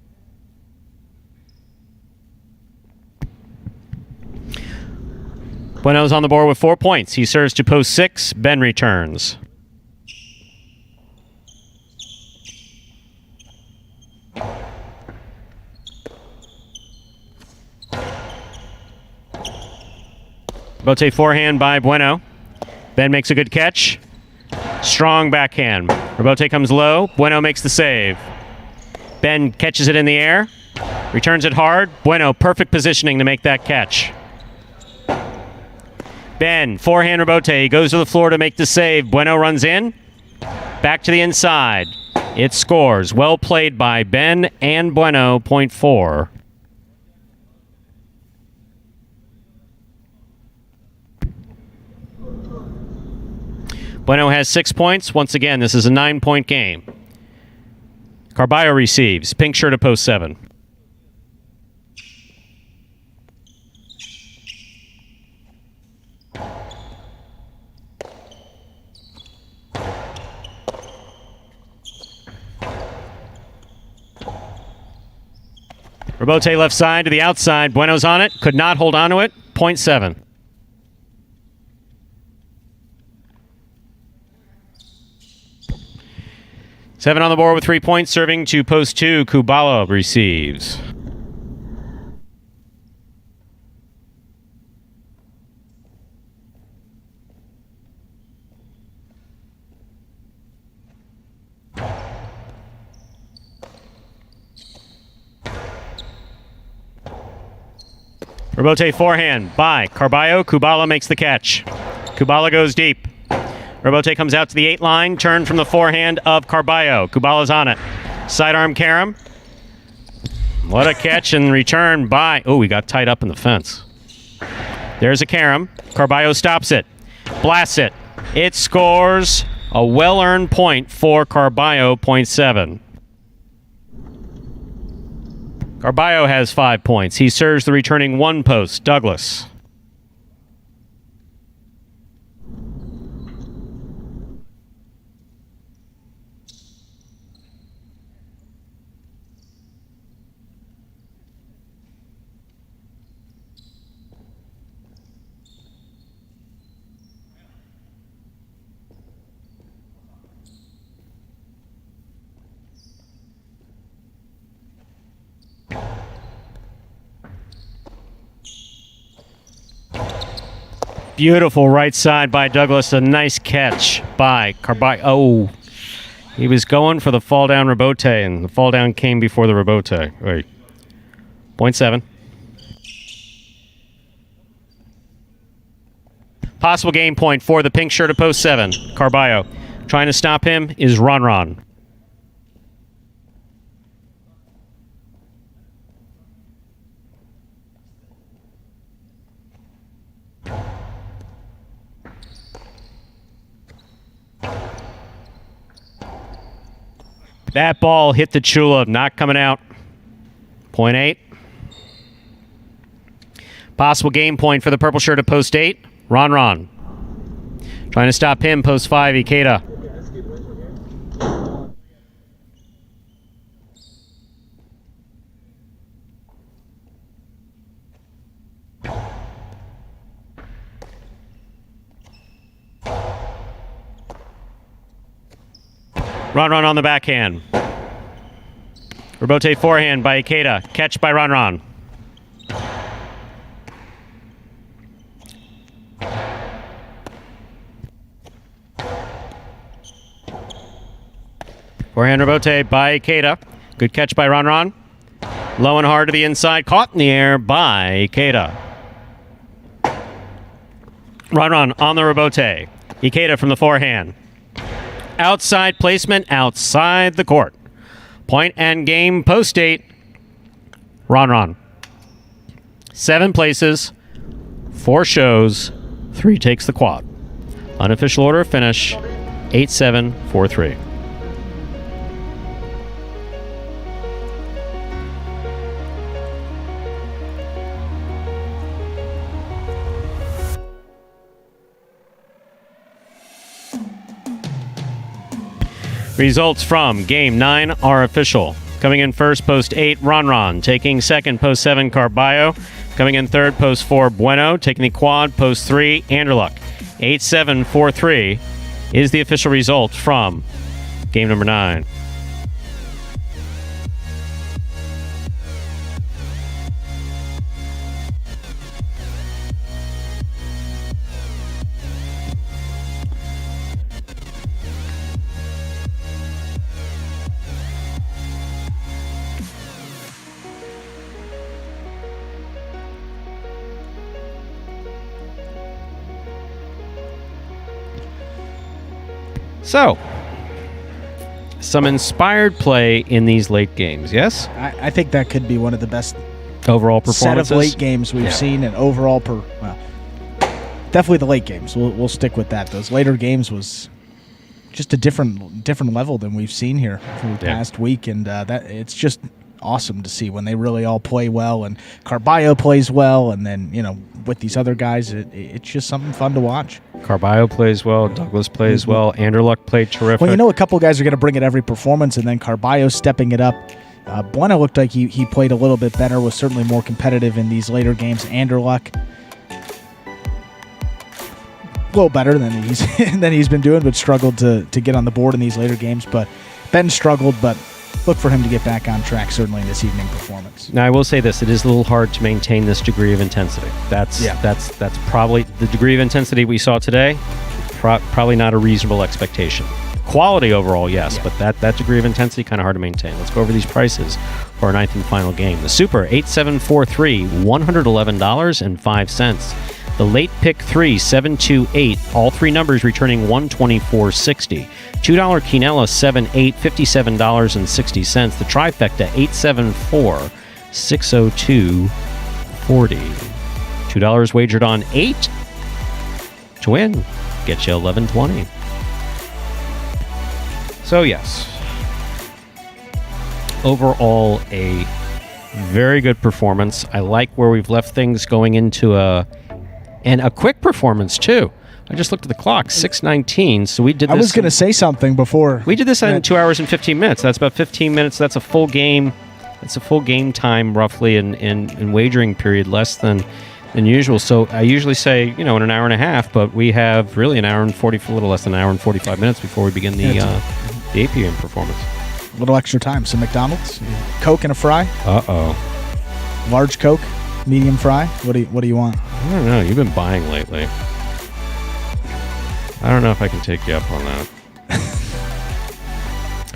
Bueno's on the board with 4 points. He serves to post 6. Ben returns. Bote forehand by Bueno. Ben makes a good catch. Strong backhand. Rebote comes low. Bueno makes the save. Ben catches it in the air. Returns it hard. Bueno, perfect positioning to make that catch. Ben, forehand Rebote. He goes to the floor to make the save. Bueno runs in. Back to the inside. It scores. Well played by Ben and Bueno. Point 4. Bueno has 6 points. Once again, this is a 9-point game. Carballo receives. Pink shirt to post 7. Rebote left side to the outside. Bueno's on it. Could not hold on to it. Point 7. Seven on the board with 3 points, serving to post 2. Kubala receives. Rebote forehand by Carballo. Kubala makes the catch. Kubala goes deep. Rebote comes out to the 8 line. Turn from the forehand of Carballo. Kubala's on it. Sidearm Karam. What a catch and return by... Oh, he got tied up in the fence. There's a Karam. Carballo stops it. Blasts it. It scores a well-earned point for Carballo. Point 7. Carballo has 5 points. He serves the returning 1 post, Douglas. Beautiful right side by Douglas. A nice catch by Carballo. Oh, he was going for the fall down Rebote, and the fall down came before the Rebote. Wait. Point 7. Possible game point for the pink shirt of post 7. Carballo. Trying to stop him is Ron. That ball hit the Chula, not coming out. Point 8. Possible game point for the purple shirt at post 8. Ron. Trying to stop him, post 5, Ikeda. Ron on the backhand. Rebote forehand by Ikeda. Catch by Ron. Forehand Rebote by Ikeda. Good catch by Ron. Low and hard to the inside. Caught in the air by Ikeda. Ron on the Rebote. Ikeda from the forehand. Outside placement, outside the court. Point and game, post 8. Ron. 7 places, 4 shows, 3 takes the quad. Unofficial order of finish, 8-7-4-3. Results from Game 9 are official. Coming in first, post 8, Ron. Taking second, post 7, Carballo. Coming in third, post 4, Bueno. Taking the quad, post 3, Anderluck. 8-7-4-3 is the official result from game number 9. So, some inspired play in these late games, yes? I think that could be one of the best overall performances set of late games we've seen, and overall definitely the late games. We'll stick with that. Those later games was just a different level than we've seen here for the past week, and that it's just awesome to see when they really all play well, and Carballo plays well, and then with these other guys, it's just something fun to watch. Carballo plays well, Douglas plays well, Anderluck played terrific. Well, a couple guys are going to bring it every performance, and then Carballo stepping it up. Bueno looked like he played a little bit better, was certainly more competitive in these later games. Anderluck, a little better than he's been doing, but struggled to get on the board in these later games. But Ben struggled, but look for him to get back on track, certainly in this evening performance. Now, I will say this: it is a little hard to maintain this degree of intensity. That's probably the degree of intensity we saw today. Probably not a reasonable expectation. Quality overall, yes, but that degree of intensity kind of hard to maintain. Let's go over these prices for our 9th and final game. The Super 8-7-4-3, $111.05. The Late Pick 3, 7-2-8, all 3 numbers returning $124.60. $2 Quinella 7-8, $57.60. The Trifecta 8-7-4, $602.40. $2 wagered on 8 to win. Get you $11.20. So yes, overall a very good performance. I like where we've left things going into a quick performance too. I just looked at the clock, 6:19. So we did this. I was going to say something before. We did this in 2 hours and 15 minutes. That's about 15 minutes. That's a full game. It's a full game time roughly in wagering period, less than usual. So I usually say, in an hour and a half, but we have really a little less than an hour and 45 minutes before we begin the 8 p.m. performance. A little extra time. Some McDonald's, Coke and a fry. Large Coke, medium fry. What do you want? I don't know. You've been buying lately. I don't know if I can take you up on that.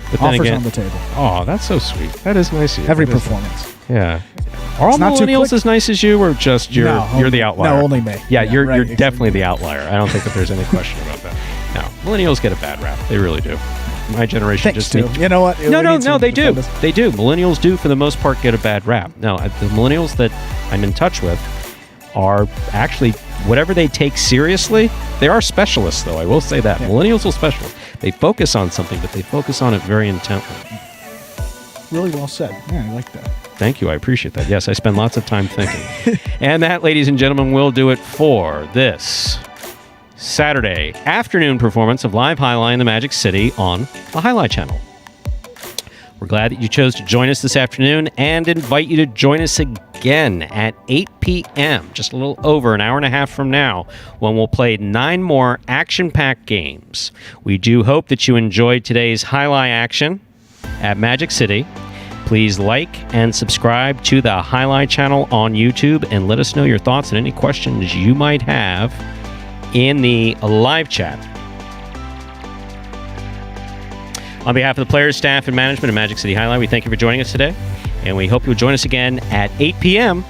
But then Offers again, on the table. Oh, that's so sweet. That is nice of you. Every performance. Yeah. Are all millennials as nice as you, or just you're the outlier? No, only me. Yeah, you're definitely the outlier. I don't think that there's any question about that. No, millennials get a bad rap. They really do. My generation just too. You know what? No, they do. They do. Millennials do, for the most part, get a bad rap. No, the millennials that I'm in touch with are actually, whatever they take seriously, they are specialists, though. I will say that. Yeah. Millennials are specialists. They focus on something, but they focus on it very intently. Really well said. Yeah, I like that. Thank you. I appreciate that. Yes, I spend lots of time thinking. And that, ladies and gentlemen, will do it for this Saturday afternoon performance of Live Jai-Alai in the Magic City on the Jai-Alai Channel. We're glad that you chose to join us this afternoon and invite you to join us again at 8 p.m., just a little over an hour and a half from now, when we'll play 9 more action-packed games. We do hope that you enjoyed today's Jai-Alai action at Magic City. Please like and subscribe to the Jai-Alai Channel on YouTube and let us know your thoughts and any questions you might have in the live chat. On behalf of the players, staff, and management of Magic City Jai-Alai, we thank you for joining us today, and we hope you'll join us again at 8 p.m.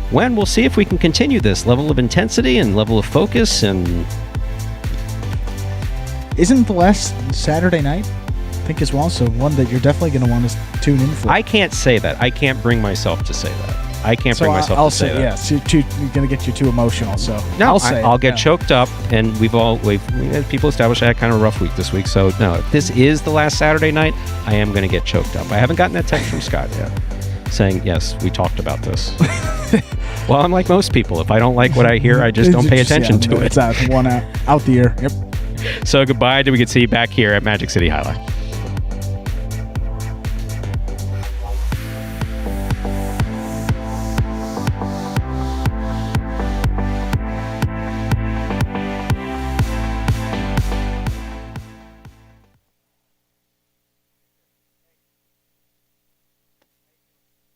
when we'll see if we can continue this level of intensity and level of focus. And isn't the last Saturday night think is also one that you're definitely going to want to tune in for. I can't say that. I can't bring myself to say that. I can't bring myself I'll to say that. Yes, you're going to get you too emotional. So No, I'll get choked up, and we've had people established I had kind of a rough week this week. So no, if this is the last Saturday night, I am going to get choked up. I haven't gotten that text from Scott yet saying, yes, we talked about this. Well, I'm like most people. If I don't like what I hear, I just don't pay attention to it. It's out the ear. Yep. So goodbye till we can see you back here at Magic City Jai-Alai.